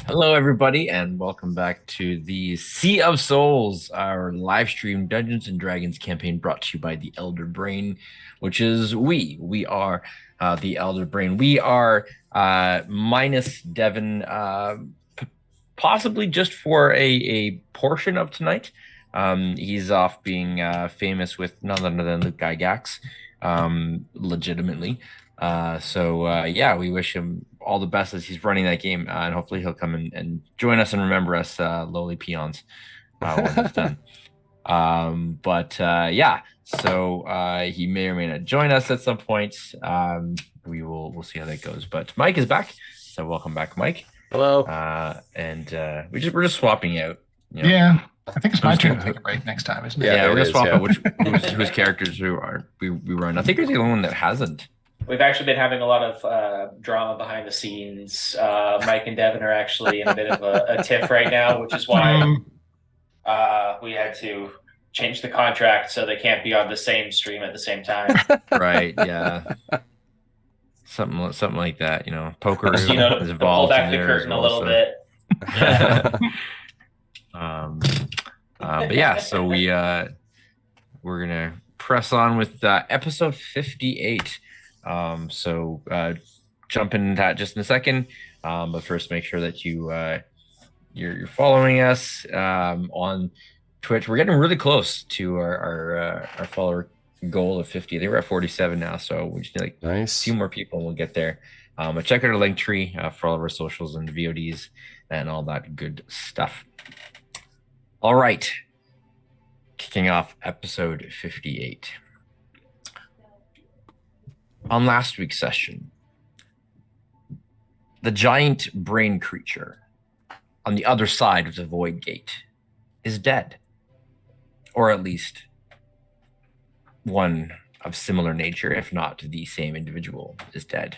Hello, everybody, and welcome back to the Sea of Souls, our live stream Dungeons and Dragons campaign brought to you by the Elder Brain, which is we. We are the Elder Brain. We are minus Devin, possibly just for a portion of tonight. He's off being famous with none other than Luke Gygax, legitimately. Yeah, we wish him all the best as he's running that game, and hopefully he'll come and join us and remember us lowly peons when he's done. Yeah, he may or may not join us at some point. We'll see how that goes. But Mike is back, so welcome back, Mike. Hello. We're just swapping out. Yeah, I think it's my turn to take a break next time, isn't it? Yeah, we're gonna swap out yeah. whose characters we run. I think you're the only one that hasn't. We've actually been having a lot of drama behind the scenes. Mike and Devin are actually in a bit of a tiff right now, which is why we had to change the contract so they can't be on the same stream at the same time. Right, yeah. Something like that, Poker Just, has to evolved pull back the curtain a little bit. Yeah. We're gonna press on with episode 58. Jump into that just in a second. But first, make sure that you're following us on Twitch. We're getting really close to our follower goal of 50. I think we're at 47 now, so we just need a few more people and we'll get there. But check out our link tree for all of our socials and VODs and all that good stuff. All right, kicking off episode 58. On last week's session, the giant brain creature on the other side of the void gate is dead, or at least one of similar nature, if not the same individual, is dead.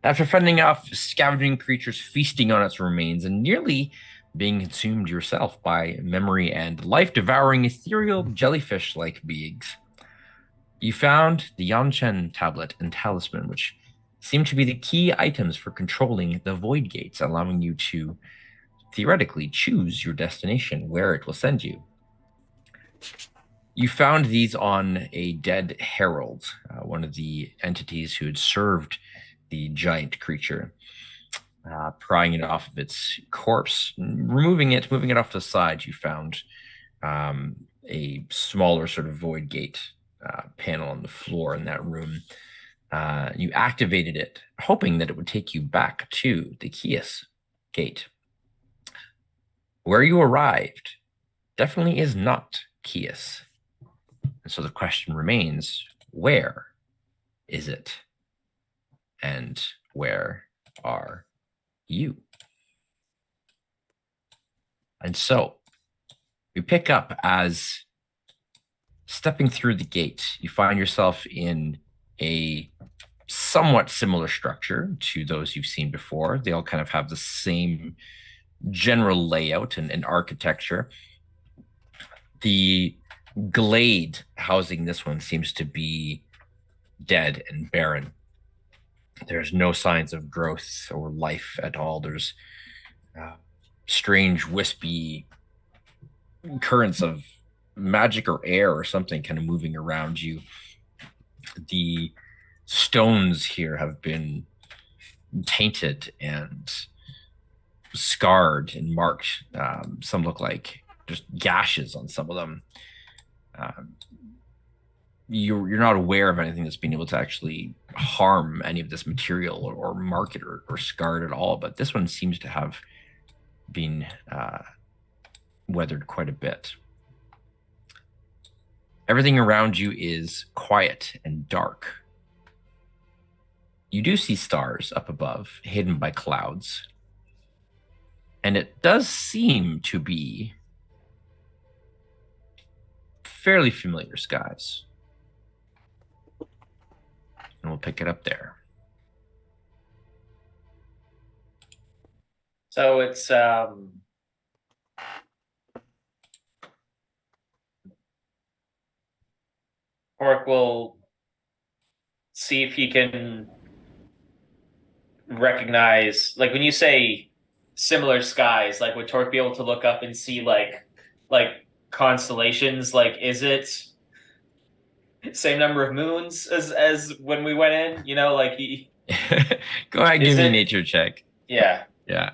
After fending off scavenging creatures feasting on its remains and nearly being consumed yourself by memory and life-devouring ethereal jellyfish-like beings, you found the Yanchen tablet and talisman, which seem to be the key items for controlling the void gates, allowing you to theoretically choose your destination, where it will send you. You found these on a dead herald, one of the entities who had served the giant creature, prying it off of its corpse, moving it off to the side. You found a smaller sort of void gate panel on the floor in that room. You activated it, hoping that it would take you back to the Kias gate. Where you arrived definitely is not Kias. And so the question remains, where is it? And where are you? And so we pick up as stepping through the gate, you find yourself in a somewhat similar structure to those you've seen before. They all kind of have the same general layout and architecture. The glade housing this one seems to be dead and barren. There's no signs of growth or life at all. There's strange, wispy currents of magic or air or something kind of moving around you. The stones here have been tainted and scarred and marked. Some look like just gashes on some of them. You're not aware of anything that's been able to actually harm any of this material or mark it or scar it at all, but this one seems to have been weathered quite a bit. Everything around you is quiet and dark. You do see stars up above, hidden by clouds, and it does seem to be fairly familiar skies. And we'll pick it up there. So it's Orc will see if he can recognize, like when you say similar skies? Like, would Torque be able to look up and see like constellations? Like, is it same number of moons as when we went in? You know, like he Go ahead, Is give me a it- nature check. yeah. Yeah.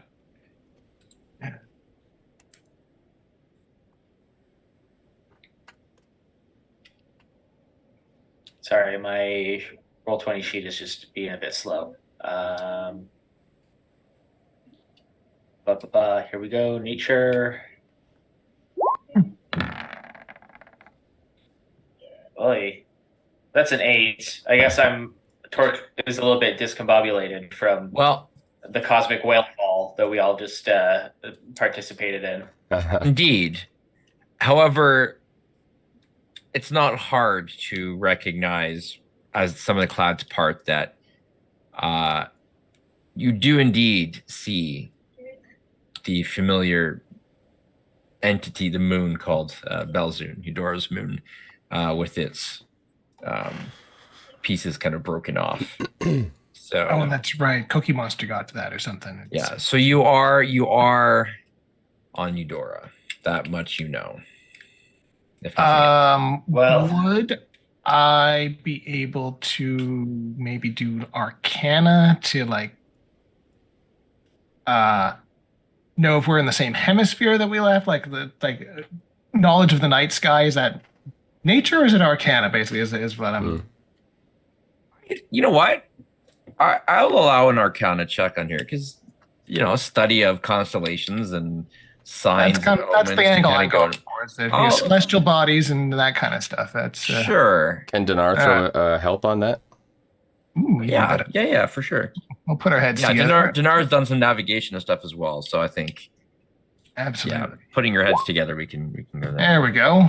Sorry, my Roll20 sheet is just being a bit slow. Here we go. Nature. Boy, that's an 8. I guess Torque is a little bit discombobulated from Well, the cosmic whale fall that we all just participated in. indeed. However, it's not hard to recognize as some of the clouds part that you do indeed see the familiar entity, the moon called Belzun, Eudora's moon, with its pieces kind of broken off. So, Oh, that's right. Cookie Monster got to that or something. yeah. So you are on Eudora. That much you know. If nothing else. Well- Would I be able to maybe do Arcana to like know if we're in the same hemisphere that we left? Like knowledge of the night sky, is that nature or is it Arcana basically is what I'm You know what? I'll allow an Arcana check on here because a study of constellations and signs. that's the angle I'm going for. It's Oh. celestial bodies and that kind of stuff. That's Sure. Can Dinar throw help on that? ooh, even Yeah. better. Yeah. For sure. We'll put our heads Yeah. together. Dinar's done some navigation and stuff as well. So I think, Absolutely. putting your heads together, we can go there. There we go.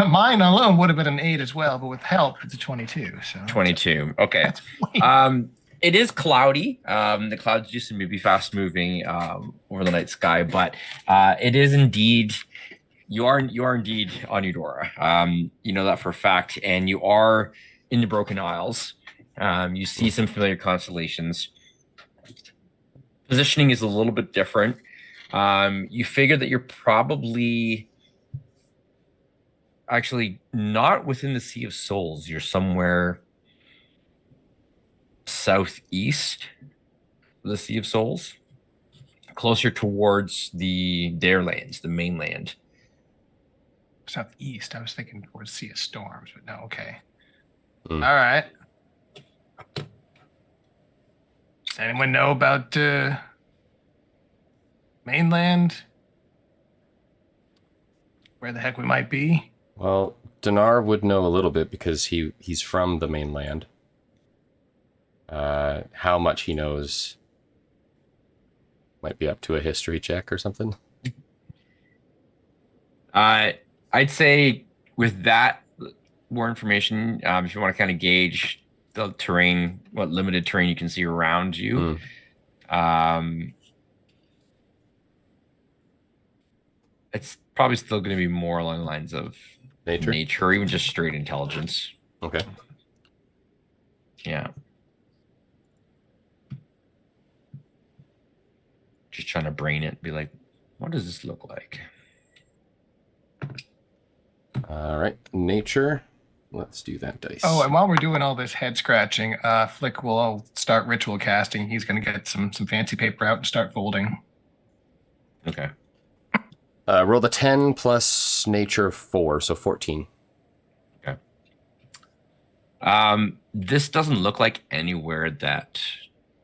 Mine alone would have been an 8 as well, but with help, it's a 22. So 22. Okay. That's way- It is cloudy. The clouds do seem to be fast moving over the night sky, but it is indeed you are indeed on Eudora. You know that for a fact, and you are in the Broken Isles. You see some familiar constellations. Positioning is a little bit different. You figure that you're probably actually not within the Sea of Souls. You're somewhere southeast of the Sea of Souls, closer towards the Darelands, the mainland. southeast. I was thinking towards Sea of Storms, but no, okay. Hmm. All right. Does anyone know about mainland? Where the heck we might be? Well, Dinar would know a little bit because he's from the mainland. How much he knows might be up to a history check or something. I'd say with that more information, if you want to kind of gauge the terrain, what limited terrain you can see around you, it's probably still going to be more along the lines of nature, or even just straight intelligence. Okay. Yeah. Just trying to brain it, be like, what does this look like? All right, nature. Let's do that dice. Oh, and while we're doing all this head scratching, Flick will start ritual casting. He's going to get some fancy paper out and start folding. Okay. Roll the 10 plus nature 4, so 14. Okay. This doesn't look like anywhere that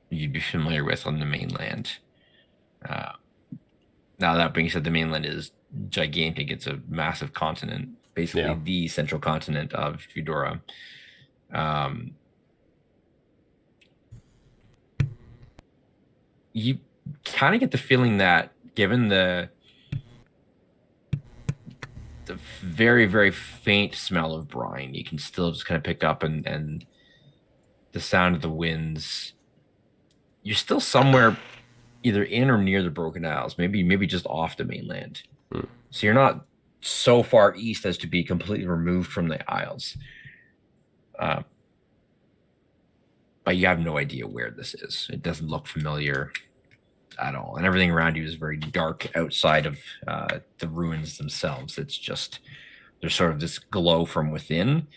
you'd be familiar with on the mainland. Now, that being said, the mainland is gigantic. It's a massive continent, basically the central continent of Eudora. You kind of get the feeling that, given the very, very faint smell of brine, you can still just kind of pick up and the sound of the winds. You're still somewhere either in or near the Broken Isles, maybe just off the mainland. So you're not so far east as to be completely removed from the Isles. But you have no idea where this is. It doesn't look familiar. at all, and everything around you is very dark outside of the ruins themselves. It's just there's sort of this glow from within,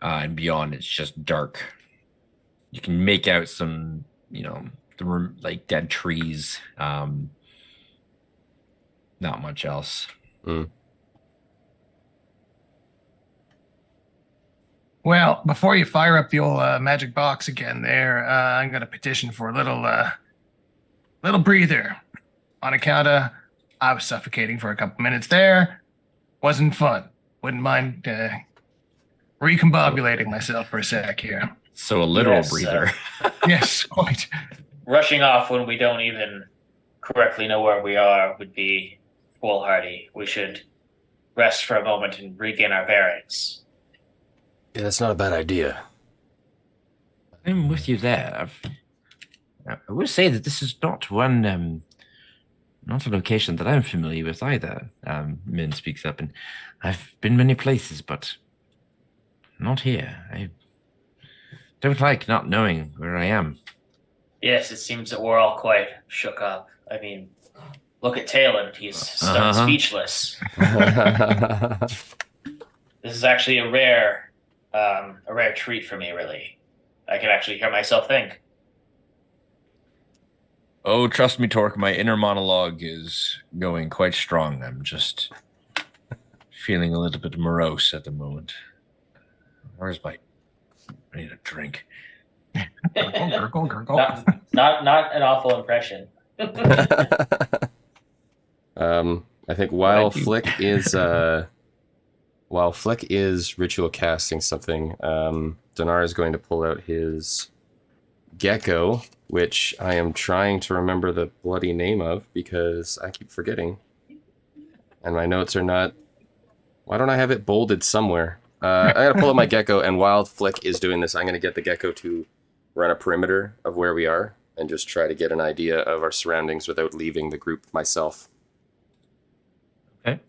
and beyond it's just dark. You can make out some, the room like dead trees. Not much else. Mm. Well, before you fire up the old magic box again, there, I'm gonna petition for a little breather, on account of I was suffocating for a couple minutes there. Wasn't fun. Wouldn't mind recombobulating myself for a sec here. So a literal Yes, breather. Yes, quite. Rushing off when we don't even correctly know where we are would be foolhardy. We should rest for a moment and regain our bearings. Yeah, that's not a bad idea. I'm with you there. I will say that this is not not a location that I'm familiar with either. Min speaks up, and I've been many places, but not here. I don't like not knowing where I am. Yes, it seems that we're all quite shook up. I mean, look at Talon. He's stunned speechless. This is actually a rare treat for me, really. I can actually hear myself think. Oh, trust me, Torque, my inner monologue is going quite strong. I'm just feeling a little bit morose at the moment. Where's my... I need a drink. Gurgle. Not an awful impression. I think while Flick is ritual casting something, Dinar is going to pull out his gecko, which I am trying to remember the bloody name of because I keep forgetting. And my notes are not... Why don't I have it bolded somewhere? I gotta pull out my gecko, and while Flick is doing this, I'm gonna get the gecko to run a perimeter of where we are and just try to get an idea of our surroundings without leaving the group myself. Okay.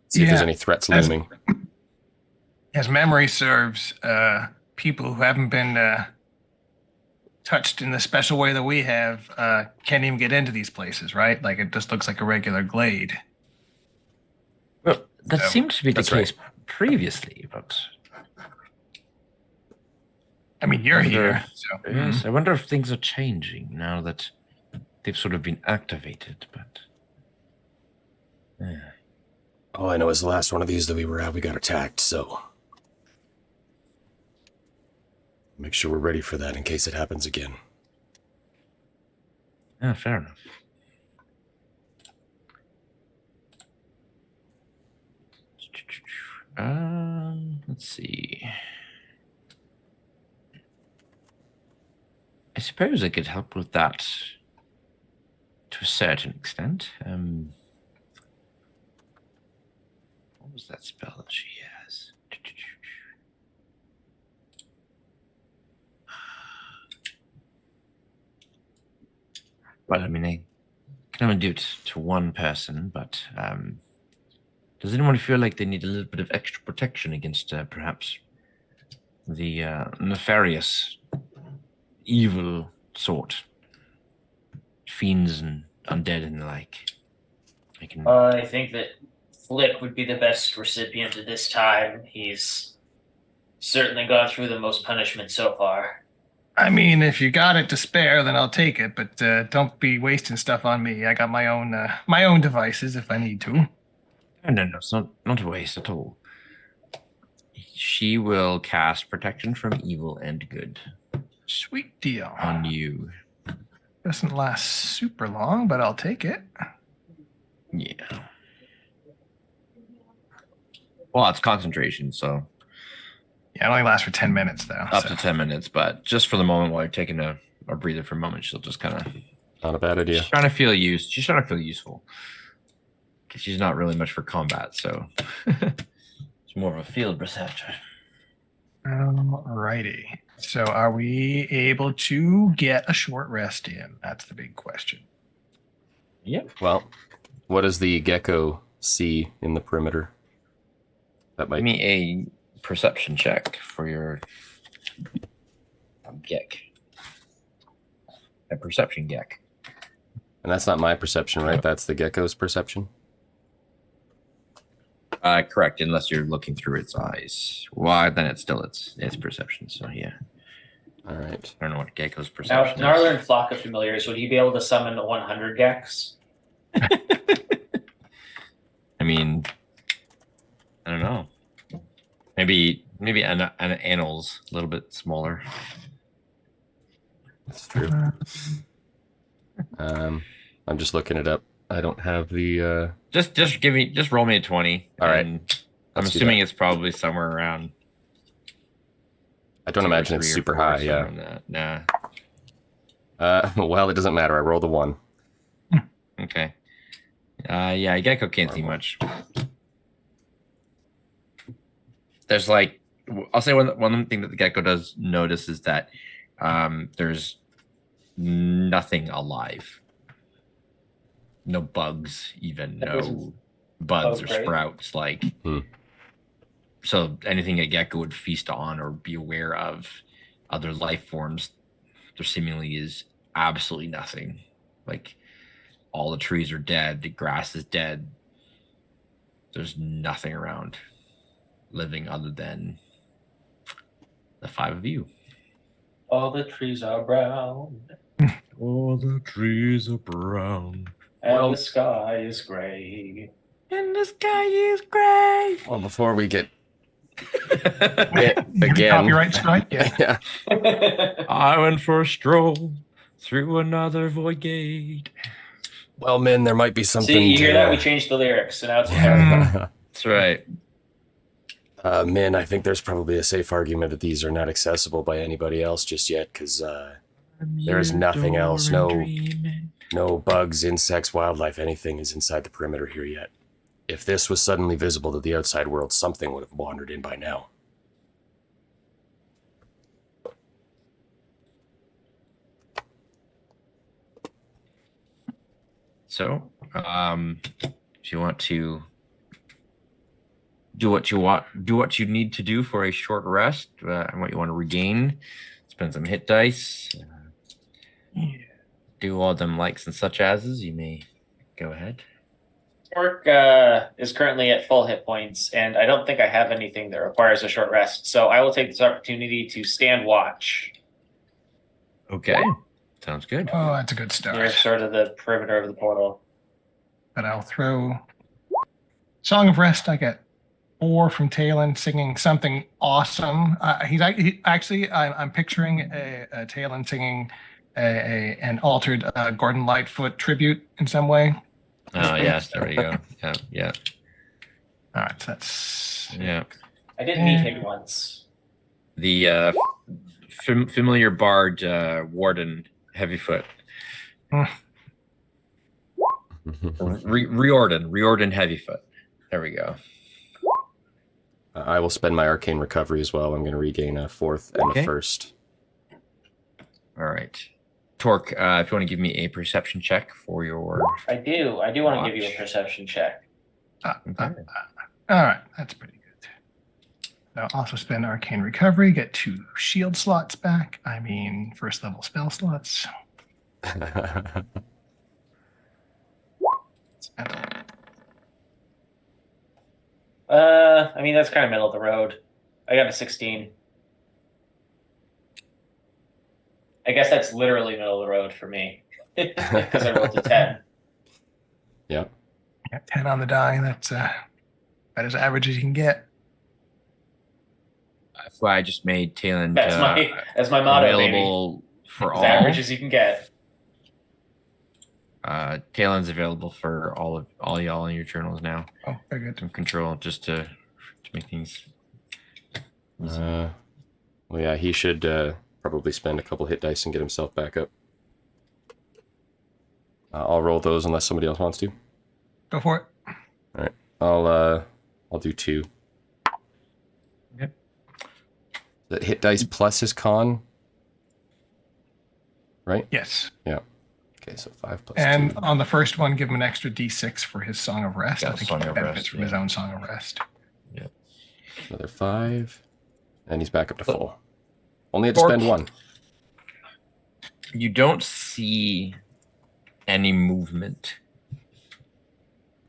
See if there's any threats looming. As memory serves, people who haven't been touched in the special way that we have can't even get into these places, right? Like, it just looks like a regular glade. Well, that So, seemed to be the that's case previously, but... I mean, you're wonder here, if- so Yes, I wonder if things are changing now that they've sort of been activated, but... Yeah. All I know is the last one of these that we were at, we got attacked, so... Make sure we're ready for that in case it happens again. Yeah, fair enough. Let's see. I suppose I could help with that to a certain extent. What was that spell that she has? Well, I mean, I can only do it to one person, but does anyone feel like they need a little bit of extra protection against perhaps the nefarious, evil sort? Fiends and undead and the like. I can... I think that Flick would be the best recipient at this time. He's certainly gone through the most punishment so far. I mean, if you got it to spare, then I'll take it. But don't be wasting stuff on me. I got my own devices if I need to. No, it's not a waste at all. She will cast protection from evil and good Sweet deal. on you. Doesn't last super long, but I'll take it. Yeah. Well, it's concentration, so Yeah, it only lasts for 10 minutes, though. up to 10 minutes. But just for the moment, while you're taking a breather for a moment, she'll just kind of... Not a bad idea. She's trying to feel used. She's trying to feel useful. Because she's not really much for combat, so... She's more of a field receptor. Alrighty. So are we able to get a short rest in? That's the big question. Yep. Well, what does the gecko see in the perimeter? That might Give me a perception check for your gek. A perception gek. And that's not my perception, right? That's the gecko's perception? Correct, unless you're looking through its eyes. Well, then it's still its perception. So yeah. All right. I don't know what gecko's Now, perception Gnarler is. and Flock of Familiars, would he be able to summon 100 Gex? I mean, I don't know. Maybe an annals a little bit smaller. That's true. I'm just looking it up. I don't have the. Just roll me a 20. All right. I'm Let's do assuming that. it's probably somewhere around. I don't 2 or imagine it's 3 or super 4, high. somewhere Yeah. around that. Nah. Well, it doesn't matter. I rolled a 1. Okay. Yeah, gecko can't see much. There's like, I'll say one thing that the gecko does notice is that there's nothing alive. No bugs, even That was no buds or great. sprouts. Like, so anything a gecko would feast on or be aware of, other life forms, there seemingly is absolutely nothing. Like, all the trees are dead, the grass is dead. There's nothing around living other than the 5 of you. All the trees are brown, All the trees are brown. and the sky is gray. And the sky is gray. Well, before we get Again. Copyright strike? Yeah. yeah. I went for a stroll through another void gate. Well, men, there might be something. See, you hear to, that? We changed the lyrics, so now it's better. That's right. Men, I think there's probably a safe argument that these are not accessible by anybody else just yet, because there is nothing else. No bugs, insects, wildlife, anything is inside the perimeter here yet. If this was suddenly visible to the outside world, something would have wandered in by now. So, if you want to do what you need to do for a short rest, and what you want to regain, spend some hit dice, do all them likes and such ases, you may go ahead. Orc is currently at full hit points, and I don't think I have anything that requires a short rest, so I will take this opportunity to stand watch Okay, sounds good. Oh, that's a good near start. sort of the perimeter of the portal. But I'll throw Song of Rest. I get 4 from Talon singing something awesome. I'm picturing a Talon singing an altered Gordon Lightfoot tribute in some way. Oh yes, there we go. Yeah. All right, so that's Yeah. I did meet him once. The familiar bard warden Heavyfoot. Riordan Heavyfoot. There we go. I will spend my arcane recovery as well. I'm going to regain a 4th and Okay. a 1st. All right. Torque, if you want to give me a perception check for your... I do want to give you a Watch. perception check. all right. That's pretty good. I'll also spend arcane recovery, get 2 shield slots back. I mean, first level spell slots. I mean, that's kind of middle of the road. I got a 16. I guess that's literally middle of the road for me because I rolled a 10. Yeah. Got 10 on the die. That's about as average as you can get. That's why I just made Talon That's my motto, available baby. for As all. average as you can get. Talon's available for all y'all in your journals now. Oh, very good. Some control just to make things. Well, yeah, he should probably spend a couple hit dice and get himself back up. I'll roll those unless somebody else wants to. Go for it. All right, I'll do 2. Okay. The hit dice plus his con, right? Yes. Yeah. Okay, so 5 plus And 2. on the first one, give him an extra D6 for his Song of Rest. Yeah, I think Song he of benefits Rest, from his yeah. own Song of Rest. Another 5, and he's back up to full. Only had to spend 1. You don't see any movement.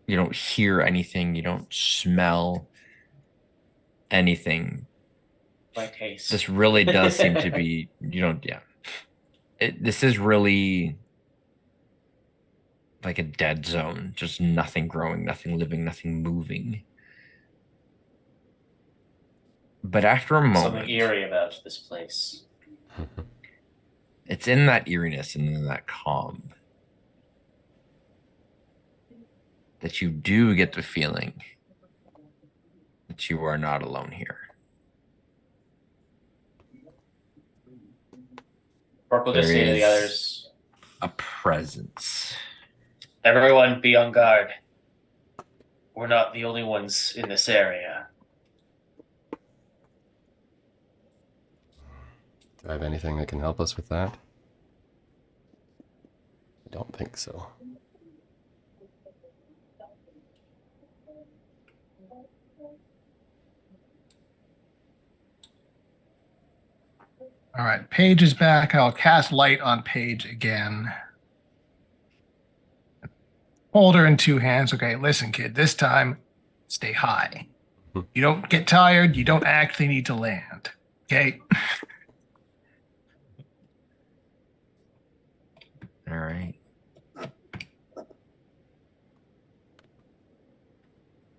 You don't hear anything. You don't smell anything. My taste. This really does seem to be, you don't, yeah. This is really like a dead zone. Just nothing growing, nothing living, nothing moving. But after a moment, Something eerie about this place. it's in that eeriness and in that calm that you do get the feeling that you are not alone here. Orc will just There say to the is others, a presence. everyone be on guard. We're not the only ones in this area. Do I have anything that can help us with that? I don't think so. All right, Paige is back. I'll cast light on Paige again. Hold her in two hands. Okay, listen, kid, this time stay high. You don't get tired. You don't actually need to land. Okay? All right.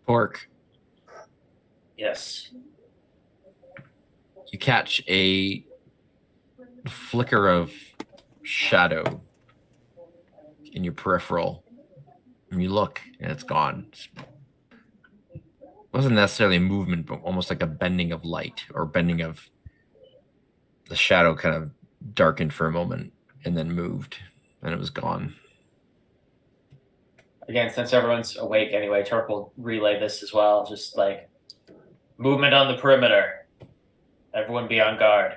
Pork, Yes. you catch a flicker of shadow in your peripheral. And you look, and it's gone. It wasn't necessarily a movement, but almost like a bending of light or bending of the shadow kind of darkened for a moment and then moved, and it was gone. Again, since everyone's awake anyway, Turk will relay this as well. Just like movement on the perimeter. Everyone be on guard.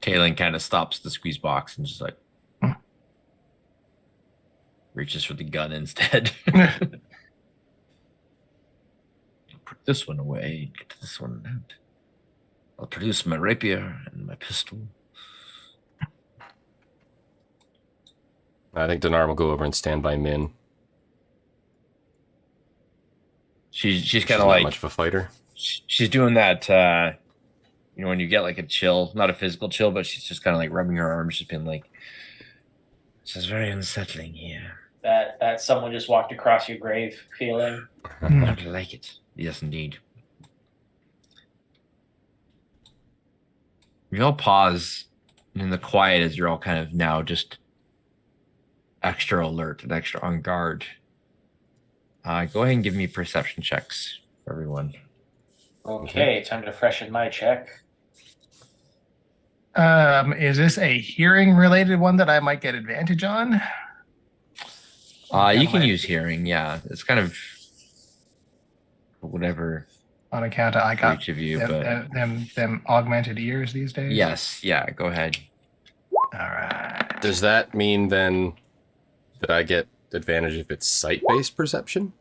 Talon kind of stops the squeeze box and just like reaches for the gun instead. Put this one away, get this one out. I'll produce my rapier and my pistol. I think Dinar will go over and stand by Min. She's She's kind of not like much of a fighter. she's doing that you know, when you get like a chill, not a physical chill, but she's just kind of like rubbing her arms, just being like, this is very unsettling here. That someone just walked across your grave feeling. I don't like it. Yes, indeed. You all pause in the quiet as you're all kind of now just extra alert and extra on guard. Go ahead and give me perception checks for everyone. Okay, time to freshen my check. Is this a hearing related one that I might get advantage on? You can use hearing, yeah. It's kind of whatever On account of I for got each of you, but them augmented ears these days. yes, yeah, go ahead. All right. Does that mean then that I get advantage if it's sight-based perception?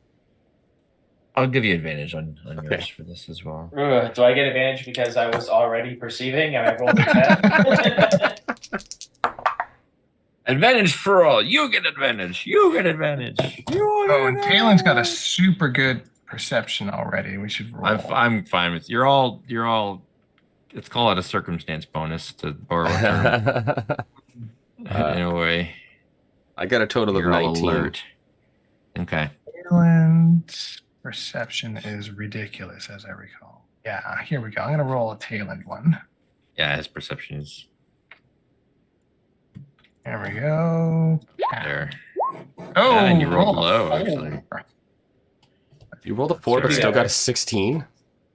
I'll give you advantage on Okay. yours for this as well. Ugh, do I get advantage because I was already perceiving and I rolled a 10? Advantage for all. You get advantage. You get advantage. Oh, and Talon's got a super good perception already. We should roll. I'm fine with you're all let's call it a circumstance bonus to borrow a term in a way. I got a total of You're all 19. alert. Okay. Talon's perception is ridiculous, as I recall. Yeah, here we go. I'm gonna roll a Talon one. Yeah, his perception is There we go. there. Oh, and you rolled roll a low, four. actually. You rolled a 4 but Should be still got a better. 16?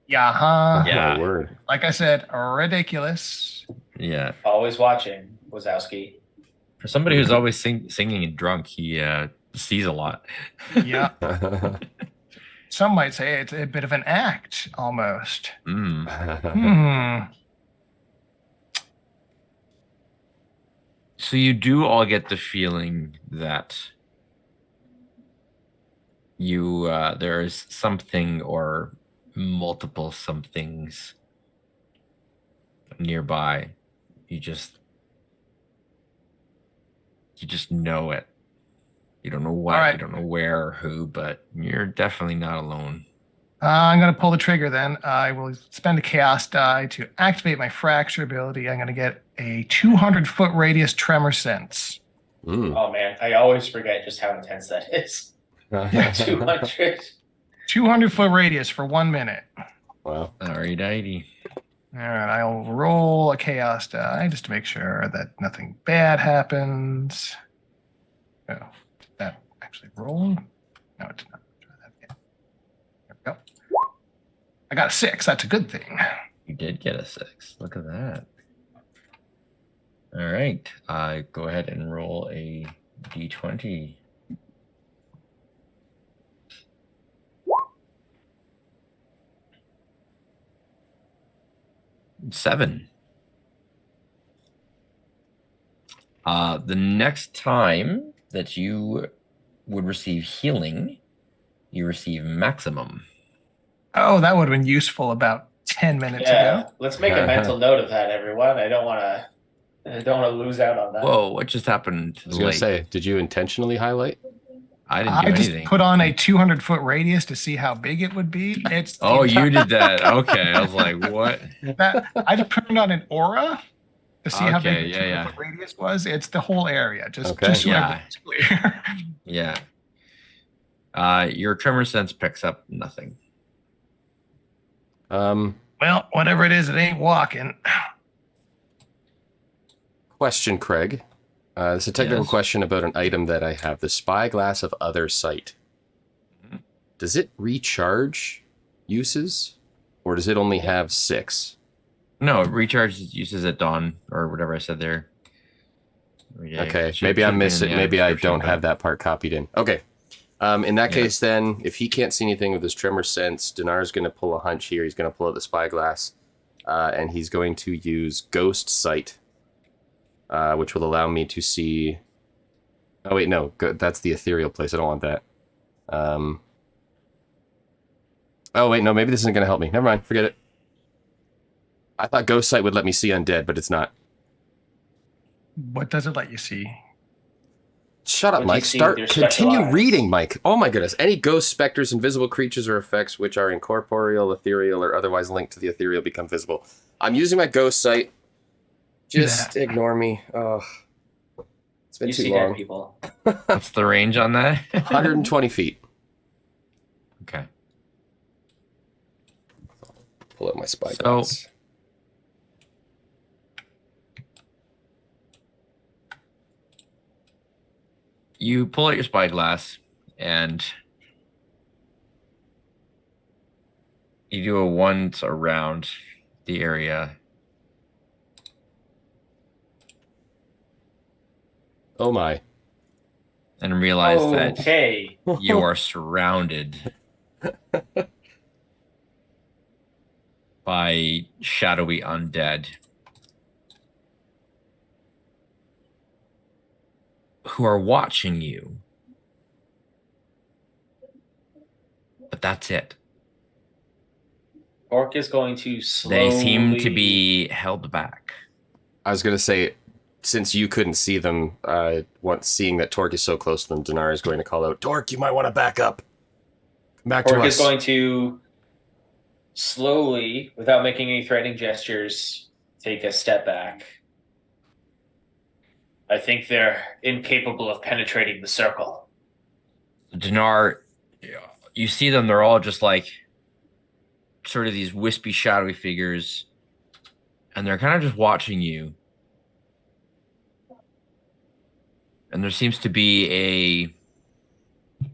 Yeah, huh? Yeah. My word. Like I said, ridiculous. Yeah. Always watching, Wazowski. For somebody who's always singing and drunk, he sees a lot. Yeah. Some might say it's a bit of an act, almost. Hmm. So you do all get the feeling that you there is something or multiple somethings nearby. You just know it. You don't know what, right. you don't know where or who, but you're definitely not alone. I'm going to pull the trigger then. I will spend a chaos die to activate my fracture ability. I'm going to get a 200-foot radius tremor sense. Oh man, I always forget just how intense that is. 200. 200-foot radius for 1 minute. Wow. Alrighty. All right, I'll roll a chaos die just to make sure that nothing bad happens. Oh, did that actually roll? No, it did not. Try that again. There we go. I got a 6. That's a good thing. You did get a 6. Look at that. All right. Go ahead and roll a d20. Seven. The next time that you would receive healing, you receive maximum. Oh, that would have been useful about 10 minutes Yeah, ago. let's make a mental note of that, everyone. I don't want to lose out on that. Whoa, what just happened to I was the gonna light? say, did you intentionally highlight? I didn't do I just anything. put on a 200-foot radius to see how big it would be. It's Oh, you did that. Okay. I was like, what? that I just turned on an aura to see how big Okay, the yeah. 200-foot radius was. It's the whole area. Just Okay. so Yeah. everyone's clear. Yeah. Your tremor sense picks up nothing. Well, whatever it is, it ain't walking. Question, Craig. It's a technical Yes. question about an item that I have. The spyglass of other sight. Mhm. Does it recharge uses? Or does it only have 6? No, it recharges uses at dawn or whatever I said there. Yeah, Okay, should- maybe I should be miss in it. the Maybe I description, don't but- have that part copied in. Okay. In that Yeah. case, then, if he can't see anything with his tremor sense, Dinar's going to pull a hunch here. He's going to pull out the spyglass, and he's going to use Ghost Sight, which will allow me to see... Oh, wait, no. That's the ethereal place. I don't want that. Oh, wait, no. Maybe this isn't going to help me. Never mind. Forget it. I thought Ghost Sight would let me see undead, but it's not. What does it let you see? Shut up, What do you Mike. see with your special Continue eyes? reading, Mike. Oh my goodness. Any ghosts, specters, invisible creatures, or effects which are incorporeal, ethereal, or otherwise linked to the ethereal become visible. I'm using my ghost sight. Just ignore me. Oh, it's been You too see dead long. people. What's the range on that? 120 feet. Okay. Pull out my spyglass. You pull out your spyglass and you do a once around the area. Oh my. And realize that Okay. you are surrounded by shadowy undead who are watching you. But that's it. Orc is going to slowly... They seem to be held back. I was going to say, since you couldn't see them, once seeing that Torque is so close to them, Dinar is going to call out, Torque, you might want to back up. Come back to Orc us. is going to slowly, without making any threatening gestures, take a step back. I think they're incapable of penetrating the circle. Dinar, you see them, they're all just like sort of these wispy, shadowy figures, and they're kind of just watching you. And there seems to be a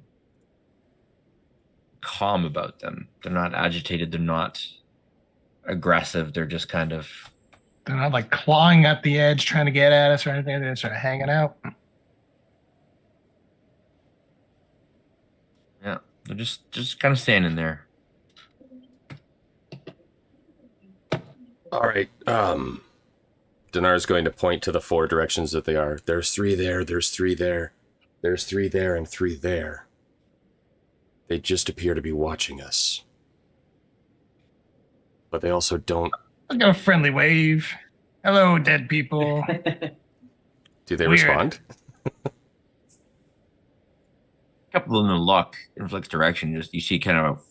calm about them. They're not agitated, they're not aggressive, they're just kind of... They're not like clawing at the edge trying to get at us or anything. They're just sort of hanging out. Yeah, they're just kind of standing there. All right. Dinar is going to point to the 4 directions that they are. There's 3 there, there's 3 there, there's 3 there, and 3 there. They just appear to be watching us. But they also don't I'll give a friendly wave. Hello, dead people. Do they Weird. respond? A couple of them look in Flick's direction. Just you see kind of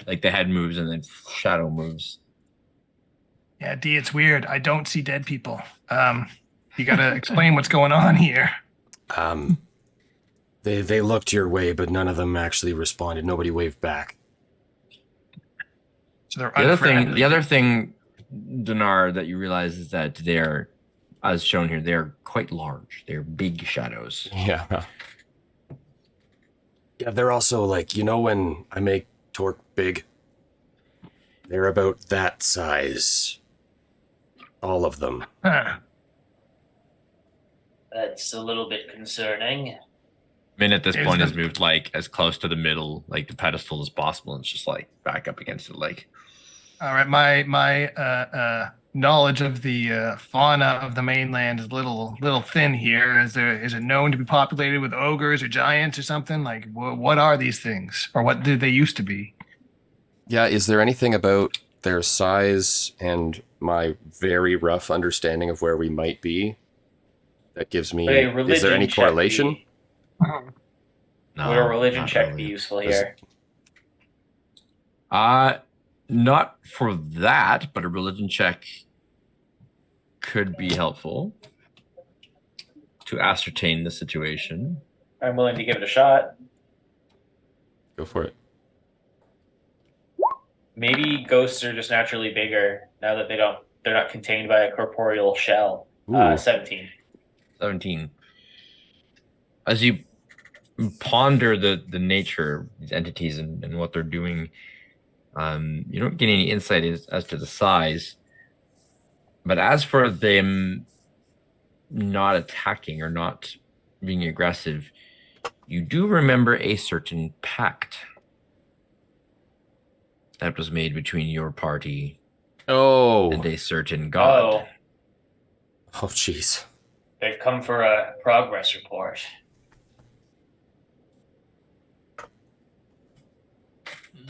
like the head moves and then shadow moves. Yeah, D, it's weird. I don't see dead people. You gotta explain what's going on here. They looked your way, but none of them actually responded. Nobody waved back. So they're The unfriendly. other thing, Dinar, that you realize is that they're, as shown here, they're quite large. They're big shadows. Yeah. Yeah, they're also like, you know when I make Torque big? They're about that size. All of them. Huh. That's a little bit concerning. Min at this Is point the- has moved like as close to the middle, like the pedestal as possible, and it's just like back up against it, like. All right, my knowledge of the fauna of the mainland is a little thin here. Is it known to be populated with ogres or giants or something? Like, what are these things, or what did they used to be? Yeah, is there anything about their size and my very rough understanding of where we might be that gives me... Would a Is there religion any check correlation? No, Would a religion not check really. be useful Does- here? Not for that, but a religion check could be helpful to ascertain the situation. I'm willing to give it a shot. Go for it. Maybe ghosts are just naturally bigger now that they're not contained by a corporeal shell. Ooh. 17. 17. As you ponder the nature of these entities and what they're doing, you don't get any insight as to the size. But as for them not attacking or not being aggressive, you do remember a certain pact that was made between your party Oh. and a certain god. Oh, Oh, jeez. they've come for a progress report.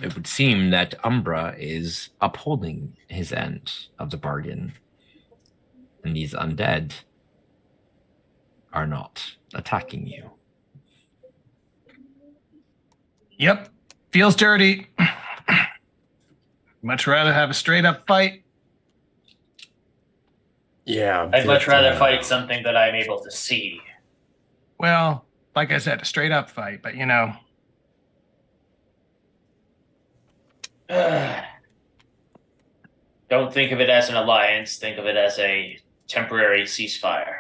It would seem that Umbra is upholding his end of the bargain, and these undead are not attacking you. Yep, feels dirty. Much rather have a straight up fight. Yeah. I'd much rather that, fight something that I'm able to see. Well, like I said, a straight up fight, but you know. Don't think of it as an alliance. Think of it as a temporary ceasefire.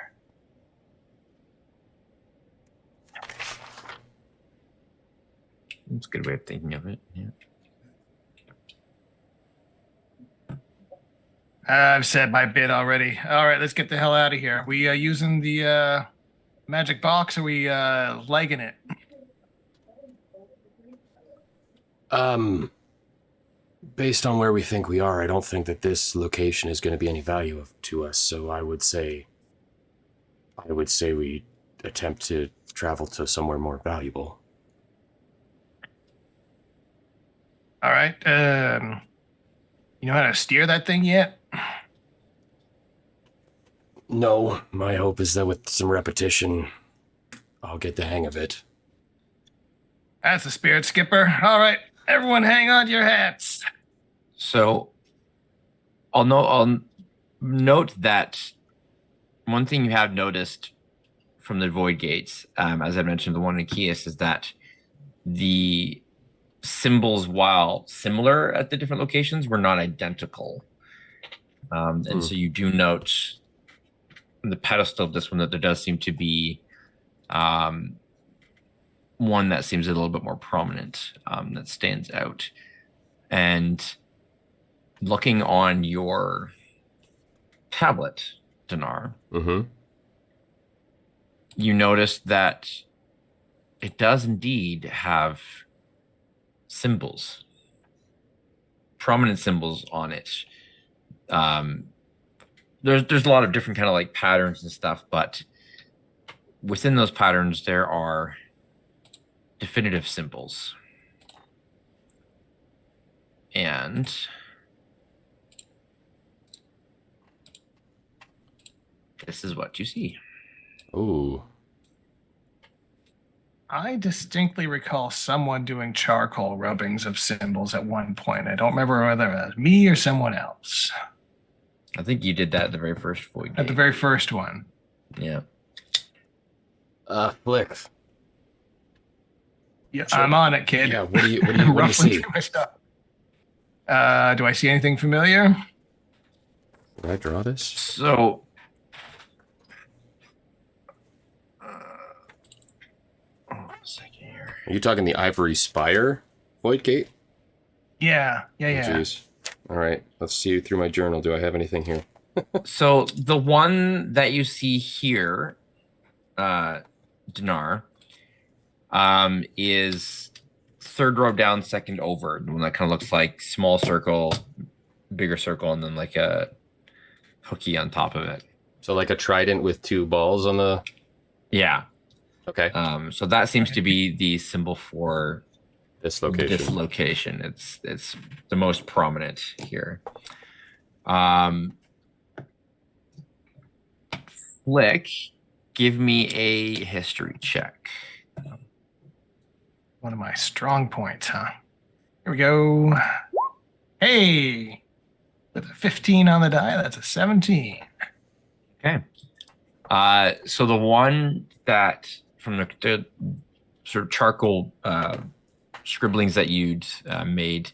That's a good way of thinking of it. Yeah. I've said my bit already. All right, let's get the hell out of here. We using the magic box, or we legging it? Based on where we think we are, I don't think that this location is going to be any value to us. So I would say we attempt to travel to somewhere more valuable. All right. You know how to steer that thing yet? No, my hope is that with some repetition, I'll get the hang of it. That's the spirit, Skipper. All right, everyone, hang on to your hats. So I'll note that one thing you have noticed from the void gates, as I mentioned, the one in Kias, is that the symbols, while similar at the different locations, were not identical. And so you do note on the pedestal of this one that there does seem to be one that seems a little bit more prominent, that stands out. And looking on your tablet, Dinar, Mm-hmm. you notice that it does indeed have symbols, prominent symbols on it. There's a lot of different kind of like patterns and stuff, but within those patterns there are definitive symbols. And this is what you see. Ooh. I distinctly recall someone doing charcoal rubbings of symbols at one point. I don't remember whether it was me or someone else. I think you did that at the very first void At the gate. very first one. Yeah. Flick. Yeah, Sure. I'm on it, kid. Yeah, what do you Ruffling see? through my stuff. Do I see anything familiar? Did I draw this? So, a second here. Are you talking the Ivory Spire Void Gate? Yeah. Oh, jeez. All right, let's see through my journal. Do I have anything here? So the one that you see here, Dinar, is third row down, second over. The one that kind of looks like small circle, bigger circle, and then like a hooky on top of it. So like a trident with two balls on the... Yeah. Okay. So that seems to be the symbol for This location. this location. It's the most prominent here. Flick, give me a history check. One of my strong points, huh? Here we go. Hey! With a 15 on the die, that's a 17. Okay. So the one that from the sort of charcoal scribblings that you'd made,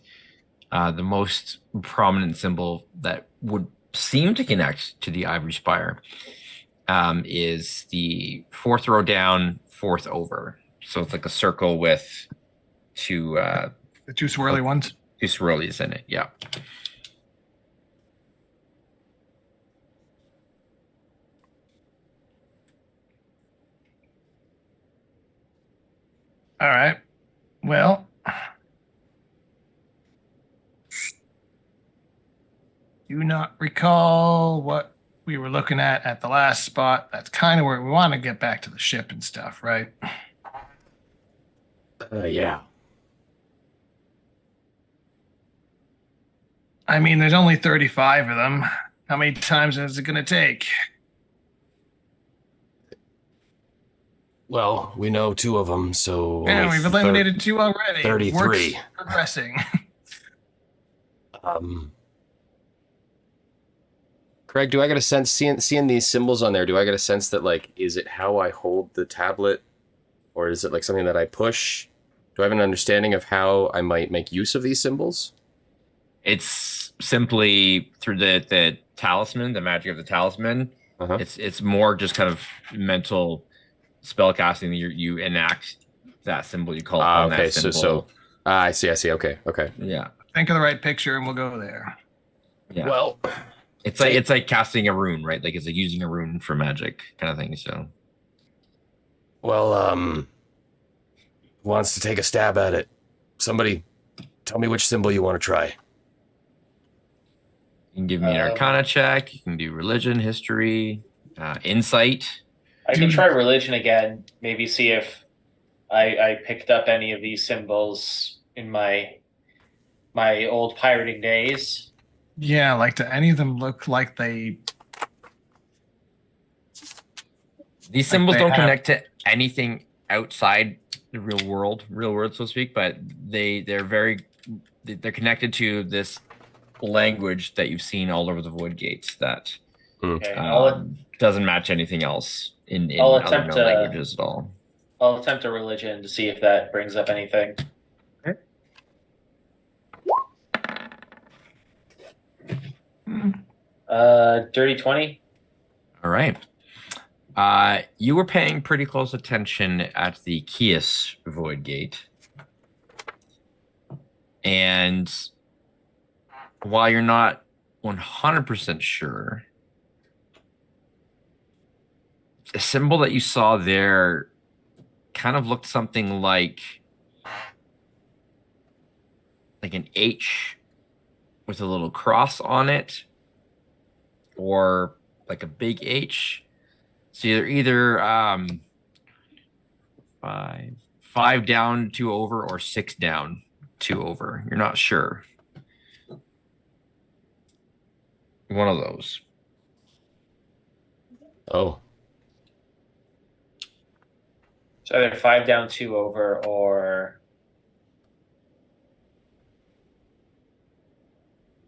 the most prominent symbol that would seem to connect to the Ivory Spire is the fourth row down, fourth over. So it's like a circle with two The two swirly ones. two swirlies in it. Yeah. All right. Well, do not recall what we were looking at the last spot. That's kind of where we want to get back to the ship and stuff, right? Yeah. I mean, there's only 35 of them. How many times is it going to take? Well, we know two of them, so... Yeah, only we've eliminated two already. 33. Work's progressing. Craig, do I get a sense, seeing these symbols on there, do I get a sense that, like, is it how I hold the tablet? Or is it, like, something that I push? Do I have an understanding of how I might make use of these symbols? It's simply through the talisman, the magic of the talisman. Uh-huh. It's more just kind of mental spell casting. You enact that symbol. You call upon Okay, that symbol. so I see. Okay. Yeah. Think of the right picture and we'll go there. Yeah. Well, it's like casting a rune, right? Like it's like using a rune for magic kind of thing. So who wants to take a stab at it? Somebody tell me which symbol you want to try. you can give me an Arcana check. You can do religion, history, insight. I can try religion again. Maybe see if I picked up any of these symbols in my old pirating days. Yeah, like, do any of them look like they... These symbols they don't have- connect to anything outside the real world, so to speak, but they're connected to this language that you've seen all over the void gates that Okay, doesn't match anything else in I'll other attempt known to- languages at all. I'll attempt a religion to see if that brings up anything. Dirty 20. All right. You were paying pretty close attention at the Kias void gate. And while you're not 100% sure, the symbol that you saw there kind of looked something like an H with a little cross on it, or like a big H. So either five down, two over, or six down, two over. You're not sure. One of those. Oh, So either 5 down, 2 over, or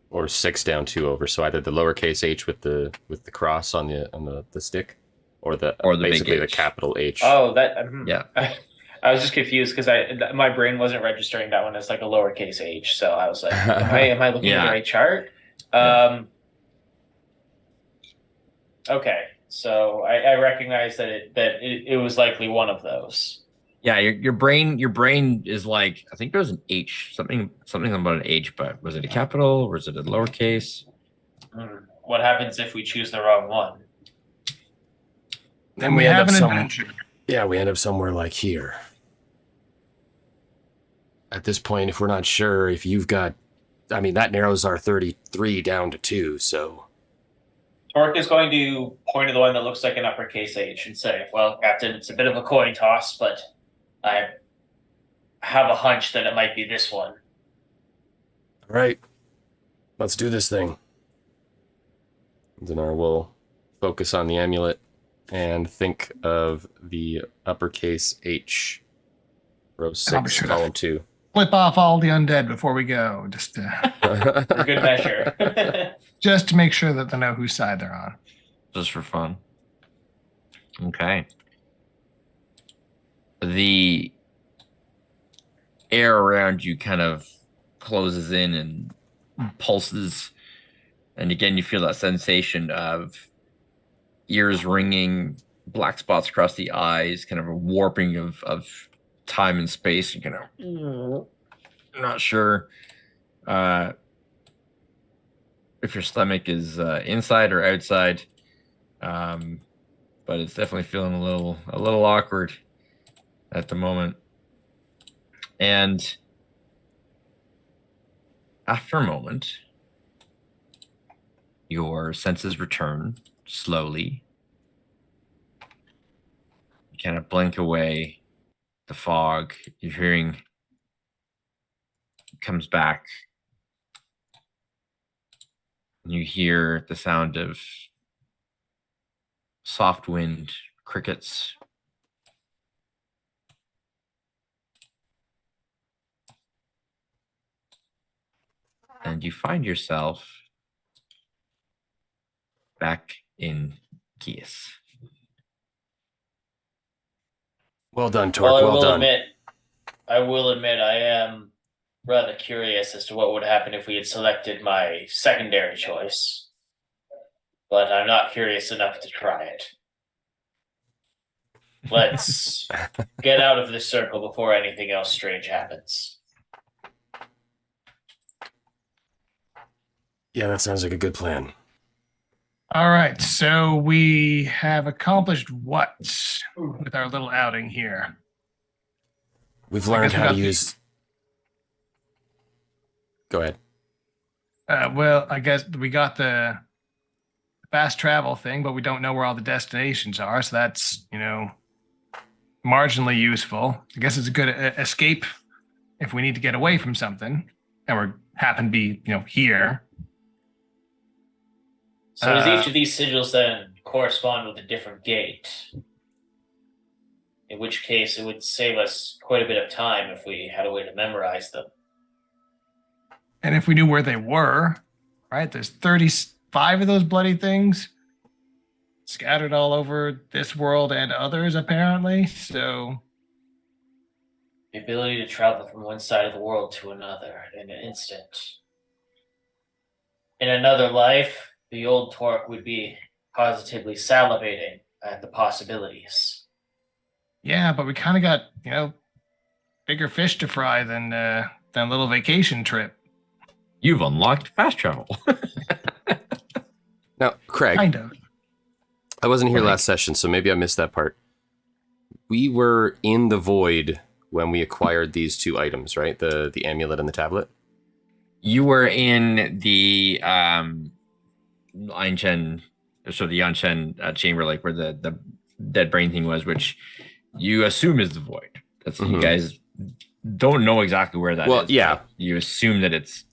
or 6 down, 2 over. So either the lowercase h with the cross on the stick, or the big basically the H. capital H. oh, that Yeah. I was just confused because my brain wasn't registering that one as like a lowercase h. So I was like, am I looking at the Yeah. right chart? Yeah. Okay, so I recognize that it was likely one of those. Yeah, your brain is like, I think there was an H, something about an H, but was it a capital or was it a lowercase? What happens if we choose the wrong one? Then we have an adventure. Yeah, we end up somewhere like here. At this point, if we're not sure if you've got, I mean, that narrows our 33 down to 2, so. Torque is going to point to the one that looks like an uppercase H and say, well, Captain, it's a bit of a coin toss, but I have a hunch that it might be this one. All right, let's do this thing. Dinar will focus on the amulet and think of the uppercase H. Row 6, sure column 2. Flip off all the undead before we go, just For good measure. just to make sure that they know whose side they're on. Just for fun. Okay. The air around you kind of closes in and pulses. And again, you feel that sensation of ears ringing, black spots across the eyes, kind of a warping of time and space. You kind of not sure if your stomach is inside or outside, but it's definitely feeling a little awkward at the moment. And after a moment, your senses return slowly. You kind of blink away the fog. Your hearing comes back. You hear the sound of soft wind, crickets. And you find yourself back in Kias. Well done, Torque. Well done. I will admit I am rather curious as to what would happen if we had selected my secondary choice. But I'm not curious enough to try it. Let's get out of this circle before anything else strange happens. Yeah, that sounds like a good plan. All right, so we have accomplished what with our little outing here? We've learned how to use... Go ahead. Well, I guess we got the fast travel thing, but we don't know where all the destinations are, so that's, marginally useful. I guess it's a good escape if we need to get away from something, and we happen to be, here. So does each of these sigils then correspond with a different gate? In which case, it would save us quite a bit of time if we had a way to memorize them. And if we knew where they were, right? There's 35 of those bloody things scattered all over this world and others, apparently. So the ability to travel from one side of the world to another in an instant. In another life, the old Torque would be positively salivating at the possibilities. Yeah, but we kind of got, bigger fish to fry than a little vacation trip. You've unlocked fast travel. Now, Craig, Kind of. I wasn't here last session, so maybe I missed that part. We were in the void when we acquired these two items, right? The amulet and the tablet. You were in the Einchen, so the Yanchen chamber, like where the dead brain thing was, which you assume is the void. That's you guys don't know exactly where that is. Well, yeah. You assume that it's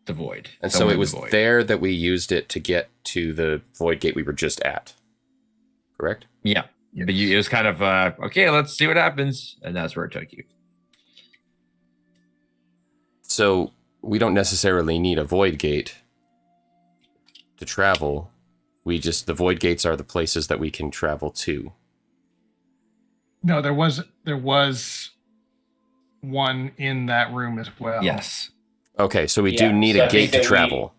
the void. And so it was there that we used it to get to the void gate we were just at. correct? Yeah. But it was kind of, okay, let's see what happens. And that's where it took you. So we don't necessarily need a void gate to travel. The void gates are the places that we can travel to. No, there was one in that room as well. Yes. Okay, so we do need so a I gate think to that travel.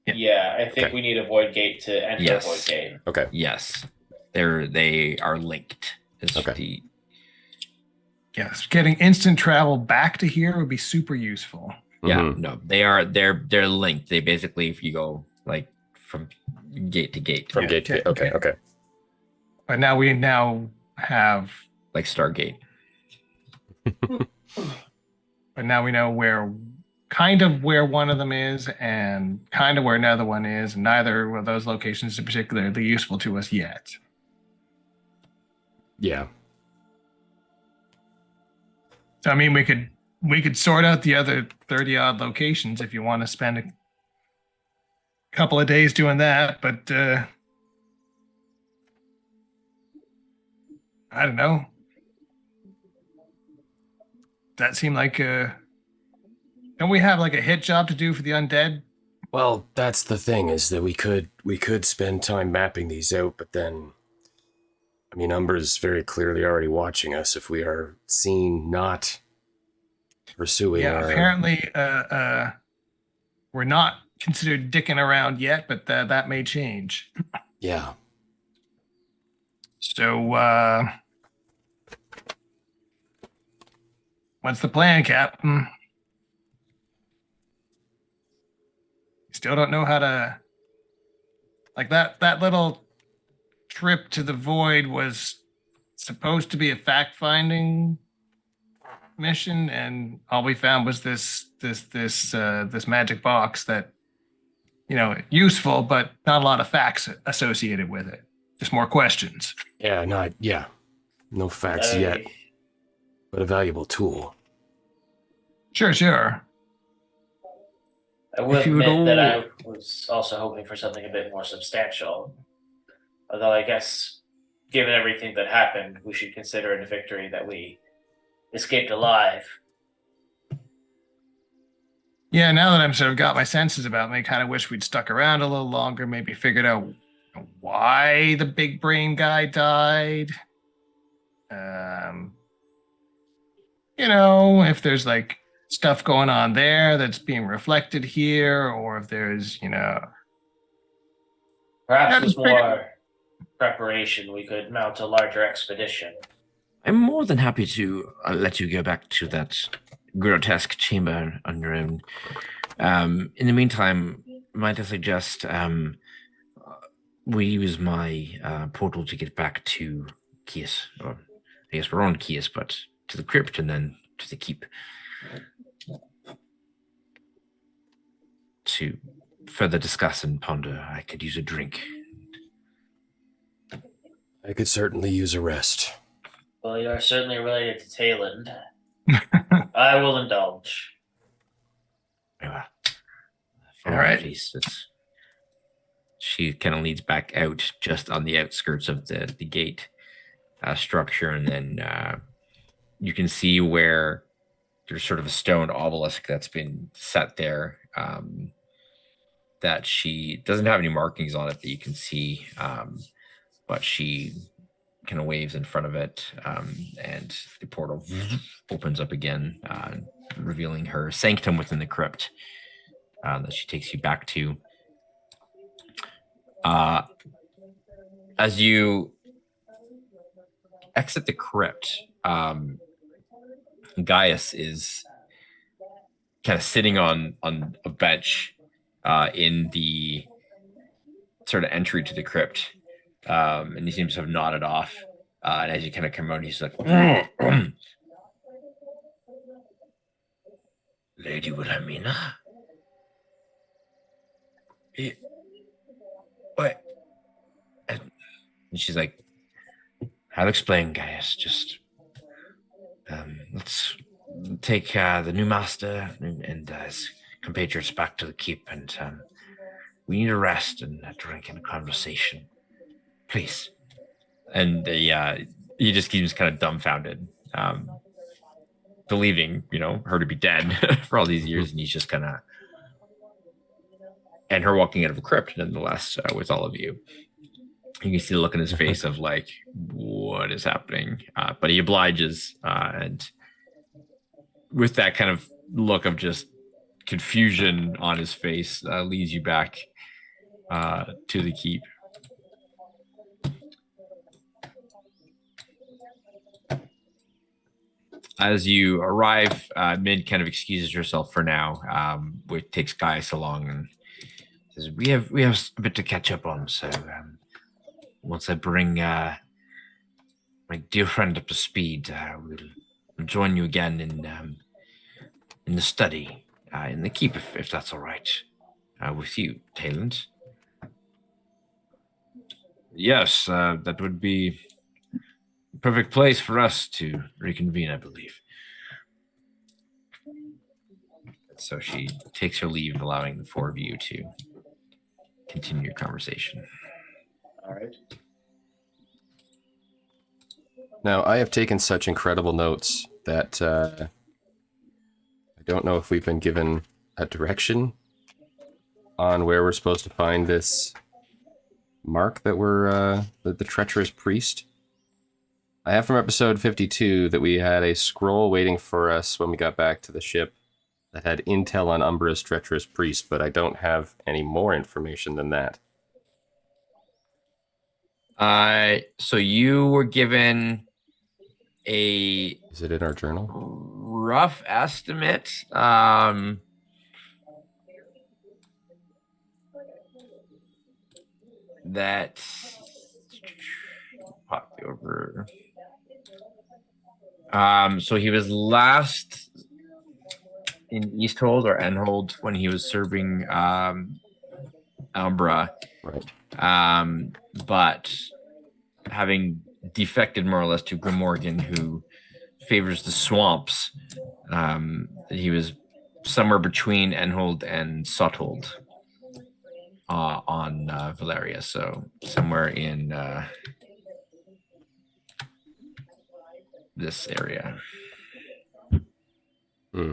Yeah, I think Okay. we need a void gate to enter Yes. a void gate. Okay. Yes. They are linked. Okay. Yes, getting instant travel back to here would be super useful. Yeah, Mhm. no, they're linked. They basically, if you go like from gate to gate, From gate to gate. Okay. But now we have, like Stargate. but now we know where one of them is and kind of where another one is. And neither of those locations are particularly useful to us yet. Yeah. So I mean, we could sort out the other 30 odd locations if you want to spend a couple of days doing that, but I don't know. That seemed like don't we have like a hit job to do for the undead? Well, that's the thing, is that we could spend time mapping these out, but then, I mean, Umber's very clearly already watching us if we are seen not pursuing our... Apparently we're not considered dicking around yet, but that may change. Yeah. So what's the plan, Captain? Still don't know how to, like, that little trip to the void was supposed to be a fact-finding mission, and all we found was this magic box that, you know, useful, but not a lot of facts associated with it. Just more questions. Yeah, no facts yet, but a valuable tool. Sure. I will If you would admit that all- I was also hoping for something a bit more substantial. Although I guess, given everything that happened, we should consider it a victory that we escaped alive. Yeah, now that I'm sort of got my senses about me, I kind of wish we'd stuck around a little longer, maybe figured out why the big brain guy died. You know, if there's like stuff going on there that's being reflected here, or if there's, you know, Perhaps That's with more preparation, we could mount a larger expedition. I'm more than happy to let you go back to that grotesque chamber on your own. In the meantime, might I suggest we use my portal to get back to Kias, or I guess we're on Kias, but to the crypt and then to the keep to further discuss and ponder. I could use a drink. I could certainly use a rest. Well, you are certainly related to Tayland. I will indulge. Very well. All right. Please. She kind of leads back out just on the outskirts of the gate structure, and then you can see where there's sort of a stone obelisk that's been set there that she doesn't have any markings on it that you can see, but she kind of waves in front of it, and the portal opens up again, revealing her sanctum within the crypt that she takes you back to. As you exit the crypt, Gaius is kind of sitting on a bench in the sort of entry to the crypt, and he seems to have nodded off. And as you kind of come out, he's like, "Lady Wilhelmina, what?" And she's like, "I'll explain, Gaius. Just let's take the new master and his compatriots back to the keep, and we need a rest and a drink and a conversation. Please." And he just seems kind of dumbfounded, believing, her to be dead for all these years. And he's just kind of, and her walking out of a crypt, nonetheless, with all of you. You can see the look in his face of like, what is happening? But he obliges, and with that kind of look of just confusion on his face, leads you back to the keep. As you arrive, Min kind of excuses herself for now, which takes Guy so long, and says, "We have a bit to catch up on. So once I bring my dear friend up to speed, we'll join you again in the study, in the keep, if that's all right, with you, Talent." Yes, that would be the perfect place for us to reconvene, I believe. So she takes her leave, allowing the four of you to continue your conversation. All right. Now, I have taken such incredible notes that I don't know if we've been given a direction on where we're supposed to find this mark that we're the treacherous priest. I have from episode 52 that we had a scroll waiting for us when we got back to the ship that had intel on Umbra's treacherous priest, but I don't have any more information than that. So you were given a Is it in our journal? rough estimate. That popped over. So he was last in Easthold or Enhold when he was serving Umbra. Right. But having defected more or less to Grimorgan, who favors the swamps, he was somewhere between Enhold and Sothold on Valeria. So somewhere in this area. Hmm.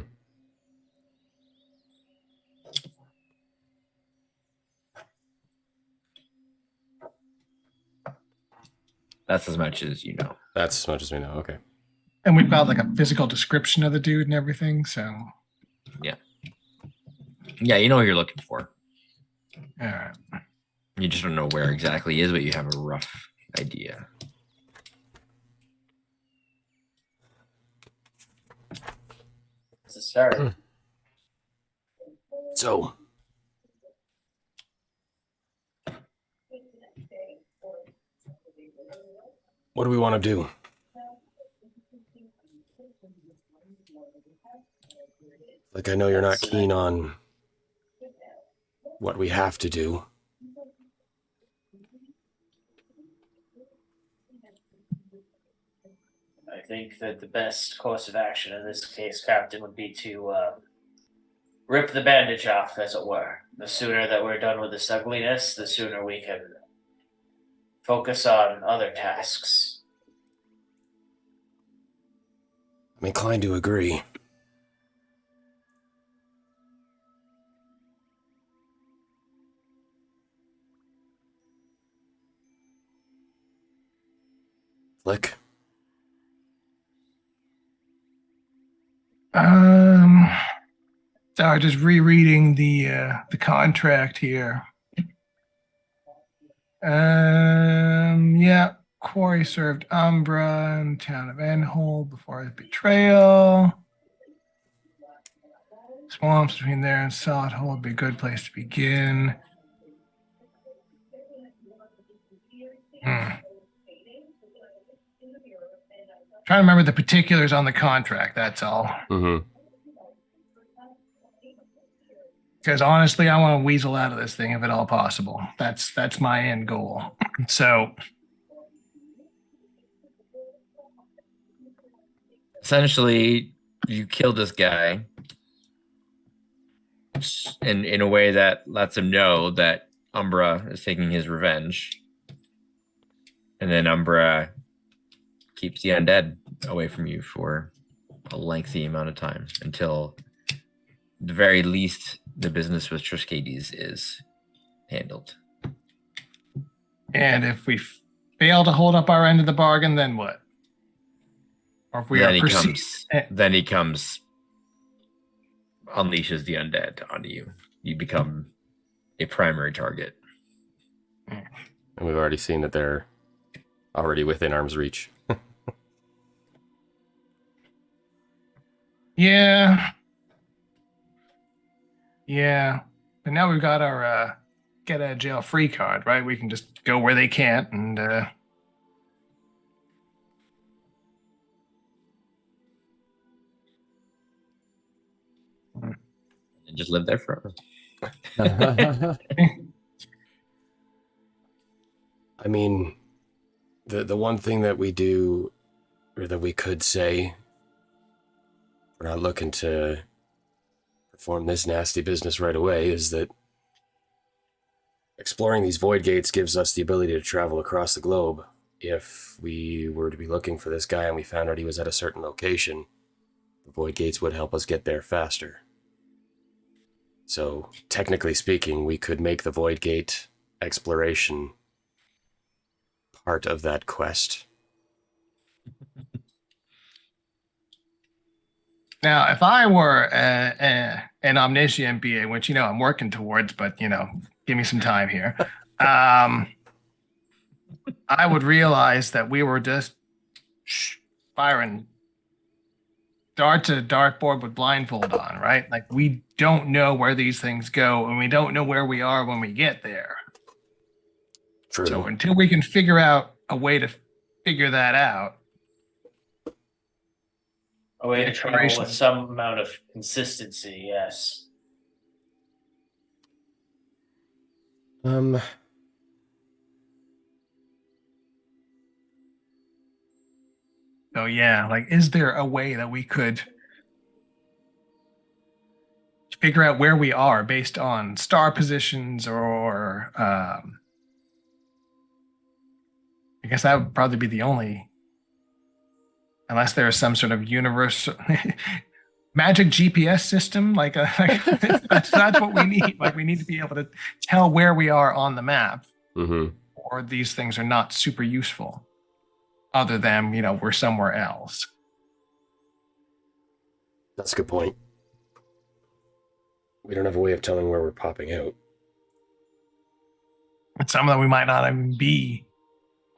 That's as much as you know. That's as much as we know. Okay. And we've got like a physical description of the dude and everything. So yeah, you know what you're looking for. all right. You just don't know where exactly he is, but you have a rough idea. It's a start. So, what do we want to do? Like, I know you're not keen on what we have to do. I think that the best course of action in this case, Captain, would be to rip the bandage off, as it were. The sooner that we're done with this ugliness, the sooner we can focus on other tasks. I'm inclined to agree. Flick? Sorry, just rereading the contract here. Yeah, Quarry served Umbra in the town of Enhold before his betrayal. Swamps between there and Sothold would be a good place to begin. Trying to remember the particulars on the contract, that's all. Mm-hmm. Because honestly, I want to weasel out of this thing if at all possible. That's my end goal. So essentially, you kill this guy in a way that lets him know that Umbra is taking his revenge. And then Umbra keeps the undead away from you for a lengthy amount of time until, the very least, the business with Triskades is handled. And if we fail to hold up our end of the bargain, then what? Or if we then are he perceived. comes, unleashes the undead onto you. You become a primary target. And we've already seen that they're already within arm's reach. Yeah. Yeah. But now we've got our get out of jail free card, right? We can just go where they can't and And just live there forever. I mean, the one thing that we do, or that we could say, we're not looking to perform this nasty business right away, is that exploring these void gates gives us the ability to travel across the globe. If we were to be looking for this guy and we found out he was at a certain location, the void gates would help us get there faster. So, technically speaking, we could make the void gate exploration part of that quest. now if I were an omniscient being, which I'm working towards, but give me some time here. I would realize that we were just firing dart to dartboard with blindfold on, right? Like, we don't know where these things go, and we don't know where we are when we get there. True. So until we can figure out a way to figure that out, A way to travel with some amount of consistency, yes. So yeah, like, is there a way that we could figure out where we are based on star positions, or I guess that would probably be the only, unless there is some sort of universal magic GPS system, that's what we need. Like, we need to be able to tell where we are on the map, or these things are not super useful. Other than, we're somewhere else. That's a good point. We don't have a way of telling where we're popping out. And some of them we might not even be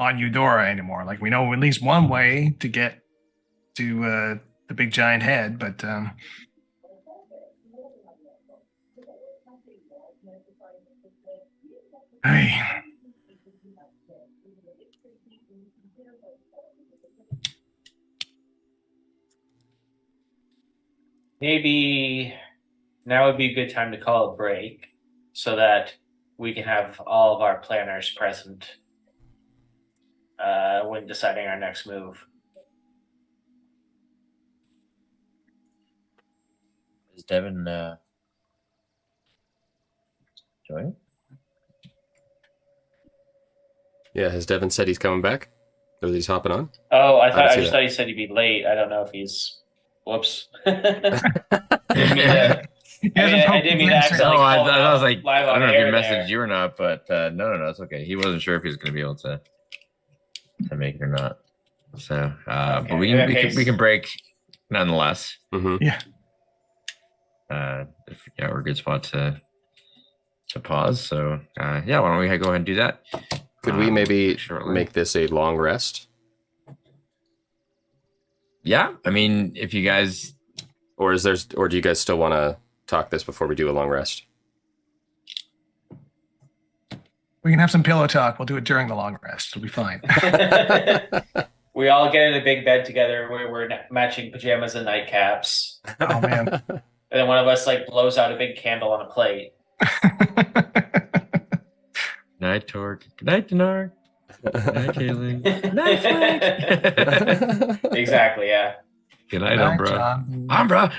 on Eudora anymore. Like, we know at least one way to get to the big giant head, but hey. Maybe now would be a good time to call a break so that we can have all of our planners present when deciding our next move. Is Devin joining? Yeah, has Devin said he's coming back? Or that he's hopping on? Oh, I didn't see just that. thought he said he'd be late. I don't know if he's. Whoops. I didn't mean to accidentally No, I call him out was like, live I on don't know if air he messaged there. you or not, but no, it's okay. He wasn't sure if he was going to be able to make it or not. So, Okay, but we can break nonetheless. Mm-hmm. Yeah. If we're a good spot to pause. So, why don't we go ahead and do that? Could we maybe shortly. make this a long rest? Yeah, I mean, if you guys, Or do you guys still want to talk this before we do a long rest? We can have some pillow talk. We'll do it during the long rest. It'll be fine. We all get in a big bed together. We're matching pajamas and nightcaps. Oh, man. And then one of us blows out a big candle on a plate. night Torque, good night Denard, good night Kaylee, good night Frank. Exactly, yeah. Good night, Umbra. Umbra.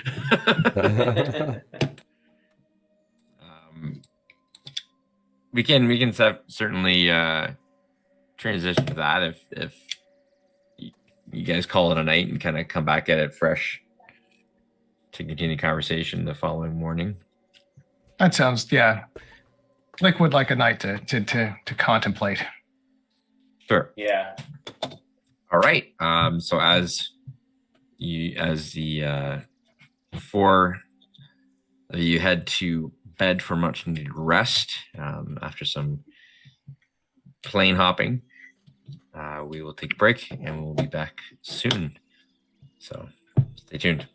We can certainly transition to that if you guys call it a night and kind of come back at it fresh to continue conversation the following morning. That sounds, yeah, liquid like a night to contemplate. Sure. Yeah. All right. So as the four of you head to bed for much needed rest after some plane hopping, we will take a break and we'll be back soon. So stay tuned.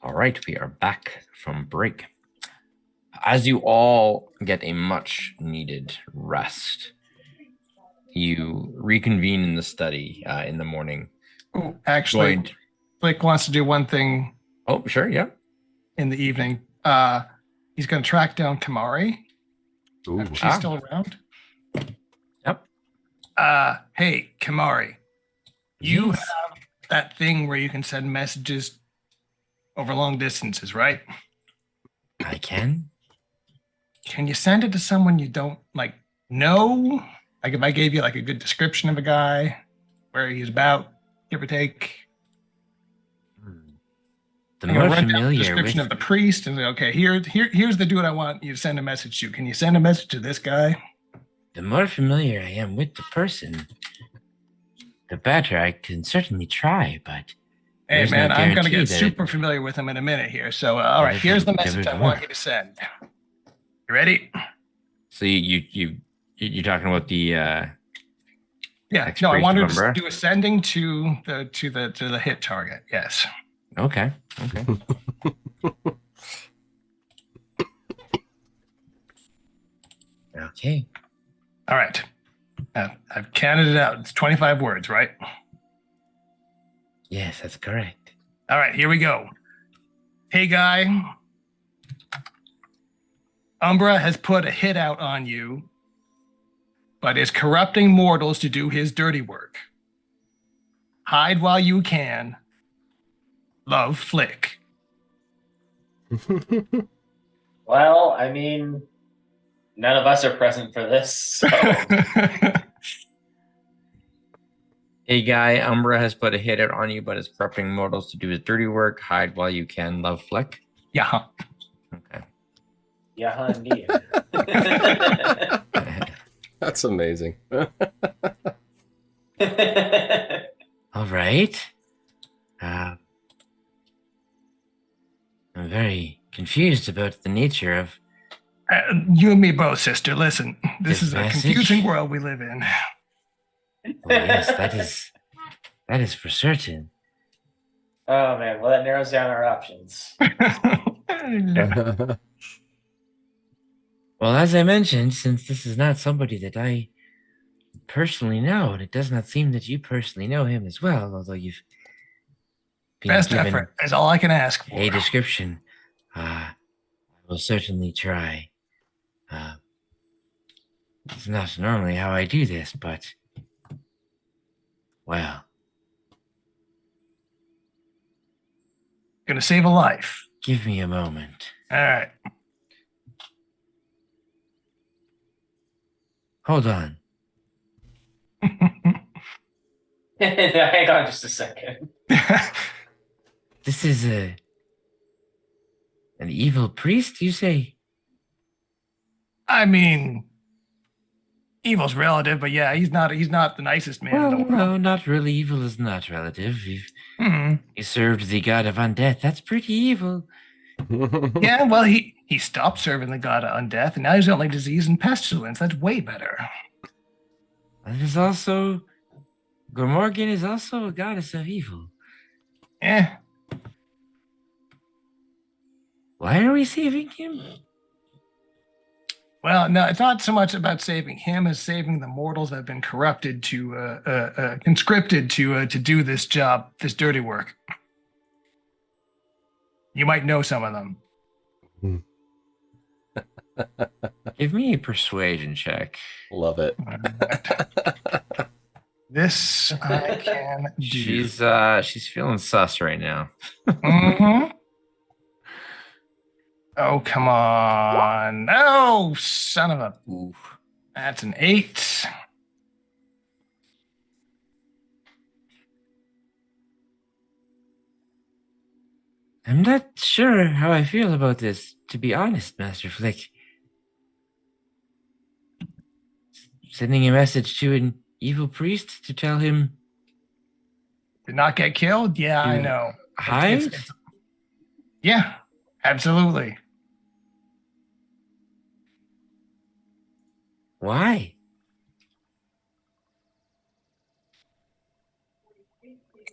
All right, we are back from break. As you all get a much needed rest, you reconvene in the study in the morning. Oh, actually, Joined. Blake wants to do one thing Oh, sure, yeah. in the evening. He's going to track down Kamari. Ooh. If she's still around. Yep. Hey, Kamari, you Yes. have that thing where you can send messages over long distances, right? I can. Can you send it to someone you don't know? Like if I gave you like a good description of a guy, where he's about, give or take. The I'm more gonna run down the familiar description with of the priest and say, okay, here's the dude I want you to send a message to. Can you send a message to this guy? the more familiar I am with the person, the better. I can certainly try, but Hey there's man, no I'm gonna guarantee get that super familiar with him in a minute here. So all that right, it here's the would- that message would I want work. you to send. You ready? So you're talking about the Yeah. No, I Ex-priest wanted of to Umbra? do a sending to the hit target. Yes. okay. Okay. All right. I've counted it out. It's 25 words, right? Yes, that's correct. All right, here we go. Hey, guy. Umbra has put a hit out on you, but is corrupting mortals to do his dirty work. Hide while you can. Love, Flick. Well, I mean, none of us are present for this, so Hey guy, Umbra has put a hit out on you, but is corrupting mortals to do his dirty work. Hide while you can. Love Fleck. Yeah. Okay. yeah, indeed. That's amazing. All right. I'm very confused about the nature of You and me both, sister. Listen, this This is a message? confusing world we live in. Oh, yes, that is for certain. Oh man, well that narrows down our options. Well, as I mentioned, since this is not somebody that I personally know, and it does not seem that you personally know him as well, although you've been Best given effort is all I can ask for. a description, I will certainly try. It's not normally how I do this, but well, Gonna save a life. give me a moment. All right. Hold on. Hang on just a second. This is an evil priest, you say? I mean, evil's relative, but yeah, he's not the nicest man in the Well, world. no, not really. Evil is not relative. Hmm. He served the god of undeath. That's pretty evil. Yeah, well, he stopped serving the god of undeath, and now he's only disease and pestilence. That's way better. That is also Gormorgan is also a goddess of evil. Eh. Why are we saving him? Well, no, it's not so much about saving him as saving the mortals that have been corrupted to, conscripted to do this job, this dirty work. You might know some of them. Give me a persuasion check. Love it. This I can do. She's feeling sus right now. Mhm. Oh, come on. Oh, son of a. Oof. That's an 8. I'm not sure how I feel about this, to be honest, Master Flick. Sending a message to an evil priest to tell him Did not get killed? Yeah, I To know. hide? Yeah, absolutely. Why?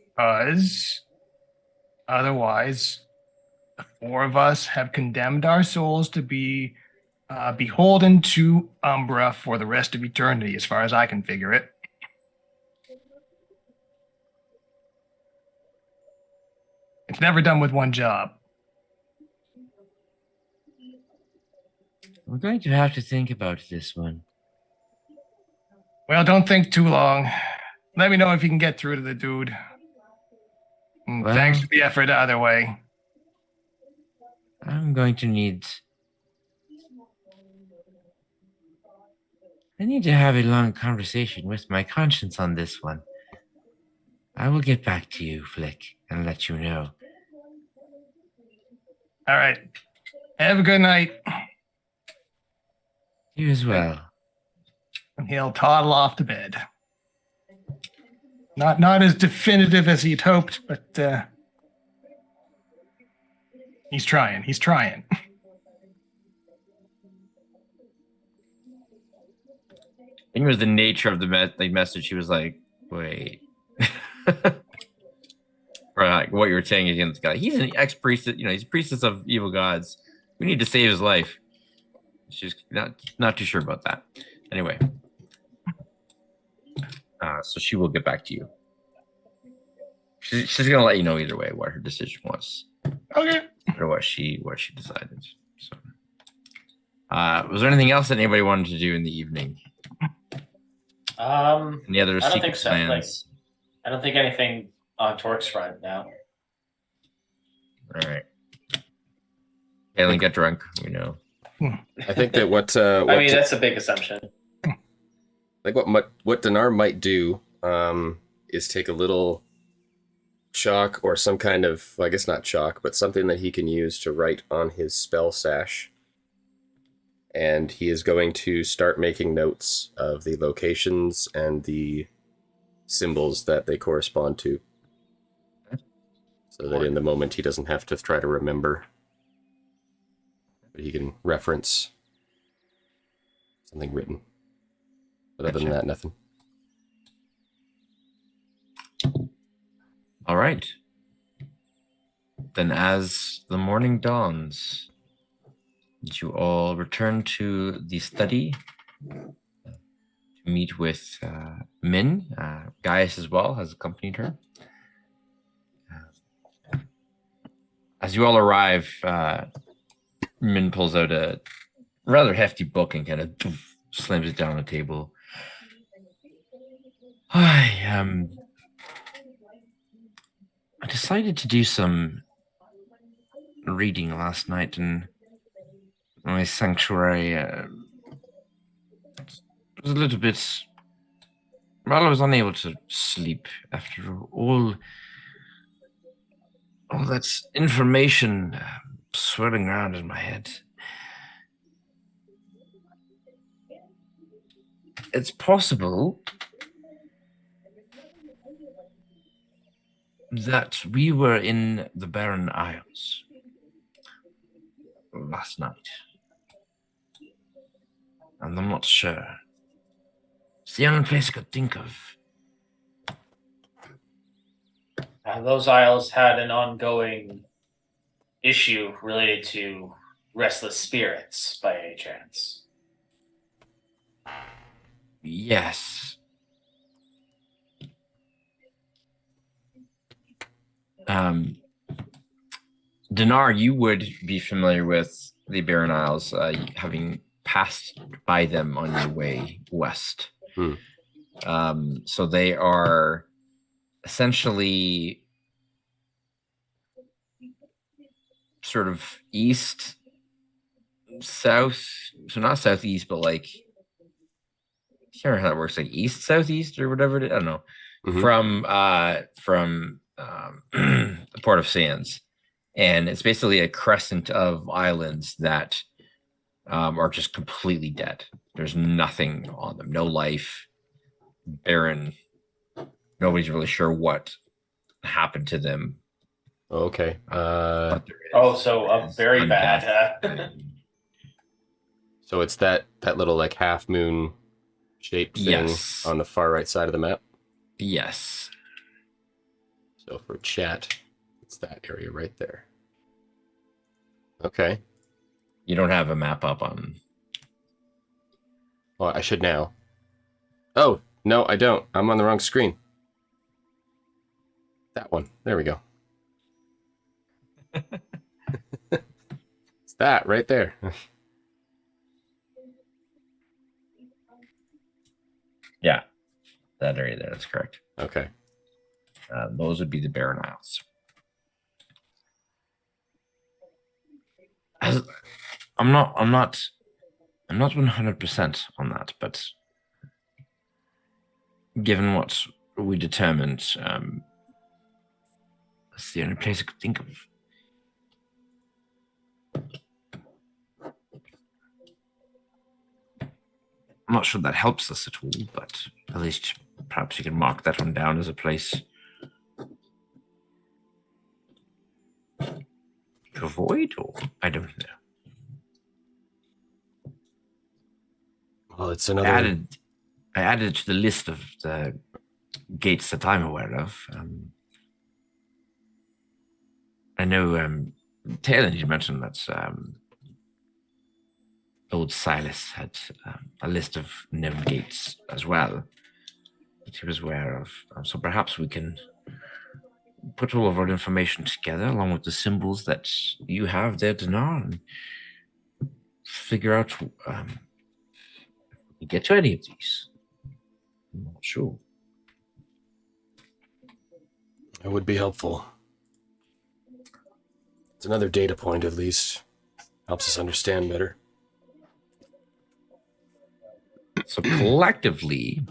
Because otherwise, 4 of us have condemned our souls to be beholden to Umbra for the rest of eternity, as far as I can figure it. It's never done with one job. We're going to have to think about this one. Well, don't think too long. Let me know if you can get through to the dude. And Well, thanks for the effort either way. I'm going to need... I need to have a long conversation with my conscience on this one. I will get back to you, Flick, and let you know. All right. Have a good night. You as well. And he'll toddle off to bed. Not as definitive as he'd hoped, but he's trying. He's trying. I think it was the nature of the message. He was like, wait. Or like what you were saying against God. He's an ex-priestess, he's a priestess of evil gods. We need to save his life. She's not too sure about that. Anyway. So she will get back to you. She's gonna let you know either way what her decision was. Okay. Or what she decided. So was there anything else that anybody wanted to do in the evening? Any other I don't think so. plans? I don't think anything on Torque's front now. All right. Galen, get drunk. We know. I think that what I mean, that's a big assumption. like what Dinar might do is take a little chalk or some kind of, well, I guess not chalk, but something that he can use to write on his spell sash. And he is going to start making notes of the locations and the symbols that they correspond to. So that in the moment he doesn't have to try to remember. But he can reference something written. But other than that, nothing. All right. Then as the morning dawns, you all return to the study to meet with Min. Gaius as well has accompanied her. As you all arrive, Min pulls out a rather hefty book and kind of slams it down on the table. I decided to do some reading last night in my sanctuary. It was a little bit... Well, I was unable to sleep after all that information swirling around in my head. It's possible that we were in the Barren Isles last night. And I'm not sure. It's the only place I could think of. Those isles had an ongoing issue related to restless spirits, by any chance? Yes. Dinar, you would be familiar with the Barren Isles, having passed by them on your way west. So they are essentially sort of east, south, so not southeast, but like, I can't remember how that works, like east, southeast, or whatever it is. I don't know. From the Port of Sands. And it's basically a crescent of islands that are just completely dead. There's nothing on them, no life, barren. Nobody's really sure what happened to them. Okay. So very bad. So it's that little like half moon shaped thing on the far right side of the map? Yes. So for chat, it's that area right there. Okay. You don't have a map up on. Well, I should now. Oh, no, I don't. I'm on the wrong screen. That one. There we go. It's that right there. Yeah, that area there. That's correct. Okay. Those would be the Barren Isles. I'm not 100% on that, but given what we determined, that's the only place I could think of. I'm not sure that helps us at all, but at least perhaps you can mark that one down as a place to avoid, or I don't know. Well, it's another. I added it to the list of the gates that I'm aware of. I know Taylor, you mentioned that old Silas had a list of known gates as well that he was aware of. So perhaps we can put all of our information together along with the symbols that you have there, Dinar, and figure out if we get to any of these. I'm not sure. It would be helpful. It's another data point, at least. Helps us understand better. So collectively,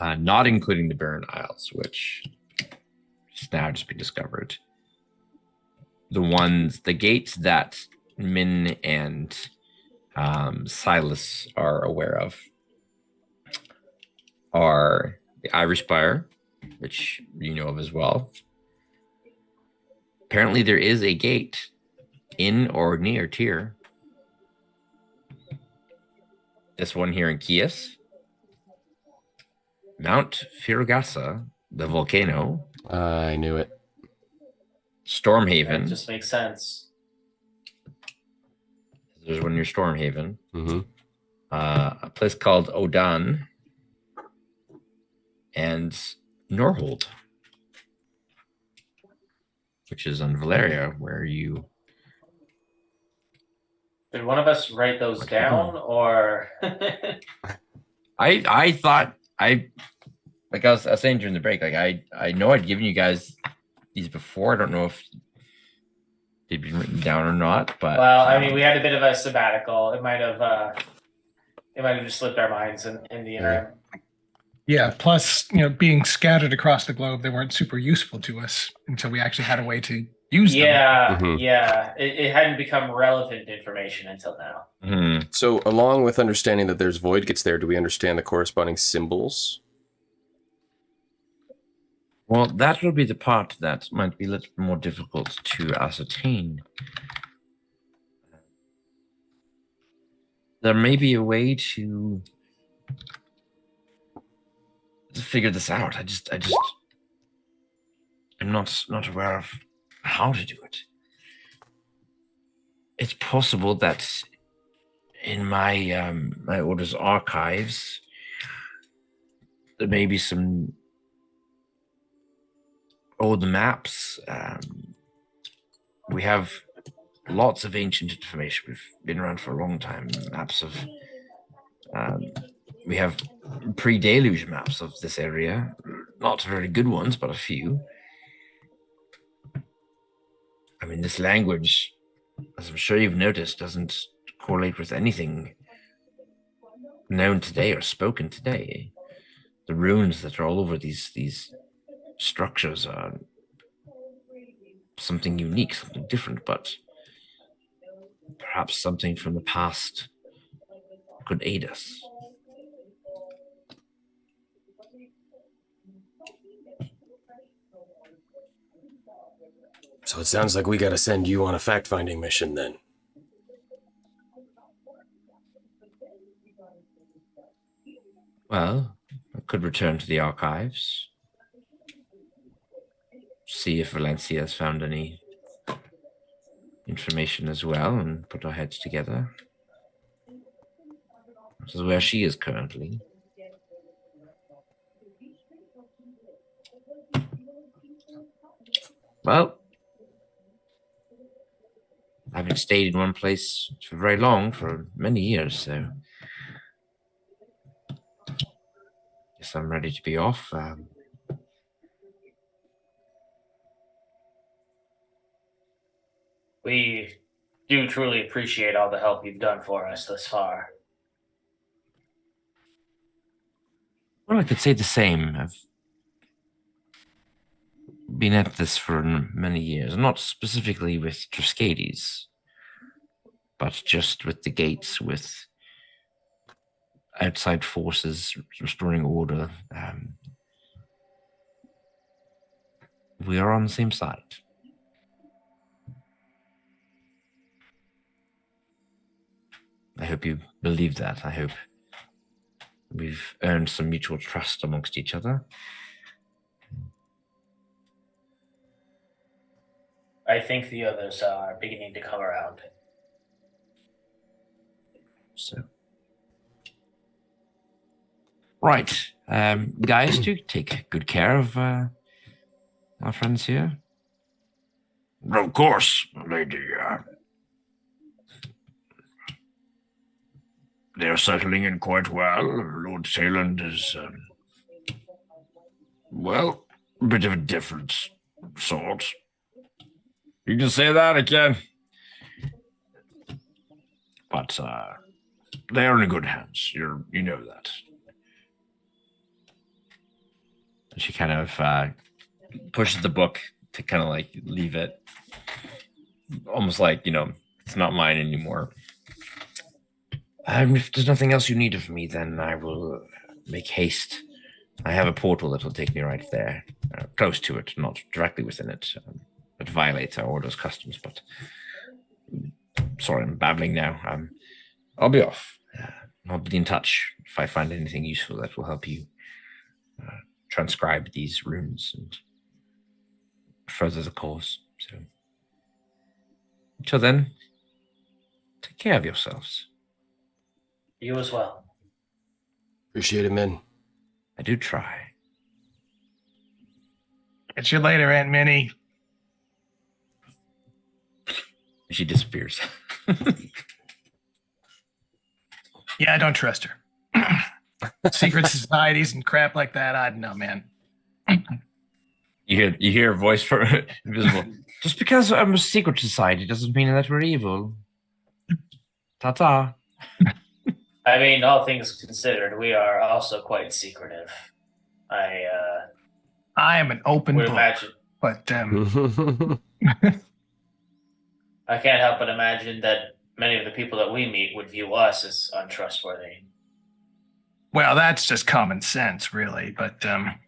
not including the Barren Isles, which has now just been discovered, the gates that Min and Silas are aware of are the Irish Spire, which you know of as well. Apparently there is a gate in or near Tyr. This one here in Chios. Mount Firugasa, the volcano. I knew it. Stormhaven. That just makes sense. There's one near Stormhaven. Mm-hmm. A place called Odan. And Norhold, which is on Valeria, where you... Did one of us write those down, or? I thought I was saying during the break, like I know I'd given you guys these before. I don't know if they'd been written down or not, but Well, I mean, we had a bit of a sabbatical. It might have just slipped our minds in the interim. Yeah, plus, being scattered across the globe, they weren't super useful to us until we actually had a way to use them. Yeah, Mhm. yeah. It hadn't become relevant information until now. Mhm. So, along with understanding that there's void gates there, do we understand the corresponding symbols? Well, that will be the part that might be a little more difficult to ascertain. There may be a way to figure this out. I'm not aware of how to do it. It's possible that in my my order's archives there may be some old maps. We have lots of ancient information. We've been around for a long time. Maps of we have pre-deluge maps of this area. Not very good ones, but a few. I mean, this language, as I'm sure you've noticed, doesn't correlate with anything known today or spoken today. The runes that are all over these structures are something unique, something different, but perhaps something from the past could aid us. So it sounds like we gotta send you on a fact-finding mission then. Well, I could return to the archives, see if Valencia has found any information as well and put our heads together. This is where she is currently. Well, I haven't stayed in one place for very long, for many years, so guess I'm ready to be off. We do truly appreciate all the help you've done for us thus far. Well, I could say the same. I've been at this for many years, not specifically with Triscades, but just with the gates, with outside forces restoring order. We are on the same side. I hope you believe that. I hope we've earned some mutual trust amongst each other. I think the others are beginning to come around. So, right, guys, do take good care of our friends here. Of course, lady. They're settling in quite well. Lord Tayland is, well, a bit of a different sort. You can say that again. But they are in good hands. You know that. She kind of pushes the book to kind of like leave it, almost like, it's not mine anymore. If there's nothing else you need of me, then I will make haste. I have a portal that will take me right there, close to it, not directly within it. It violates our order's customs, but sorry, I'm babbling now. I'll be off. I'll be in touch if I find anything useful that will help you transcribe these runes and further the cause. So until then, take care of yourselves. You as well. Appreciate it, men. I do try. Catch you later, Aunt Minnie. She disappears. Yeah, I don't trust her. Secret societies and crap like that, I don't know, man. You hear a voice from invisible. Just because I'm a secret society doesn't mean that we're evil. Ta-ta. I mean, all things considered, we are also quite secretive. I am an open would book, imagine. but I can't help but imagine that many of the people that we meet would view us as untrustworthy. well, that's just common sense, really. But I'm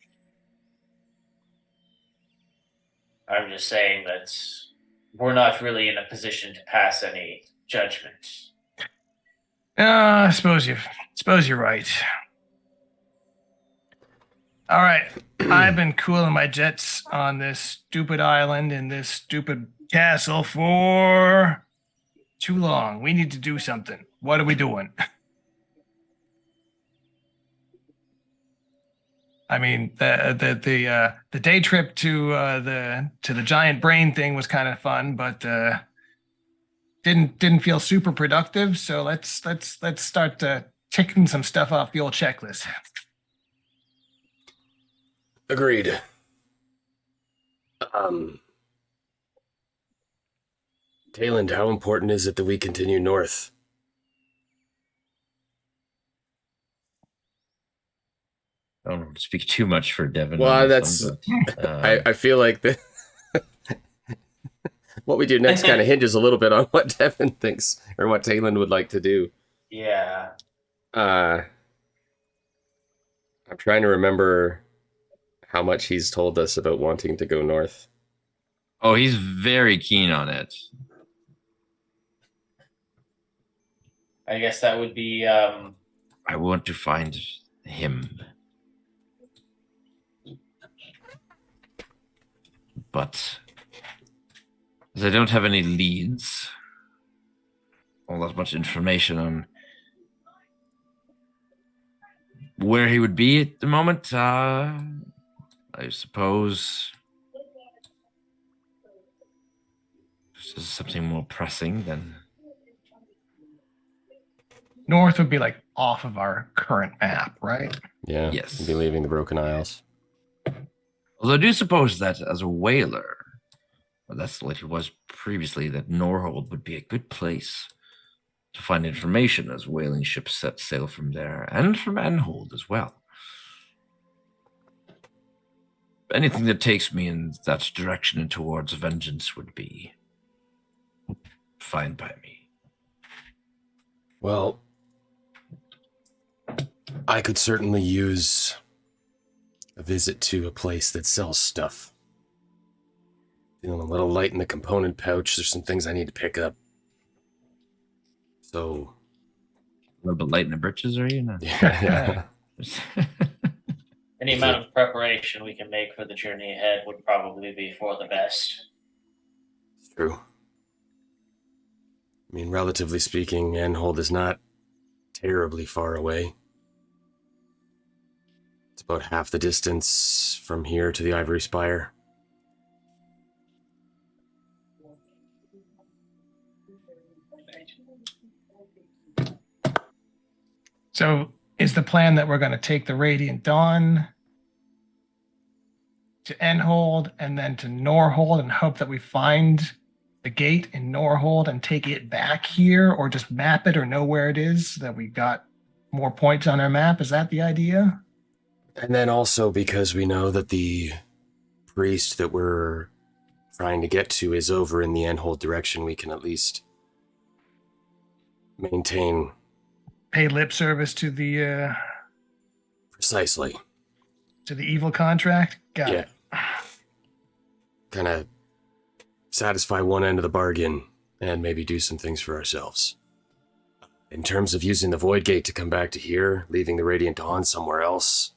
just saying that we're not really in a position to pass any judgment. I suppose you're right. All right, I've been cooling my jets on this stupid island in this stupid castle for too long. We need to do something. What are we doing? I mean, the day trip to the giant brain thing was kind of fun, but didn't feel super productive. So let's start ticking some stuff off the old checklist. Agreed. Tayland, how important is it that we continue north? I don't want to speak too much for Devin. Well, that's. I feel like what we do next kind of hinges a little bit on what Devin thinks or what Tayland would like to do. Yeah. I'm trying to remember how much he's told us about wanting to go north. Oh, he's very keen on it. I guess that would be. I want to find him. But As I don't have any leads, all that much information on where he would be at the moment, I suppose this is something more pressing than... North would be like off of our current map, right? Yeah. Yes. We'll be leaving the Broken Isles. Although I do suppose that as a whaler, well, that's what it was previously, that Norhold would be a good place to find information as whaling ships set sail from there, and from Anhold as well. Anything that takes me in that direction and towards vengeance would be fine by me. Well, I could certainly use a visit to a place that sells stuff. Feeling a little light in the component pouch. There's some things I need to pick up. So... A little bit light in the britches, are you? No. Yeah. Any amount of preparation we can make for the journey ahead would probably be for the best. It's true. I mean, relatively speaking, Anhold is not terribly far away. It's about half the distance from here to the Ivory Spire. So is the plan that we're going to take the Radiant Dawn to Enhold and then to Norhold and hope that we find the gate in Norhold and take it back here, or just map it or know where it is so that we got more points on our map? Is that the idea? And then also because we know that the priest that we're trying to get to is over in the Enhold direction, we can at least maintain... Pay lip service to the Precisely. to the evil contract? Got it. Kind of satisfy one end of the bargain and maybe do some things for ourselves. In terms of using the Void Gate to come back to here, leaving the Radiant Dawn somewhere else,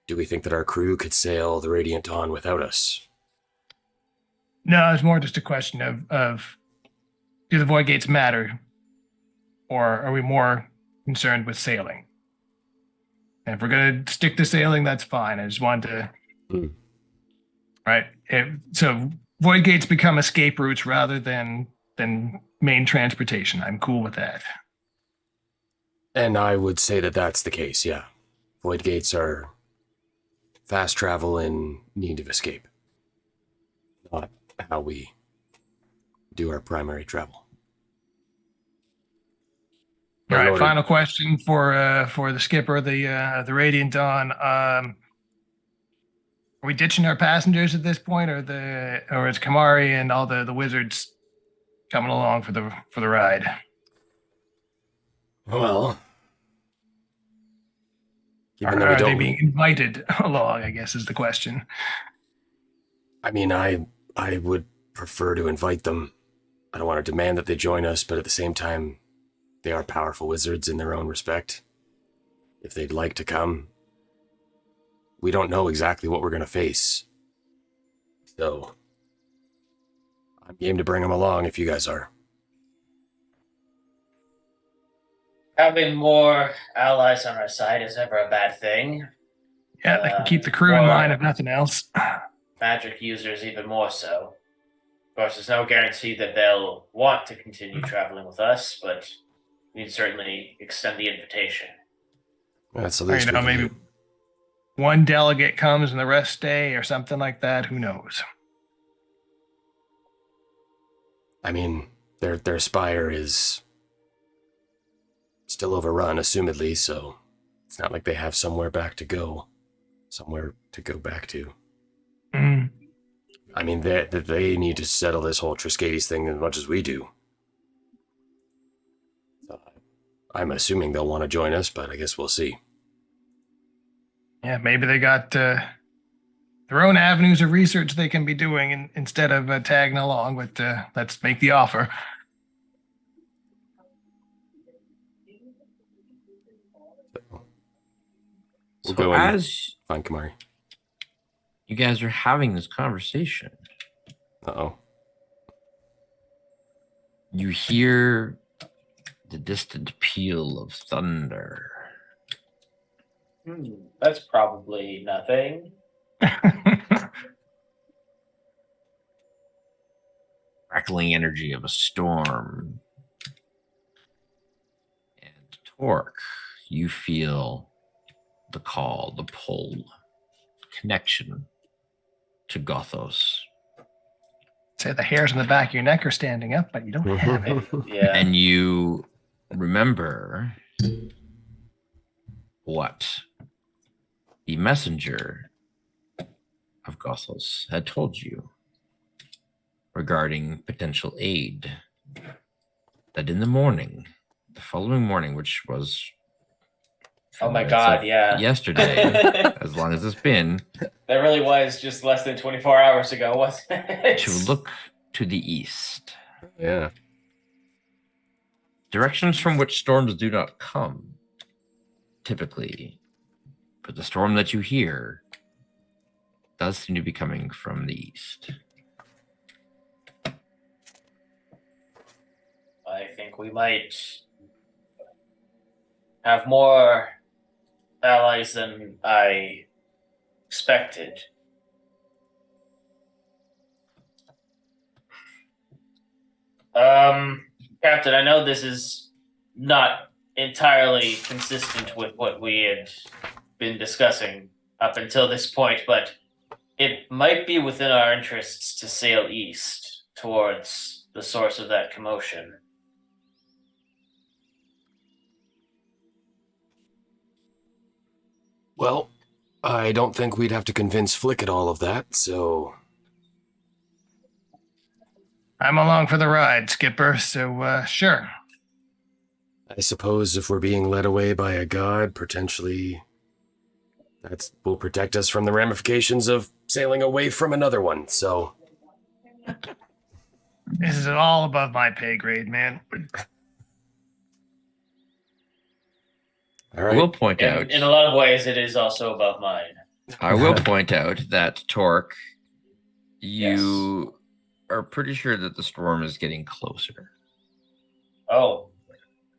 do we think that our crew could sail the Radiant Dawn without us? No, it's more just a question of do the Void Gates matter? Or are we more concerned with sailing? And if we're going to stick to sailing, that's fine. I just wanted to... Right? So Void Gates become escape routes rather than main transportation. I'm cool with that. And I would say that that's the case, yeah. Void Gates are fast travel in need of escape. Not how we do our primary travel. All right, final question for the skipper, the Radiant Dawn. Are we ditching our passengers at this point, or is Kamari and all the wizards coming along for the ride? Well, Are they being invited along, I guess is the question. I mean, I would prefer to invite them. I don't want to demand that they join us, but at the same time, they are powerful wizards in their own respect. If they'd like to come, we don't know exactly what we're going to face. So, I'm game to bring them along if you guys are. Having more allies on our side is never a bad thing. Yeah, they can keep the crew in line if nothing else. Magic users even more so. Of course, there's no guarantee that they'll want to continue traveling with us, but we'd certainly extend the invitation. That's the least maybe one delegate comes and the rest stay or something like that. Who knows? I mean, their spire is still overrun, assumedly, so it's not like they have somewhere back to go. Somewhere to go back to. Mm. I mean, they need to settle this whole Triscades thing as much as we do. So I'm assuming they'll want to join us, but I guess we'll see. Yeah, maybe they got their own avenues of research they can be doing instead of tagging along with let's make the offer. We'll So go as find Kamari. you guys are having this conversation, Uh-oh. You hear the distant peal of thunder. That's probably nothing. Crackling energy of a storm. And Torque, you feel the call, the pull, connection to Gothos. Say the hairs on the back of your neck are standing up, but you don't have it. Yeah. And you remember what the messenger of Gothos had told you regarding potential aid. That in the morning, the following morning, which was Oh my God, yeah. yesterday, as long as it's been, That really was just less than 24 hours ago, wasn't it? to look to the east. Yeah. Directions from which storms do not come, typically, but the storm that you hear does seem to be coming from the east. I think we might have more allies than I expected. Captain, I know this is not entirely consistent with what we had been discussing up until this point, but it might be within our interests to sail east towards the source of that commotion. Well, I don't think we'd have to convince Flick at all of that, so... I'm along for the ride, Skipper, so sure. I suppose if we're being led away by a god, potentially that will protect us from the ramifications of sailing away from another one, so... This is all above my pay grade, man. All I right. will point out, In a lot of ways, it is also above mine. I will point out that Torque, you are pretty sure that the storm is getting closer. Oh.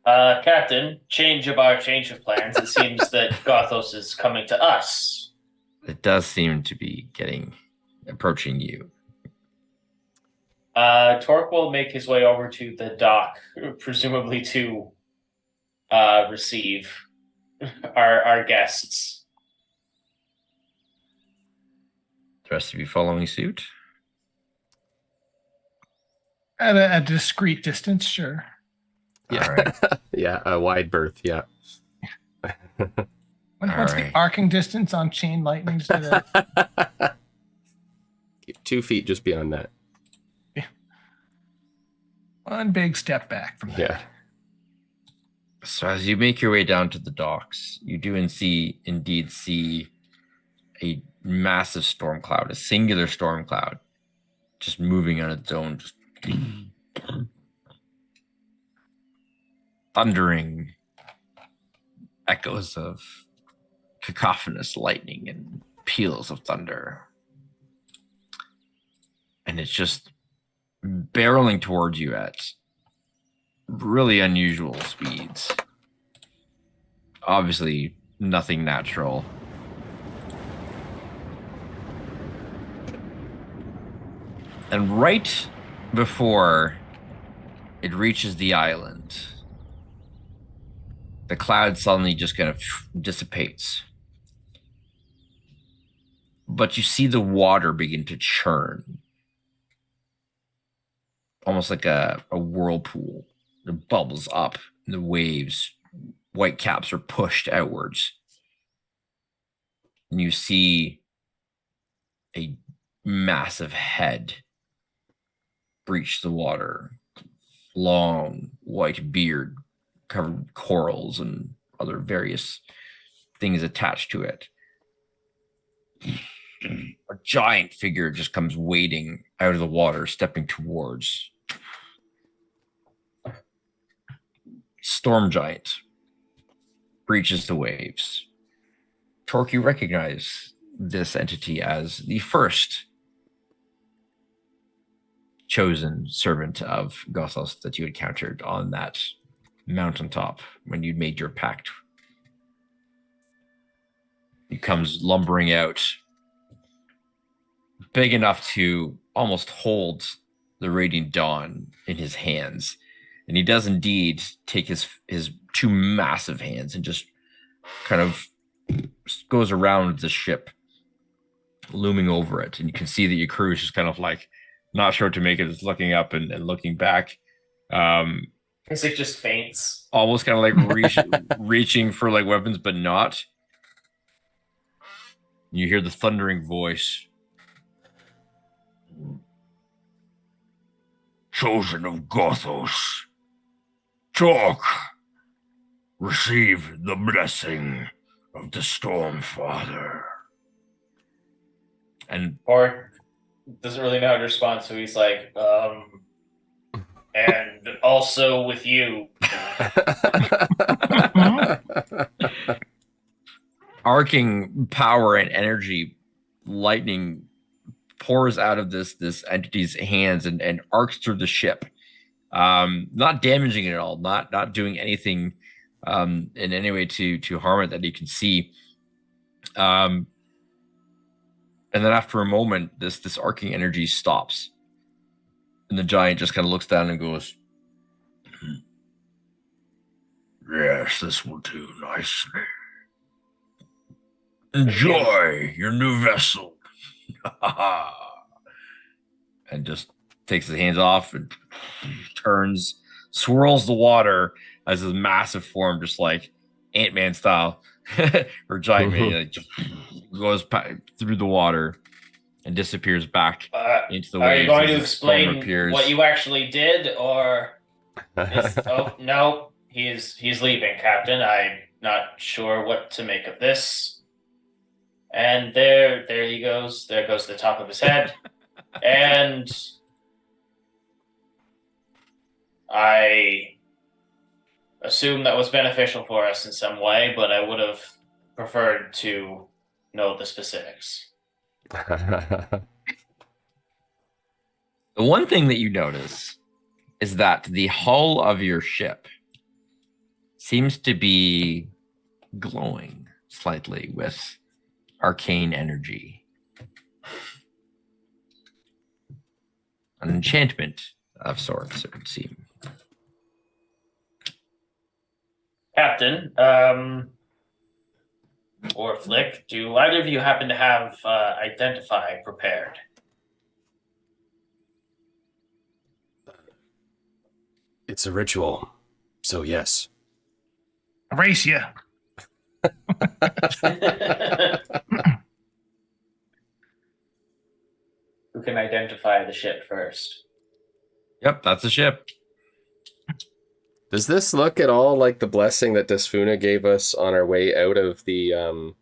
Captain, change of plans. It seems that Gothos is coming to us. It does seem to be approaching you. Torque will make his way over to the dock, presumably to receive our guests. The rest of you following suit? At a discreet distance, sure. Yeah. All right. Yeah, a wide berth, yeah. What's the arcing distance on chain lightning? 2 feet just beyond that. One big step back from that. Yeah. So as you make your way down to the docks, you do indeed see a massive storm cloud, a singular storm cloud, just moving on its own, just thundering echoes of cacophonous lightning and peals of thunder. And it's just barreling towards you at really unusual speeds. Obviously, nothing natural. And right before it reaches the island, the cloud suddenly just kind of dissipates. But you see the water begin to churn. Almost like a whirlpool. It bubbles up, and the waves, white caps are pushed outwards. And you see a massive head breach the water. Long white beard covered with corals and other various things attached to it. A giant figure just comes wading out of the water, stepping towards. Storm giant breaches the waves. Torque, you recognize this entity as the first chosen servant of Gothos that you encountered on that mountaintop when you made your pact. He comes lumbering out, big enough to almost hold the radiant dawn in his hands. And he does indeed take his two massive hands and just kind of goes around the ship, looming over it. And you can see that your crew is just kind of like not sure what to make it. It's looking up and looking back. It's like just faints. Almost kind of like reaching for like weapons, but not. You hear the thundering voice. Chosen of Gothos, talk. Receive the blessing of the Stormfather. And Or doesn't really know how to respond, so he's like, and also with you. arcing power and energy, lightning pours out of this entity's hands and arcs through the ship, not damaging it at all, not doing anything in any way to harm it that you can see. And then after a moment, this arcing energy stops, and the giant just kind of looks down and goes, "Yes, this will do nicely. Enjoy your new vessel." And just takes his hands off and turns, swirls the water as his massive form, just like Ant-Man style, or Giant Man, like, just goes through the water and disappears back into the waves. Are you going to explain what you actually did, or? Oh no, he's leaving, Captain. I'm not sure what to make of this. And there he goes. There goes the top of his head. And I assume that was beneficial for us in some way, but I would have preferred to know the specifics. The one thing that you notice is that the hull of your ship seems to be glowing slightly with arcane energy. An enchantment of sorts, it would seem. Captain, or Flick, do either of you happen to have Identify prepared? It's a ritual, so yes. Erase you. Who can identify the ship first? Yep, that's the ship. Does this look at all like the blessing that Desfuna gave us on our way out of the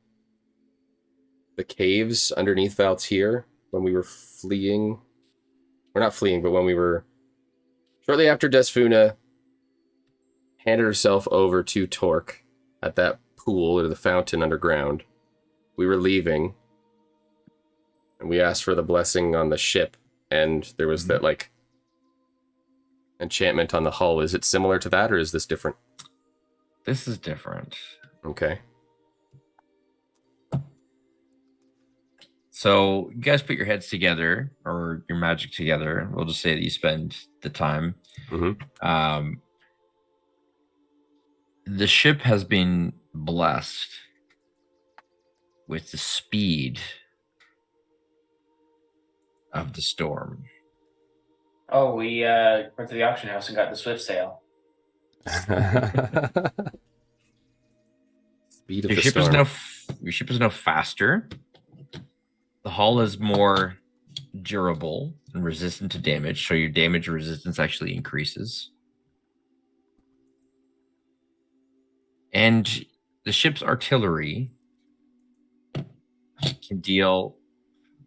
caves underneath Valtier when we were fleeing? Or not fleeing, but when we were... Shortly after Desfuna handed herself over to Torque at that pool or the fountain underground, we were leaving, and we asked for the blessing on the ship, and there was that, like, enchantment on the hull. Is it similar to that, or is this different? This is different. Okay. So you guys put your heads together, or your magic together. We'll just say that you spend the time. Mm-hmm. The ship has been blessed with the speed of the storm. Oh, we went to the auction house and got the Swift Sail. Speed of Your the ship storm. your ship is now faster. The hull is more durable and resistant to damage, so your damage resistance actually increases. And the ship's artillery can deal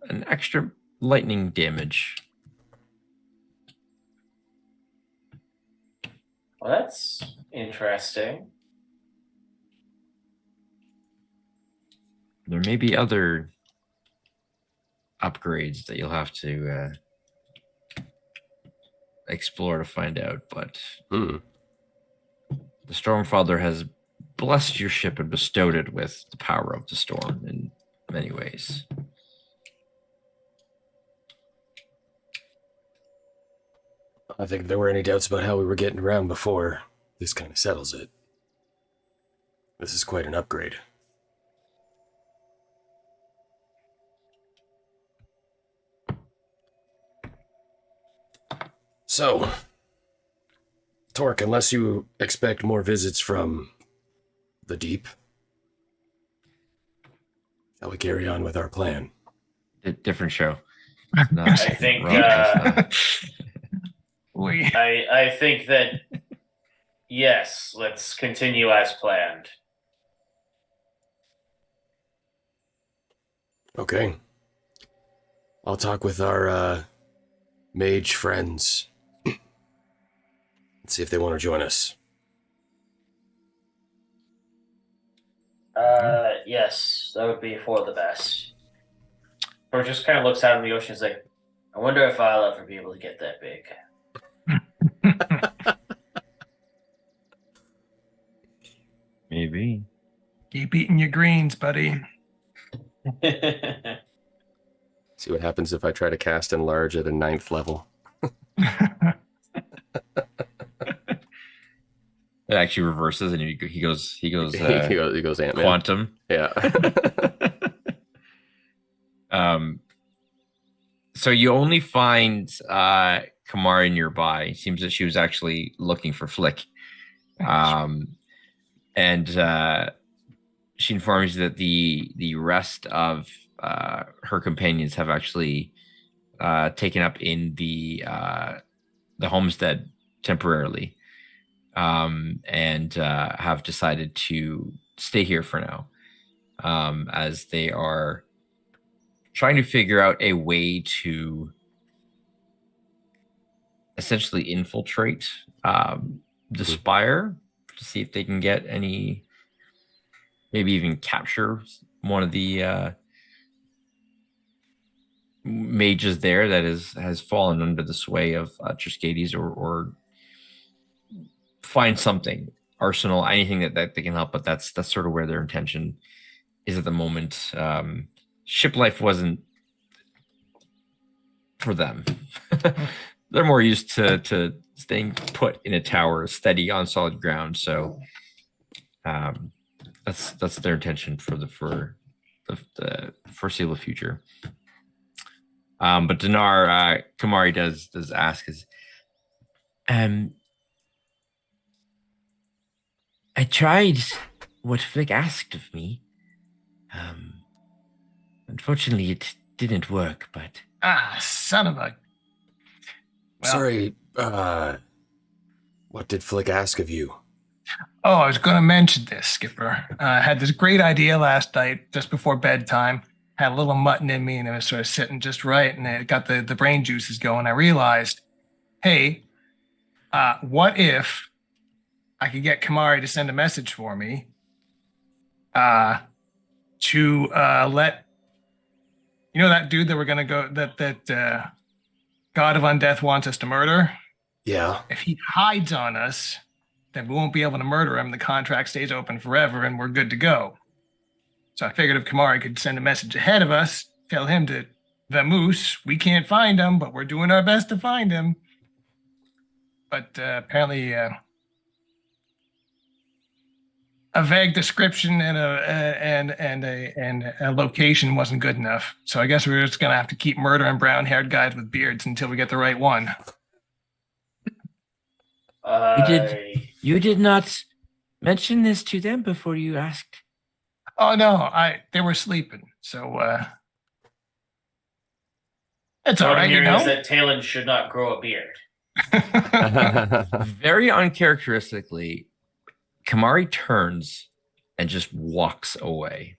an extra lightning damage. Well, that's interesting. There may be other upgrades that you'll have to explore to find out, but Hmm. the Stormfather has blessed your ship and bestowed it with the power of the storm in many ways. I think if there were any doubts about how we were getting around before, this kind of settles it. This is quite an upgrade. So, Torque, unless you expect more visits from the deep, shall we carry on with our plan? Different show. I think I think that yes, let's continue as planned. Okay. I'll talk with our mage friends. Let's see if they want to join us. Yes, that would be for the best. Or just kind of looks out in the ocean. Is like, I wonder if I'll ever be able to get that big. Maybe. Keep eating your greens, buddy. See what happens if I try to cast Enlarge at a 9th level. It actually reverses, and he goes he goes Ant-Man. quantum. Yeah. So you only find Kamari nearby. It seems that she was actually looking for Flick. And she informs you that the rest of her companions have actually taken up in the homestead temporarily, and have decided to stay here for now, as they are trying to figure out a way to essentially infiltrate the spire to see if they can get any, maybe even capture one of the mages there that has fallen under the sway of Triskades, or find something, arsenal, anything that they can help. But that's sort of where their intention is at the moment. Ship life wasn't for them. They're more used to staying put in a tower, steady on solid ground. So that's their intention for the foreseeable future. But Dinar, Kamari does ask is, I tried what Flick asked of me. Unfortunately, it didn't work, but... Son of a... Well, Sorry, what did Flick ask of you? Oh, I was going to mention this, Skipper. I had this great idea last night, just before bedtime. Had a little mutton in me, and it was sort of sitting just right, and it got the brain juices going. I realized, hey, what if I could get Kamari to send a message for me to let... You know that dude that we're going to go... That God of Undeath wants us to murder? Yeah. If he hides on us, then we won't be able to murder him. The contract stays open forever, and we're good to go. So I figured if Kamari could send a message ahead of us, tell him to vamoose, we can't find him, but we're doing our best to find him. But apparently a vague description and a location wasn't good enough. So I guess we're just gonna have to keep murdering brown-haired guys with beards until we get the right one. You did not mention this to them before you asked? Oh no, they were sleeping, so it's all right, you know. Is that Talon should not grow a beard. Very uncharacteristically, Kamari turns and just walks away.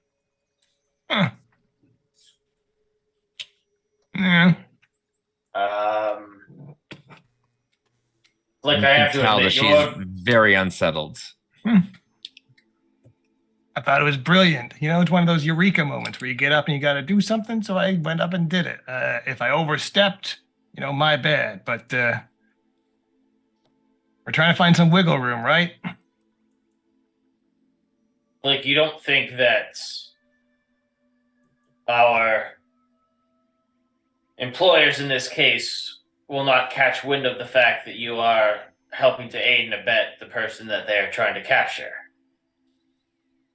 Yeah. Like You I can have to tell admit, that she's very unsettled. I thought it was brilliant. You know, it's one of those eureka moments where you get up and you got to do something. So I went up and did it. If I overstepped, my bad. But We're trying to find some wiggle room, right? Like, you don't think that our employers in this case will not catch wind of the fact that you are helping to aid and abet the person that they're trying to capture?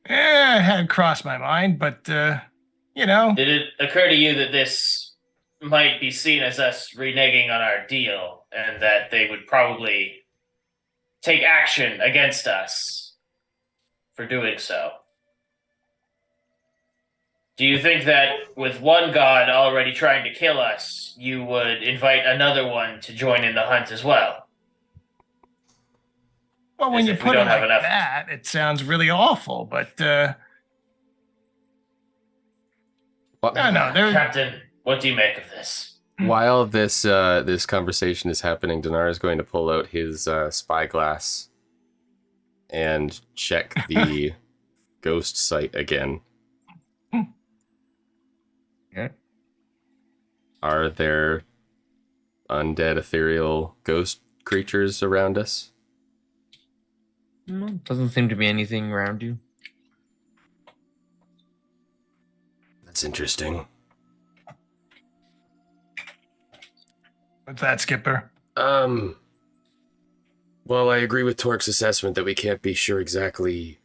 It had crossed my mind, but, you know. Did it occur to you that this might be seen as us reneging on our deal and that they would probably take action against us for doing so? Do you think that with one god already trying to kill us, you would invite another one to join in the hunt as well? Well, when As you if we put it don't have like enough- that, it sounds really awful, but, Wh- no, they're... Captain, what do you make of this? While this this conversation is happening, Dinar is going to pull out his spyglass and check the ghost site again. Okay. Are there undead, ethereal ghost creatures around us? No, doesn't seem to be anything around you. That's interesting. What's that, Skipper? Well, I agree with Torque's assessment that we can't be sure exactly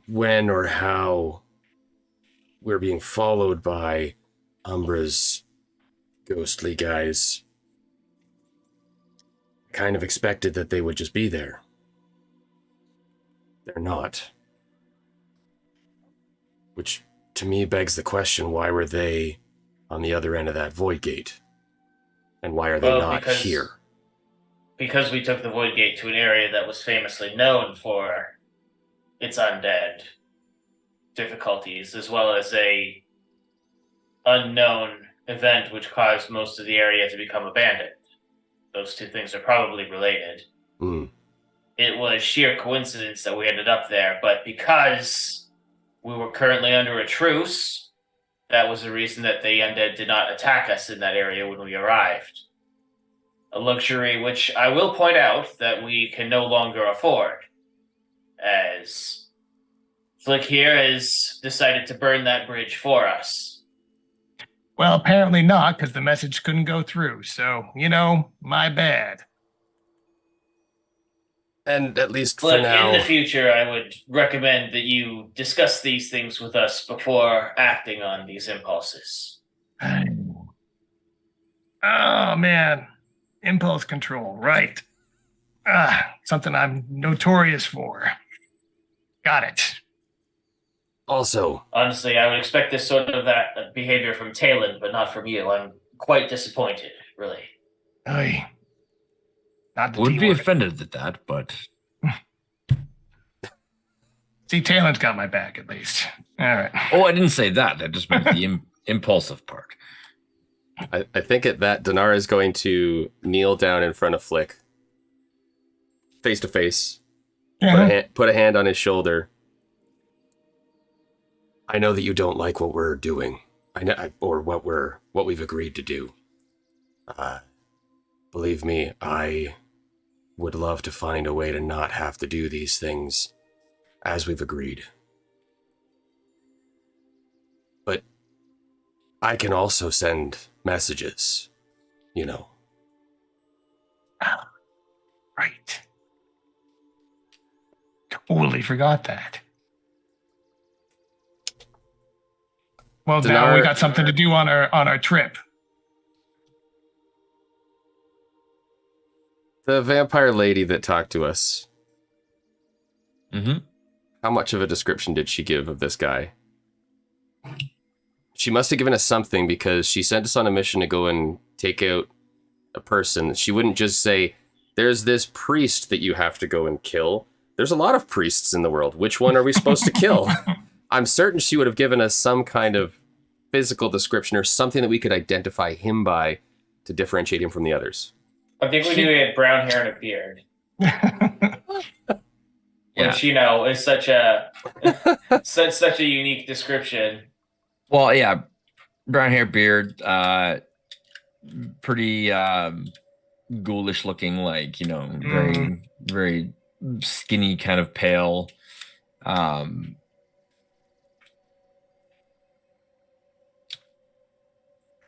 when or how we're being followed by Umbra's ghostly guys. Kind of expected that they would just be there. They're not. Which, to me, begs the question, why were they on the other end of that void gate? And why are they not here? Because we took the Void Gate to an area that was famously known for its undead difficulties, as well as a unknown event which caused most of the area to become abandoned. Those two things are probably related. It was sheer coincidence that we ended up there, but because we were currently under a truce, that was the reason that the undead did not attack us in that area when we arrived. A luxury which I will point out that we can no longer afford, as Flick here has decided to burn that bridge for us. Well, apparently not, because the message couldn't go through. So, my bad. And at least But for now... in the future, I would recommend that you discuss these things with us before acting on these impulses. Oh, man. Impulse control, right. Something I'm notorious for. Got it. Also, Honestly, I would expect this sort of that behavior from Talon, but not from you. I'm quite disappointed, really. Oy. Not the Would be T-word. offended at that, but See, Talon's got my back, at least. All right. oh, I didn't say that. I just meant the impulsive part. I think at that, Dinar is going to kneel down in front of Flick, face to face, put a hand on his shoulder. I know that you don't like what we're doing, or what we've agreed to do. Believe me, I would love to find a way to not have to do these things as we've agreed. But I can also send messages, Right. Totally forgot that. Well, now Dinar- we got something to do on our trip. The vampire lady that talked to us, Mm-hmm. how much of a description did she give of this guy? She must have given us something, because she sent us on a mission to go and take out a person. She wouldn't just say, there's this priest that you have to go and kill. There's a lot of priests in the world. Which one are we supposed to kill? I'm certain she would have given us some kind of physical description or something that we could identify him by to differentiate him from the others. I think we knew he had brown hair and a beard. Yeah. Which, is such a such a unique description. Well, yeah, brown hair, beard, pretty ghoulish looking, like, very, very skinny, kind of pale.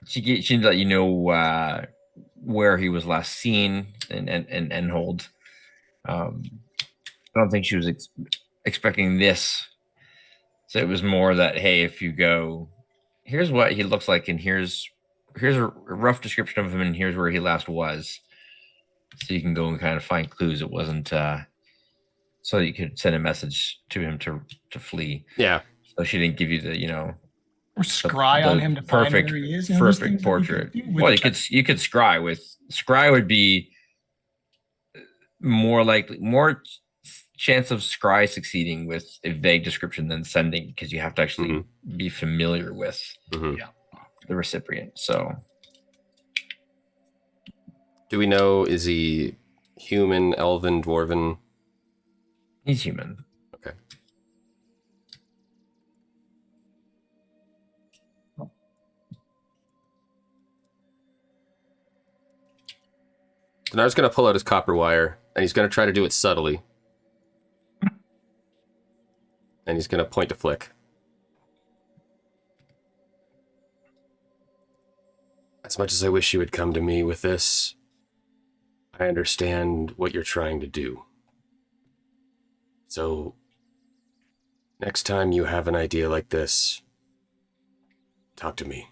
She let you know where he was last seen and hold. I don't think she was expecting this. So it was more that, hey, if you go, here's what he looks like, and here's a rough description of him, and here's where he last was. So you can go and kind of find clues. It wasn't so you could send a message to him to flee. Yeah. So she didn't give you the, or scry on him to find where he is. Perfect portrait. Well, you could scry with would be more likely, more chance of scry succeeding with a vague description than sending, because you have to actually be familiar with the recipient. So, do we know, is he human, elven, dwarven? He's human. Okay. Dinar's going to pull out his copper wire, and he's going to try to do it subtly. And he's going to point to Flick. As much as I wish you would come to me with this, I understand what you're trying to do. So, next time you have an idea like this, talk to me.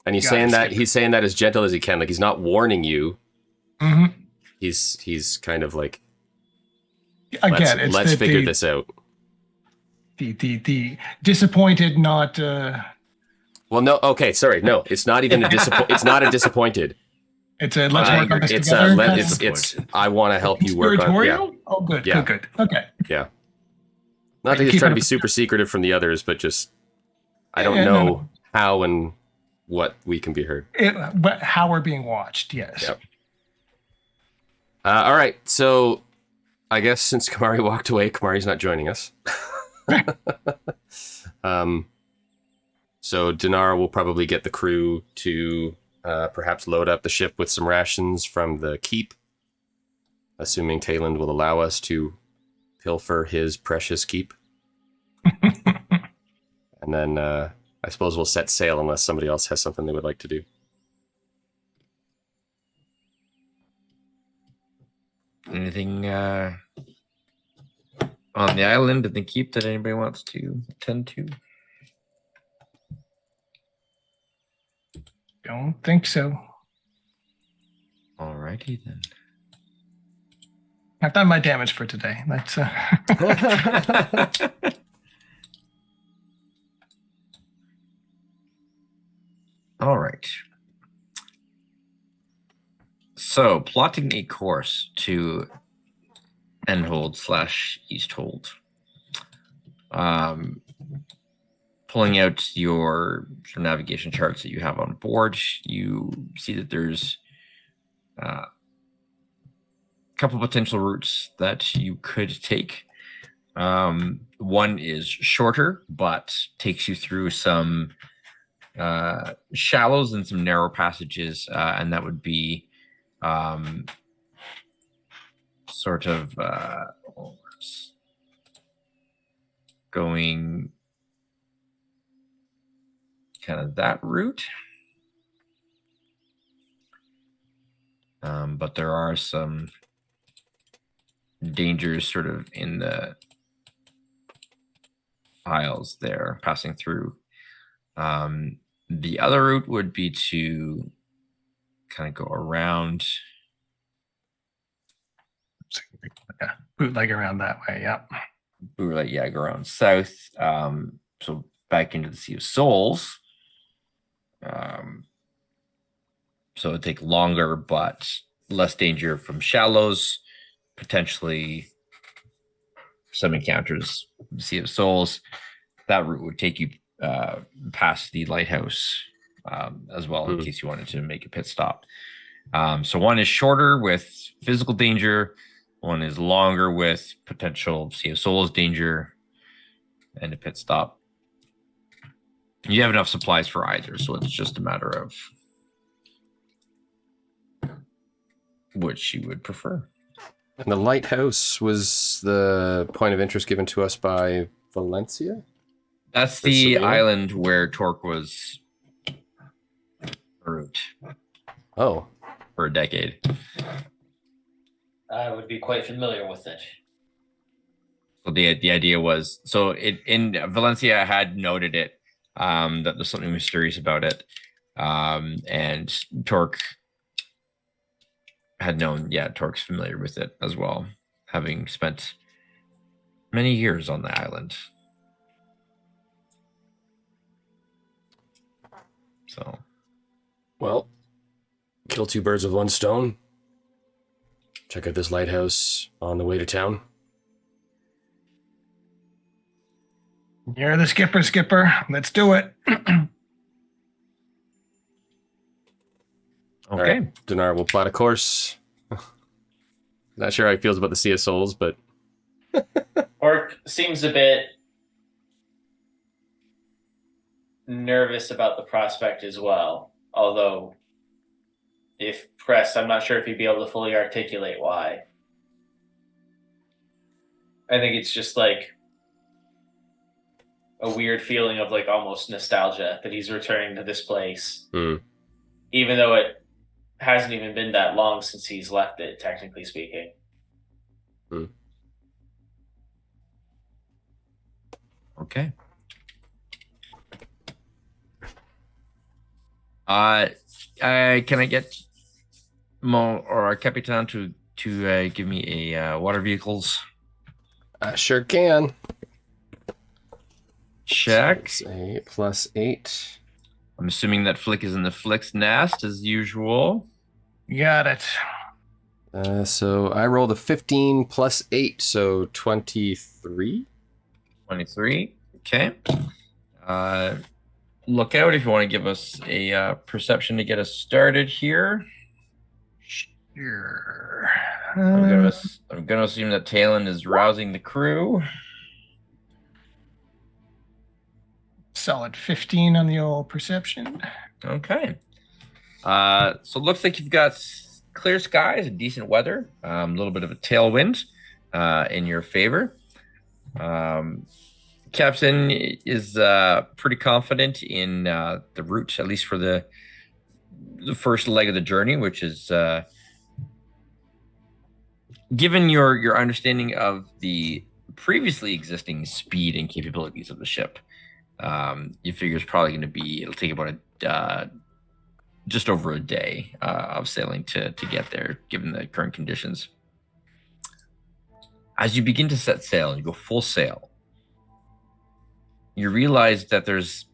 And he's saying that as gentle as he can. Like, he's not warning you. Mm-hmm. He's kind of like, again, let's figure this out. The disappointed, not. Well, no. Okay, sorry. No, it's not even a it's not a disappointed. It's a let's work on this it's together. It's I want to help you work on. Yeah. Oh, good. Yeah. Good. Okay. Yeah. Not that he's trying to be super secretive from the others, but just I don't know how and what we can be heard. But how we're being watched. Yes. Yep. All right. So I guess since Kamari walked away, Kamari's not joining us. So Dinar will probably get the crew to perhaps load up the ship with some rations from the keep, assuming Tayland will allow us to pilfer his precious keep. And then I suppose we'll set sail unless somebody else has something they would like to do. Anything on the island at the keep that anybody wants to attend to? Don't think so. Alrighty then. I've done my damage for today. That's all right. So, plotting a course to Endhold/Easthold. Pulling out your navigation charts that you have on board, you see that there's a couple potential routes that you could take. One is shorter, but takes you through some shallows and some narrow passages, and that would be sort of going kind of that route. But there are some dangers sort of in the aisles there passing through. The other route would be to kind of go around. yeah, bootleg around that way. Yeah. Bootleg, yeah, go around south. So back into the Sea of Souls. So it'd take longer, but less danger from shallows, potentially some encounters in the Sea of Souls. That route would take you past the lighthouse as well, in case you wanted to make a pit stop. So one is shorter with physical danger, one is longer with potential Sea of Souls danger, and a pit stop. You have enough supplies for either, so it's just a matter of which you would prefer. And the lighthouse was the point of interest given to us by Valencia? That's Or the Seville? island where Torque was root Oh, for a decade. I would be quite familiar with it. So the idea was, so it in Valencia had noted it, that there's something mysterious about it, and Torque had known. Yeah, Torque's familiar with it as well, having spent many years on the island. So, well, kill two birds with one stone. Check out this lighthouse on the way to town. You're the skipper. Let's do it. All okay. right, Dinar will plot a course. Not sure how he feels about the Sea of Souls, but Orc seems a bit nervous about the prospect as well. Although, if pressed, I'm not sure if he'd be able to fully articulate why. I think it's just like a weird feeling of like almost nostalgia that he's returning to this place. Even though it hasn't even been that long since he's left it, technically speaking. Okay. Can I get Mo or Capitan to give me a water vehicles I sure can. check? It's a +8. I'm assuming that Flick is in the Flick's nest as usual. Got it. So I rolled a 15 +8, so 23. 23. Okay. Look out if you want to give us a perception to get us started here. Sure. I'm gonna assume that Talon is rousing the crew. Solid 15 on the old perception. Okay. So it looks like you've got clear skies and decent weather. A little bit of a tailwind in your favor. Captain is pretty confident in the route, at least for the first leg of the journey, which is given your understanding of the previously existing speed and capabilities of the ship. You figure it's probably going to be, it'll take about just over a day of sailing to get there, given the current conditions. As you begin to set sail and you go full sail, you realize that there's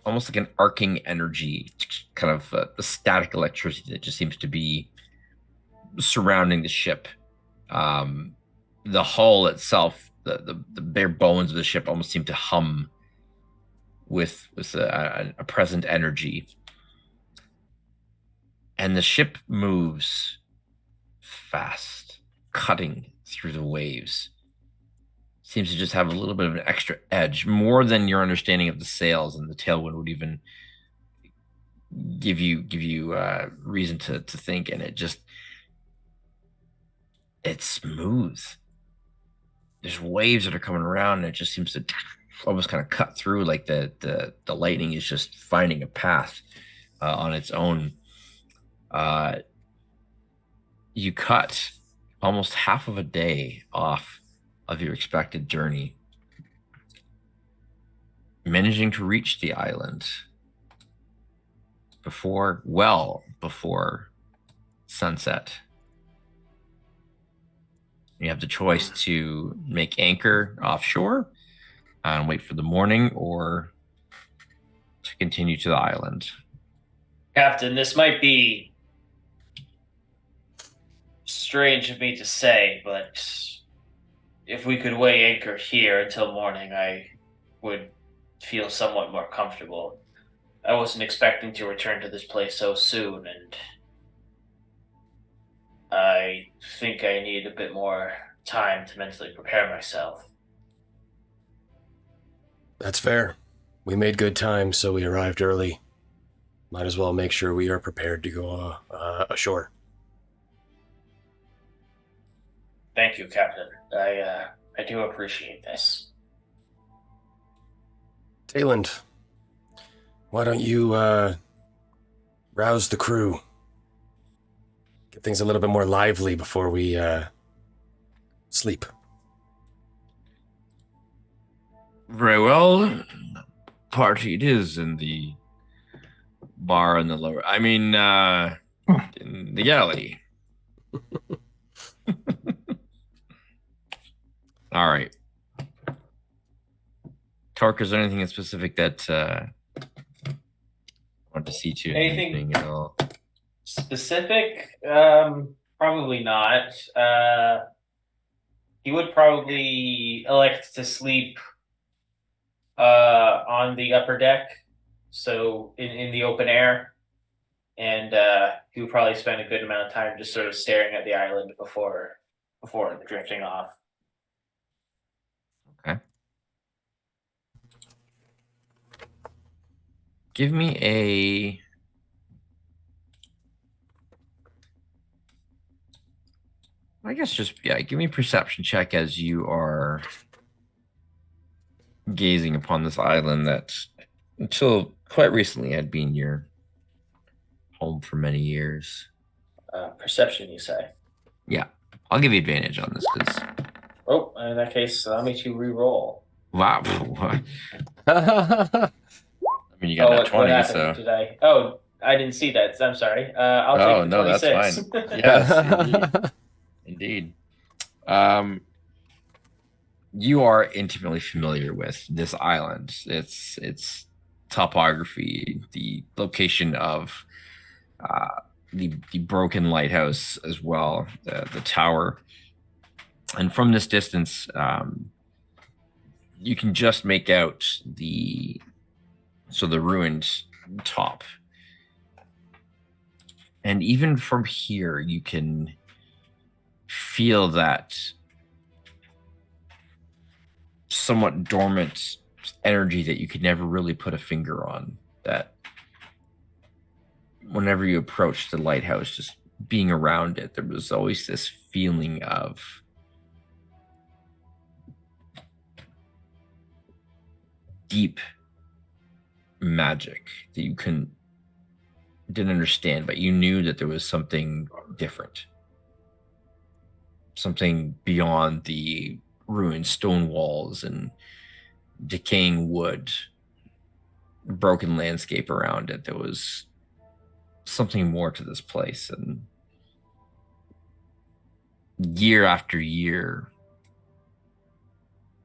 almost like an arcing energy, kind of the static electricity that just seems to be surrounding the ship. The hull itself, the bare bones of the ship almost seem to hum with a present energy. And the ship moves fast, cutting through the waves. Seems to just have a little bit of an extra edge, more than your understanding of the sails and the tailwind would even give you reason to think. And it's smooth. There's waves that are coming around, and it just seems to almost kind of cut through, like the lightning is just finding a path on its own. You cut almost half of a day off of your expected journey, managing to reach the island before sunset. You have the choice to make anchor offshore and wait for the morning, or to continue to the island. Captain, this might be strange of me to say, but if we could weigh anchor here until morning, I would feel somewhat more comfortable. I wasn't expecting to return to this place so soon, and I think I need a bit more time to mentally prepare myself. That's fair. We made good time, so we arrived early. Might as well make sure we are prepared to go ashore. Thank you, Captain. I do appreciate this. Tayland, why don't you rouse the crew? Get things a little bit more lively before we sleep. Very well. Party it is in the bar in the lower. I mean, in the galley. All right. Torque, is there anything in specific that I want to see to Anything at all? specific? Probably not. He would probably elect to sleep on the upper deck, so in the open air, and he would probably spend a good amount of time just sort of staring at the island before drifting off. Okay. Give me a I guess just give me a perception check as you are gazing upon this island that until quite recently had been your home for many years. Perception, you say? Yeah, I'll give you advantage on this because Oh, in that case, allow me to re-roll. wow. I mean, you got that 20, happened? so. Did I? Oh, I didn't see that. I'm sorry. I'll take the 26. That's fine. Yes, indeed. You are intimately familiar with this island. Its topography, the location of the broken lighthouse as well, the tower, and from this distance, you can just make out the ruined top, and even from here, you can feel that somewhat dormant energy that you could never really put a finger on, that whenever you approach the lighthouse, just being around it, there was always this feeling of deep magic that you didn't understand, but you knew that there was something different, something beyond the ruined stone walls and decaying wood, broken landscape around it. There was something more to this place, and year after year,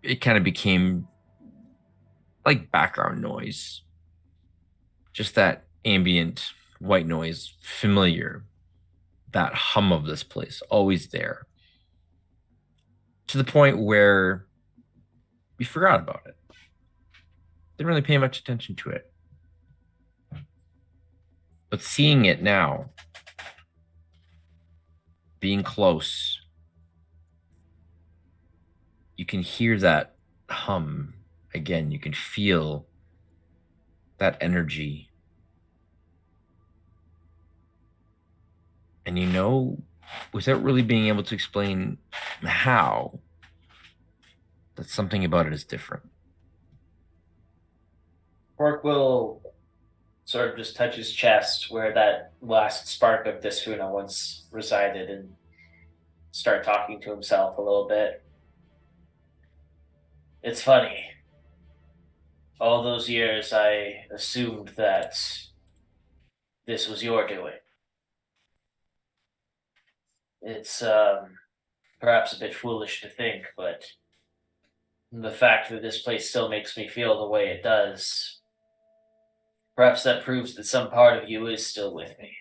it kind of became like background noise, just that ambient white noise, familiar, that hum of this place, always there, to the point where we forgot about it. Didn't really pay much attention to it. But seeing it now, being close, you can hear that hum again. You can feel that energy. And without really being able to explain how, that something about it is different. Pork will sort of just touch his chest where that last spark of Desfuna once resided and start talking to himself a little bit. It's funny. All those years I assumed that this was your doing. It's perhaps a bit foolish to think, but the fact that this place still makes me feel the way it does, perhaps that proves that some part of you is still with me.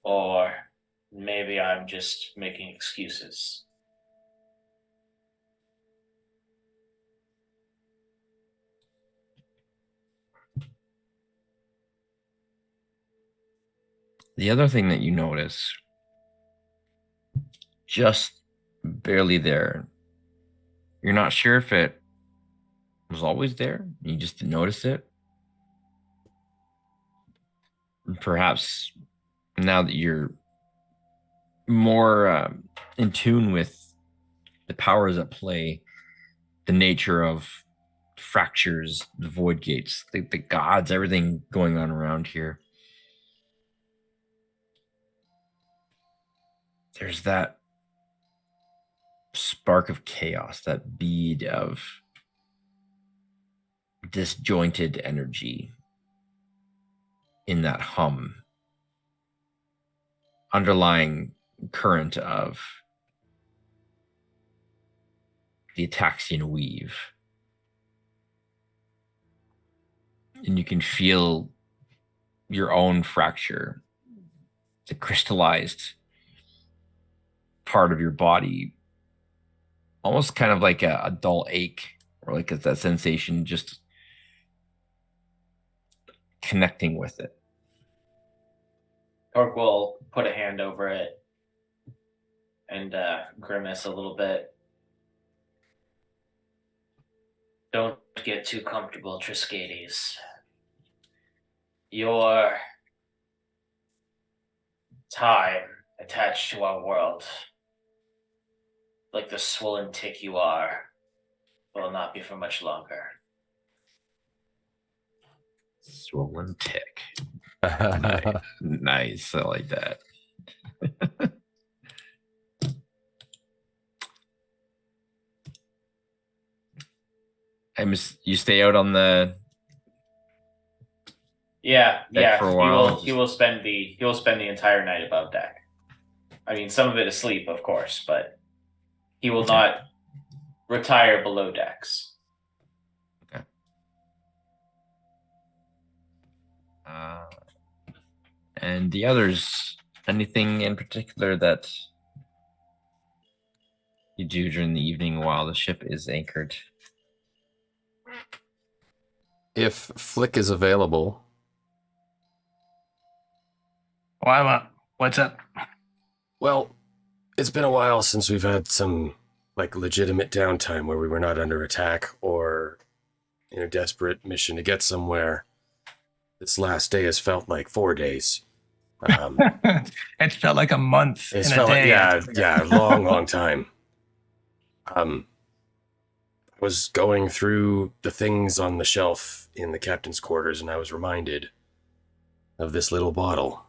Or maybe I'm just making excuses. The other thing that you notice, just barely there, You're not sure if it was always there. You just didn't notice it. Perhaps now that you're more in tune with the powers at play, the nature of fractures, the void gates, the gods, everything going on around here. There's that spark of chaos, that bead of disjointed energy in that hum, underlying current of the Ataxian weave. And you can feel your own fracture, the crystallized part of your body, almost kind of like a dull ache, or like that sensation just connecting with it. Torque will put a hand over it and grimace a little bit. Don't get too comfortable, Triskades. Your time attached to our world, like the swollen tick you are, will not be for much longer. Swollen tick. Nice. I like that. You stay out on the Yeah. for a while. He will spend the entire night above deck. I mean, some of it asleep, of course, but he will not retire below decks. Okay. And the others, anything in particular that you do during the evening while the ship is anchored? If Flick is available. What's up? Well, it's been a while since we've had some legitimate downtime where we were not under attack or in a desperate mission to get somewhere. This last day has felt like 4 days. It's felt like a month. It's in felt a day. a long time. I was going through the things on the shelf in the captain's quarters, and I was reminded of this little bottle.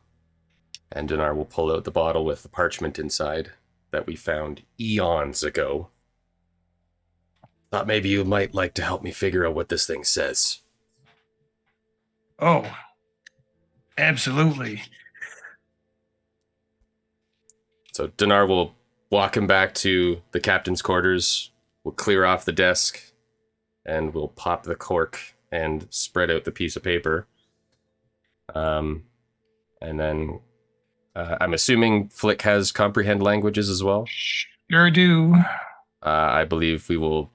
And Dinar will pull out the bottle with the parchment inside that we found eons ago. Thought maybe you might like to help me figure out what this thing says. Oh, absolutely. So Dinar will walk him back to the captain's quarters. We'll clear off the desk, and we'll pop the cork and spread out the piece of paper. And then I'm assuming Flick has comprehend languages as well. Sure do. I believe we will.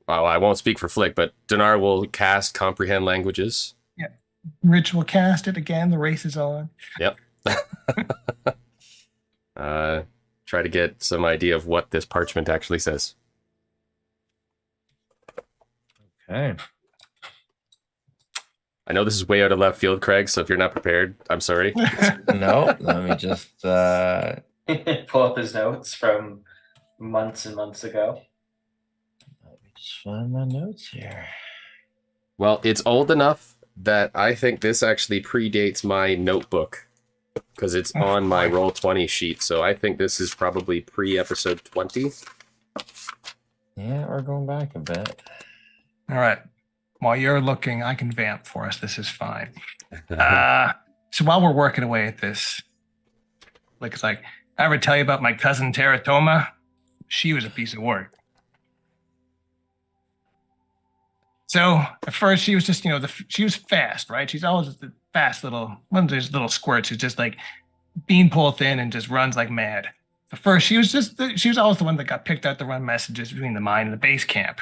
Well, I won't speak for Flick, but Dinar will cast comprehend languages. Yeah. Rich will cast it again. The race is on. Yep. Try to get some idea of what this parchment actually says. Okay. I know this is way out of left field, Craig, so if you're not prepared, I'm sorry. No, let me just Pull up his notes from months and months ago. let me just find my notes here. Well, it's old enough that I think this actually predates my notebook because it's on my Roll20 sheet. So I think this is probably pre-episode 20. Yeah, we're going back a bit. All right. While you're looking, I can vamp for us. This is fine. So while we're working away at this, it's like, I ever tell you about my cousin Teratoma? She was a piece of work. So at first she was just, she was fast, right? She's always the fast one of those little squirts who's just like beanpole thin and just runs like mad. At first she was always the one that got picked out to run messages between the mine and the base camp.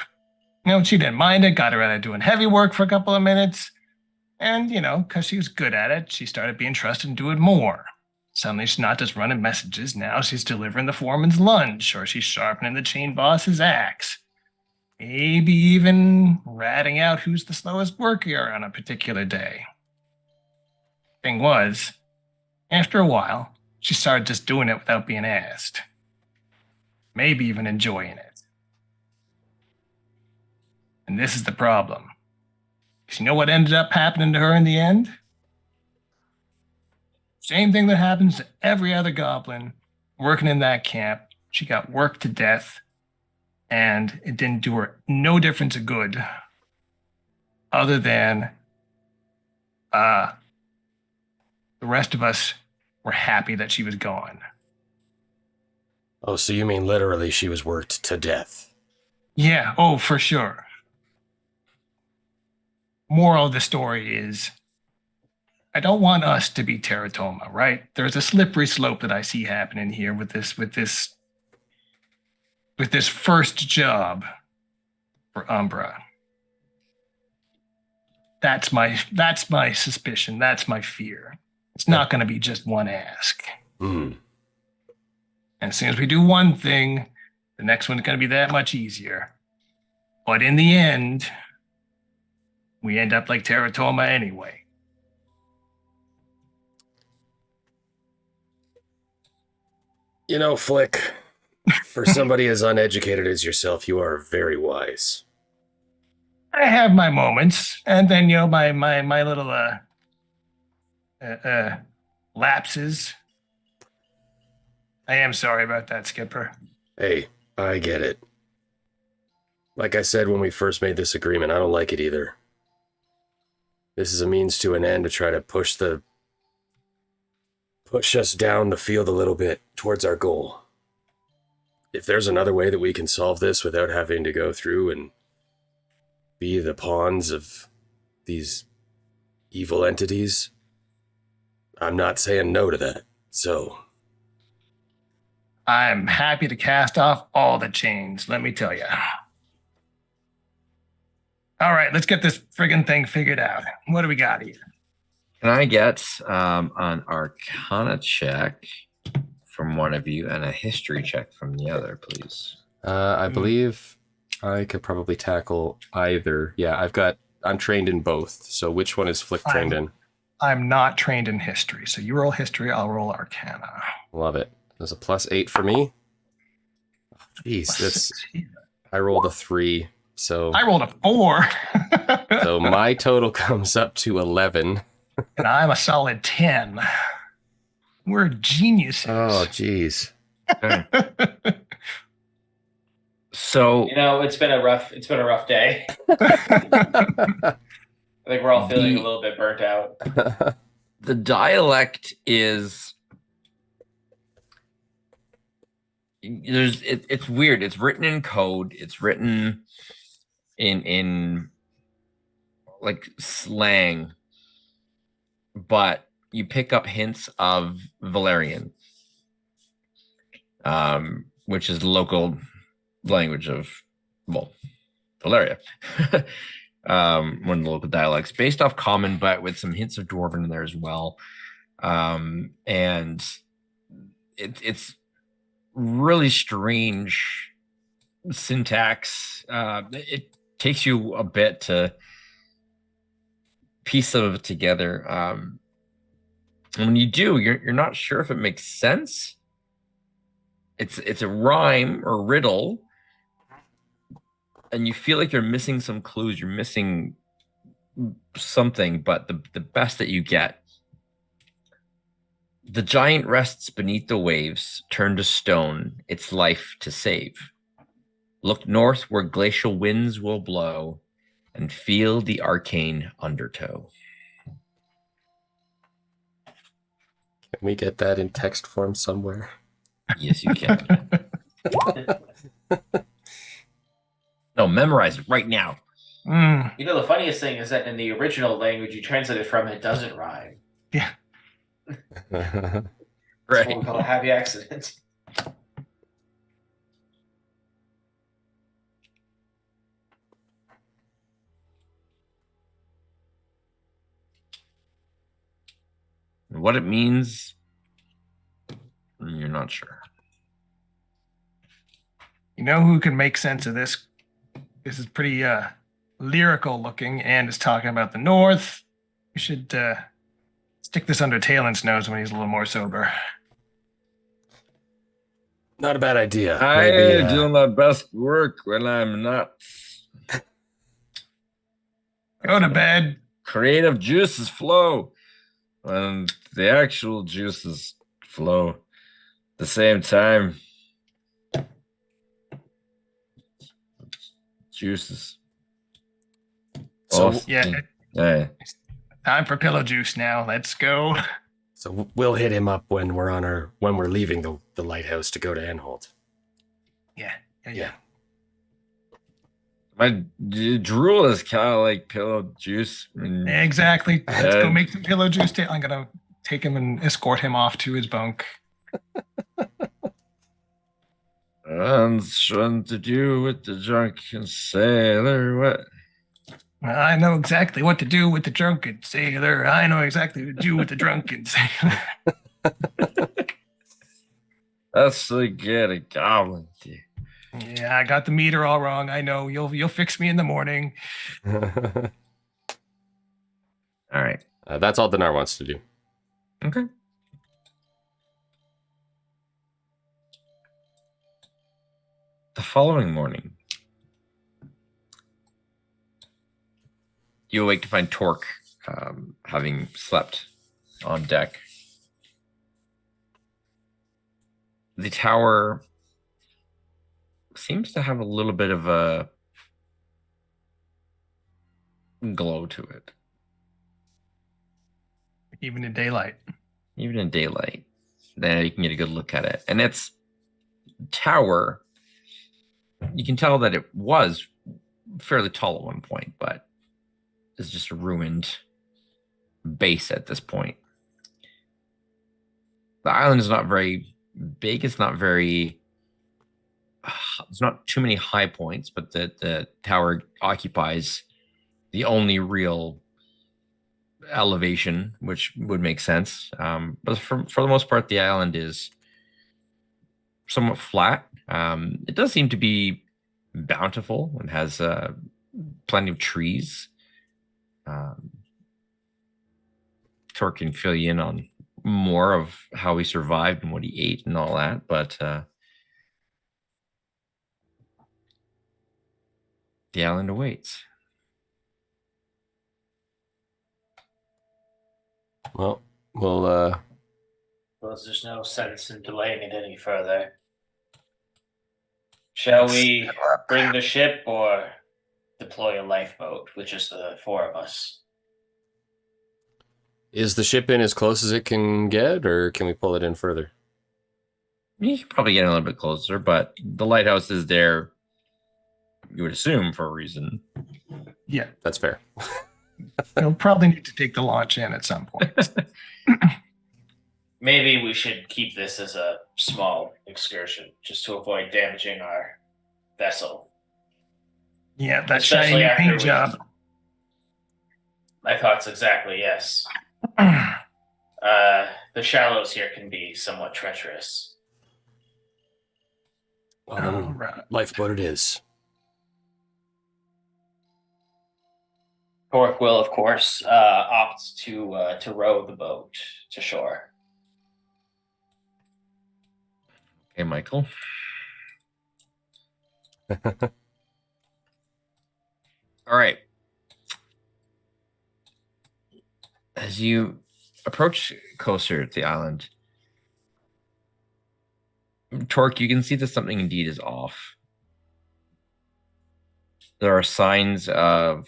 She didn't mind it, got her out of doing heavy work for a couple of minutes. And, because she was good at it, she started being trusted and doing more. Suddenly she's not just running messages. Now she's delivering the foreman's lunch, or she's sharpening the chain boss's axe. maybe even ratting out who's the slowest worker on a particular day. Thing was, after a while, she started just doing it without being asked. Maybe even enjoying it. And this is the problem. Because you know what ended up happening to her in the end? Same thing that happens to every other goblin working in that camp. She got worked to death, and it didn't do her no difference of good other than the rest of us were happy that she was gone. Oh, so you mean literally she was worked to death? Yeah, oh, for sure. Moral of the story is, I don't want us to be teratoma, right? There's a slippery slope that I see happening here with this first job for Umbra. That's my suspicion. That's my fear. It's not going to be just one ask. Hmm. And as soon as we do one thing, the next one's going to be that much easier. But in the end, we end up like teratoma anyway. You know, Flick, for somebody as uneducated as yourself, you are very wise. I have my moments, and then my little lapses. I am sorry about that, Skipper. Hey, I get it. Like I said when we first made this agreement, I don't like it either. This is a means to an end to try to push us down the field a little bit towards our goal. If there's another way that we can solve this without having to go through and be the pawns of these evil entities, I'm not saying no to that. So I'm happy to cast off all the chains, let me tell you. All right, let's get this friggin' thing figured out. What do we got here? Can I get an Arcana check from one of you and a history check from the other, please? I believe I could probably tackle either. Yeah, I'm trained in both. So which one is Flick trained in? I'm not trained in history, so you roll history, I'll roll Arcana. Love it. There's a +8 for me. Jeez, I rolled a 3, so I rolled a 4. so my total comes up to 11. And I'm a solid 10. We're geniuses. Oh, jeez. Okay. So it's been a rough day. I think we're all feeling a little bit burnt out. the dialect is it's weird. It's written in code. It's written in like slang, but you pick up hints of Valerian, which is the local language of Valeria. One of the local dialects based off common, but with some hints of Dwarven in there as well. And it's really strange syntax. It takes you a bit to piece some of it together. And when you do, you're not sure if it makes sense. It's a rhyme or riddle, and you feel like you're missing some clues. You're missing something, but the best that you get. The giant rests beneath the waves, turned to stone, its life to save. Look north where glacial winds will blow, and feel the arcane undertow. Can we get that in text form somewhere? Yes, you can. No, memorize it right now. Mm. The funniest thing is that in the original language you translate it from, it doesn't rhyme. Yeah. That's Right. what we call a happy accident. What it means, you're not sure. You know who can make sense of this This is pretty lyrical looking and is talking about the north. We should stick this under Talen's nose when he's a little more sober. Not a bad idea. I Maybe, do my best work when I'm not. Go to bed. Creative juices flow when the actual juices flow at the same time. Juices. So Yeah, Yeah. time for pillow juice now. Let's go. So we'll hit him up when we're leaving the lighthouse to go to Enholt. Yeah. My drool is kind of like pillow juice. I mean, Exactly. Let's go make some pillow juice. I'm gonna take him and escort him off to his bunk. something to do with the drunken sailor. What? I know exactly what to do with the drunken sailor. I know exactly what to do with the drunken sailor. That's to get a goblin. Yeah, I got the meter all wrong. I know. You'll fix me in the morning. All right. That's all Dinar wants to do. Okay. The following morning, you awake to find Torque having slept on deck. The tower seems to have a little bit of a glow to it. Even in daylight. Even in daylight. Then you can get a good look at it. And its tower, you can tell that it was fairly tall at one point, but it's just a ruined base at this point. The island is not very big. It's not very... There's not too many high points, but the tower occupies the only real elevation, which would make sense. But for the most part, the island is somewhat flat. It does seem to be bountiful and has plenty of trees. Torque can fill you in on more of how he survived and what he ate and all that, but the island awaits. Well, Well, there's no sense in delaying it any further. Shall we bring the ship or deploy a lifeboat with just the four of us? is the ship in as close as it can get, or can we pull it in further? You could probably get a little bit closer, but the lighthouse is there, you would assume, for a reason. Yeah. That's fair. You'll probably need to take the launch in at some point. Maybe we should keep this as a small excursion, just to avoid damaging our vessel. Yeah, that Especially shiny after paint we- job. My thoughts exactly, yes. The shallows here can be somewhat treacherous. Well, then, All right. lifeboat it is. Torque will, of course, opt to row the boat to shore. Okay, Michael. All right. As you approach closer to the island, Torque, you can see that something indeed is off. There are signs of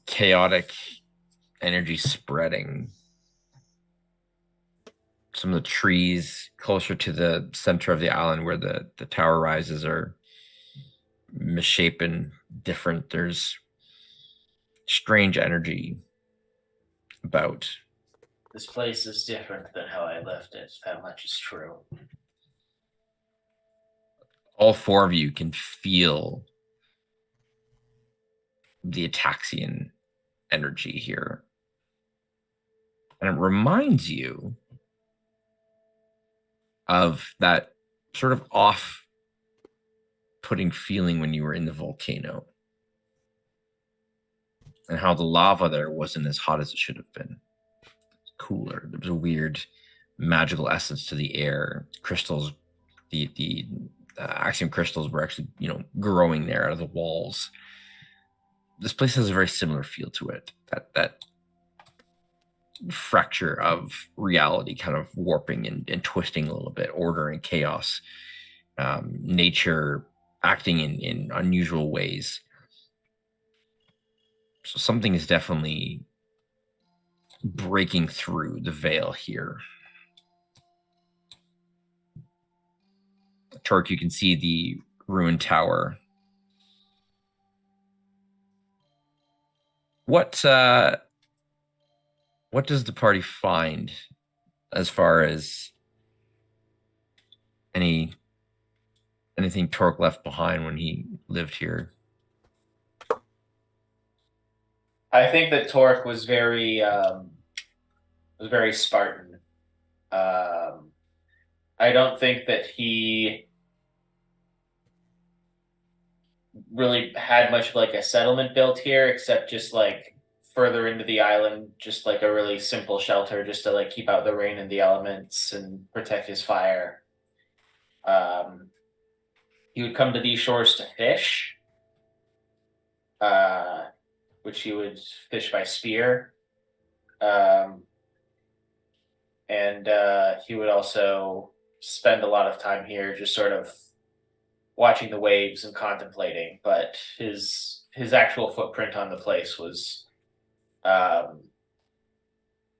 chaotic energy spreading. Some of the trees closer to the center of the island where the tower rises are misshapen, different. There's strange energy about. This place is different than how I left it. That much is true. All four of you can feel the Ataxian energy here. And it reminds you of that sort of off off-putting feeling when you were in the volcano, and how the lava there wasn't as hot as it should have been. Cooler. There was a weird magical essence to the air. Crystals, the axiom crystals were actually growing there out of the walls. This place has a very similar feel to it. That fracture of reality kind of warping and twisting a little bit, order and chaos, nature acting in unusual ways. So something is definitely breaking through the veil here. Torque, you can see the ruined tower. What does the party find as far as anything Torque left behind when he lived here? I think that Torque was very Spartan. I don't think that he really had much of like a settlement built here, except just like further into the island, just like a really simple shelter just to like keep out the rain and the elements and protect his fire. He would come to these shores to fish, which he would fish by spear. And he would also spend a lot of time here just sort of watching the waves and contemplating, but his actual footprint on the place was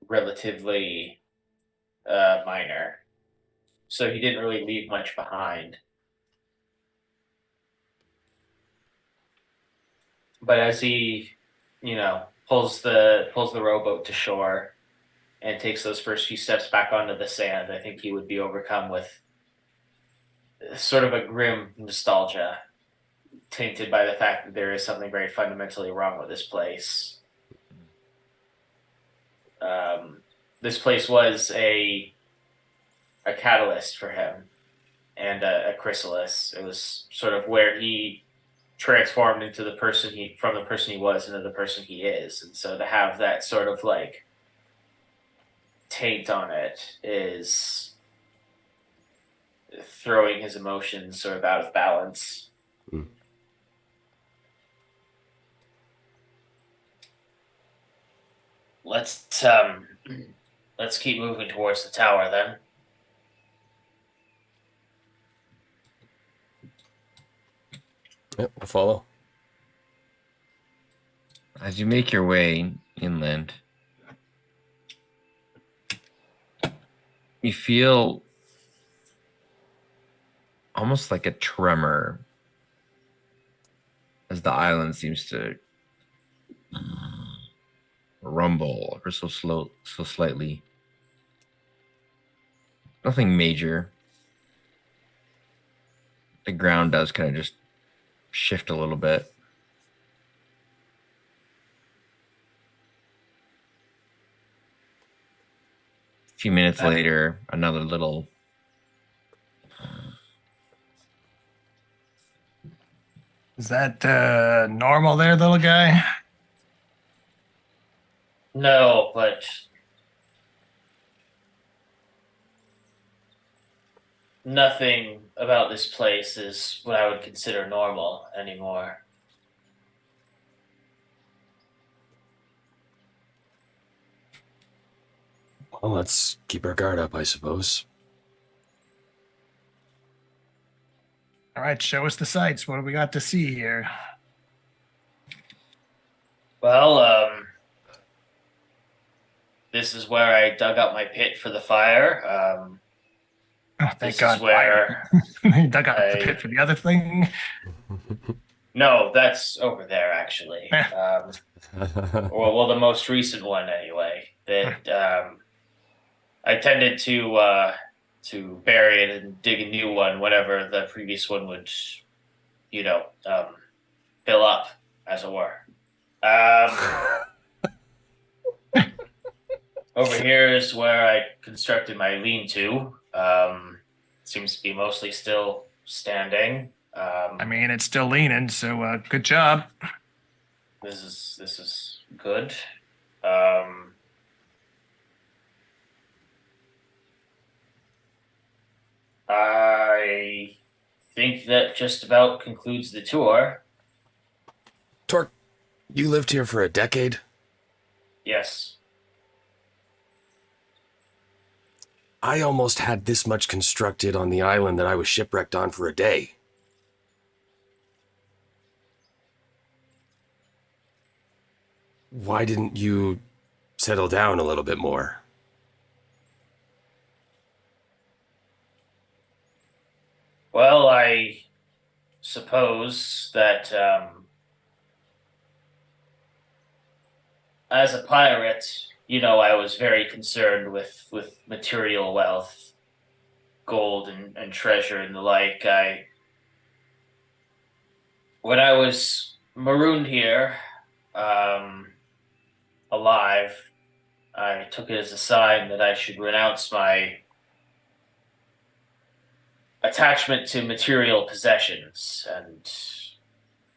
relatively minor. So he didn't really leave much behind. But as he, pulls the rowboat to shore and takes those first few steps back onto the sand, I think he would be overcome with sort of a grim nostalgia, tainted by the fact that there is something very fundamentally wrong with this place. This place was a catalyst for him and a chrysalis. It was sort of where he transformed into the person he was into the person he is. And so to have that sort of like taint on it is throwing his emotions sort of out of balance. Let's keep moving towards the tower then. Yep, I'll follow. As you make your way inland, you feel almost like a tremor as the island seems to rumble ever so slightly. Nothing major. The ground does kind of just shift a little bit. A few minutes later, another little Is that normal there, little guy? No, but nothing about this place is what I would consider normal anymore. Well, let's keep our guard up, I suppose. All right, show us the sights. What do we got to see here? Well, this is where I dug up my pit for the fire. Oh, thank This God. is where You dug out the pit for the other thing. No, that's over there actually. Well, the most recent one anyway. That I tended to bury it and dig a new one whenever the previous one would, fill up, as it were. Over here is where I constructed my lean-to. Seems to be mostly still standing. I mean, it's still leaning, so good job. This is good. I think that just about concludes the tour. Torque, you lived here for a decade? Yes. I almost had this much constructed on the island that I was shipwrecked on for a day. Why didn't you settle down a little bit more? Well, I suppose that as a pirate, I was very concerned with material wealth, gold and treasure and the like. When I was marooned here, alive, I took it as a sign that I should renounce my attachment to material possessions and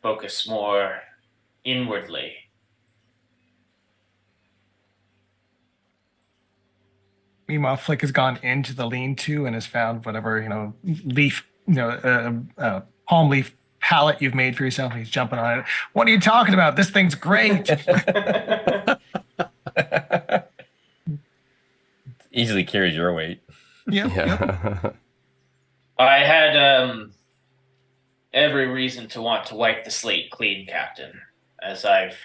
focus more inwardly. Meanwhile, Flick has gone into the lean-to and has found whatever, leaf, palm leaf pallet you've made for yourself. He's jumping on it. What are you talking about? This thing's great. Easily carries your weight. Yep. I had every reason to want to wipe the slate clean, Captain. As I've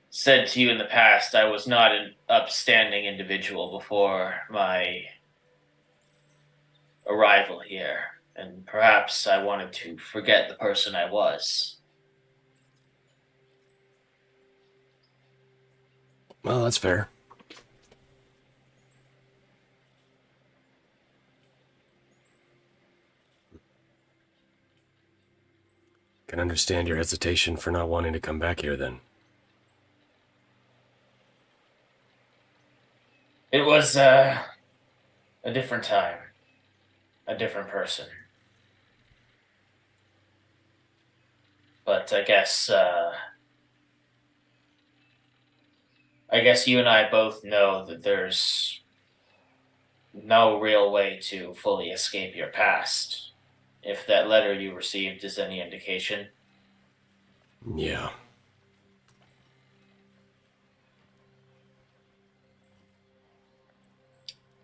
said to you in the past, I was not an upstanding individual before my arrival here, and perhaps I wanted to forget the person I was. Well, that's fair. Can understand your hesitation for not wanting to come back here then. It was a different time, a different person. But I guess you and I both know that there's no real way to fully escape your past. If that letter you received is any indication. Yeah.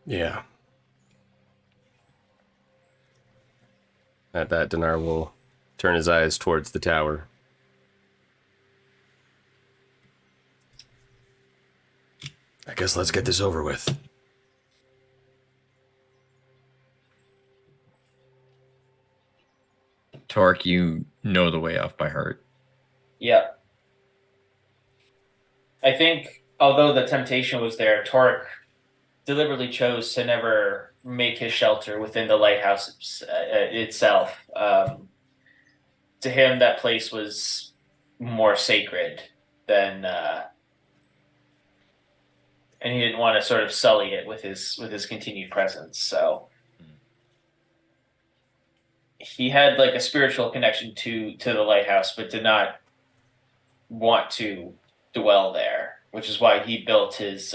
Yeah. At that, Dinar will turn his eyes towards the tower. I guess let's get this over with. Torque, you know the way off by heart. Yeah. I think, although the temptation was there, Torque deliberately chose to never make his shelter within the lighthouse itself. To him, that place was more sacred than, and he didn't want to sort of sully it with his continued presence. So he had like a spiritual connection to the lighthouse, but did not want to dwell there, which is why he built his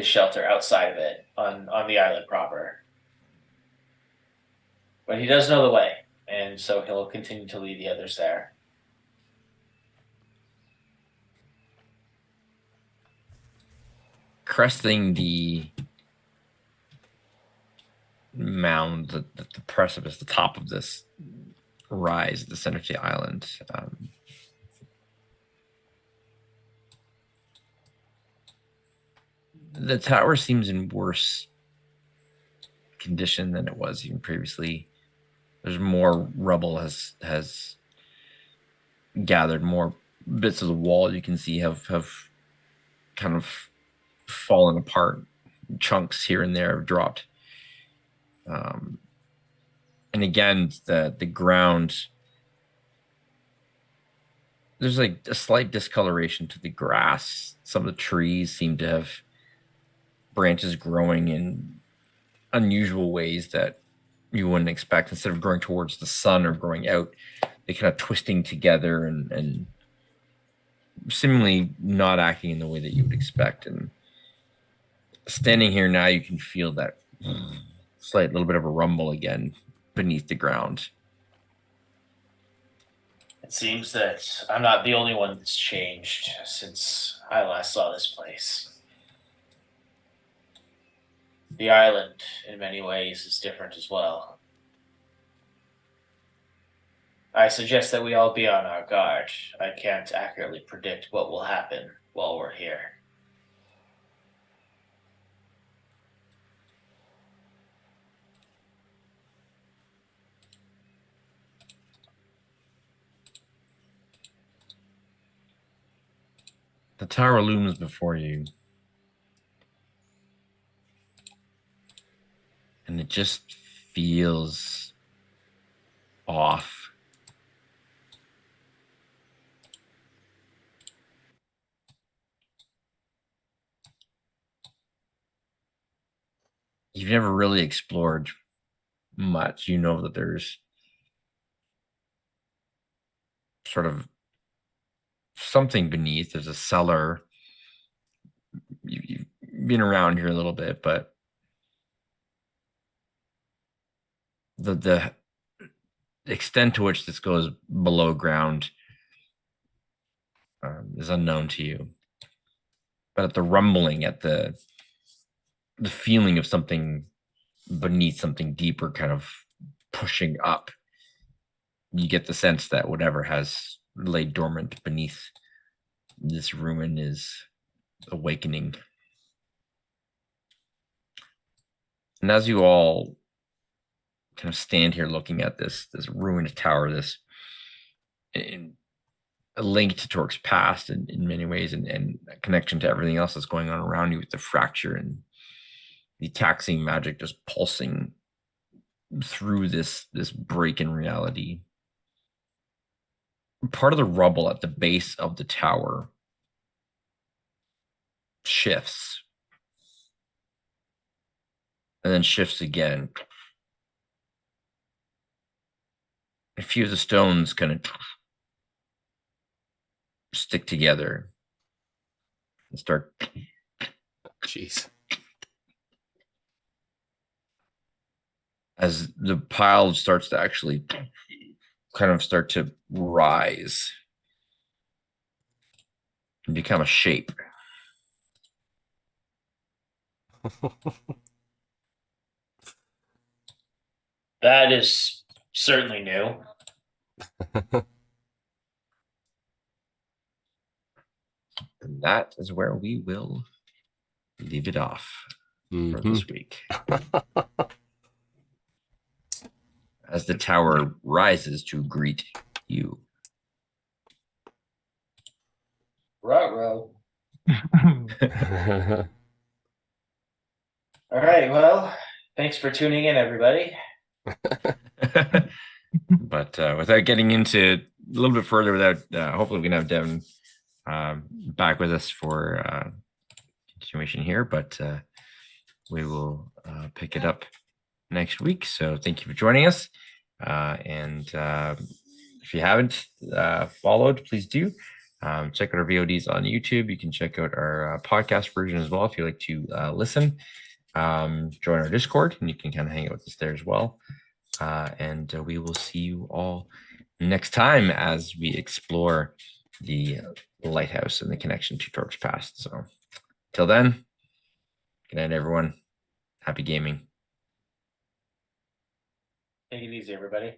shelter outside of it on the island proper. But he does know the way, and so he'll continue to lead the others there. Cresting the mound, the precipice, the top of this rise at the center of the island. The tower seems in worse condition than it was even previously. There's more rubble has gathered, more bits of the wall you can see have kind of fallen apart. Chunks here and there have dropped. And again, the ground, there's like a slight discoloration to the grass. Some of the trees seem to have branches growing in unusual ways that you wouldn't expect. Instead of growing towards the sun or growing out, they kind of twisting together and seemingly not acting in the way that you would expect. And standing here now, you can feel that slight little bit of a rumble again beneath the ground. It seems that I'm not the only one that's changed since I last saw this place. The island, in many ways, is different as well. I suggest that we all be on our guard. I can't accurately predict what will happen while we're here. The tower looms before you. And it just feels off. You've never really explored much. You know that there's sort of something beneath. There's a cellar. You've been around here a little bit, but the extent to which this goes below ground is unknown to you. But at the rumbling, at the feeling of something beneath, something deeper kind of pushing up, you get the sense that whatever has laid dormant beneath this ruin is awakening. And as you all kind of stand here looking at this ruined tower, this linked to Torque's past in many ways, and a connection to everything else that's going on around you with the fracture and the taxing magic just pulsing through this break in reality. Part of the rubble at the base of the tower shifts and then shifts again. A few of the stones kind of stick together and start. Jeez. As the pile starts to actually kind of start to rise and become a shape. That is certainly new. And that is where we will leave it off for this week. As the tower rises to greet you. Ruh-roh. All right, well, thanks for tuning in, everybody. But without getting into a little bit further, hopefully we can have Devin back with us for continuation here, but we will pick it up next week. So thank you for joining us. And if you haven't followed, please do. Check out our VODs on YouTube. You can check out our podcast version as well if you like to listen. Join our Discord, and you can kind of hang out with us there as well. And we will see you all next time as we explore the lighthouse and the connection to Torque's past. So till then, good night, everyone. Happy gaming. Take it easy, everybody.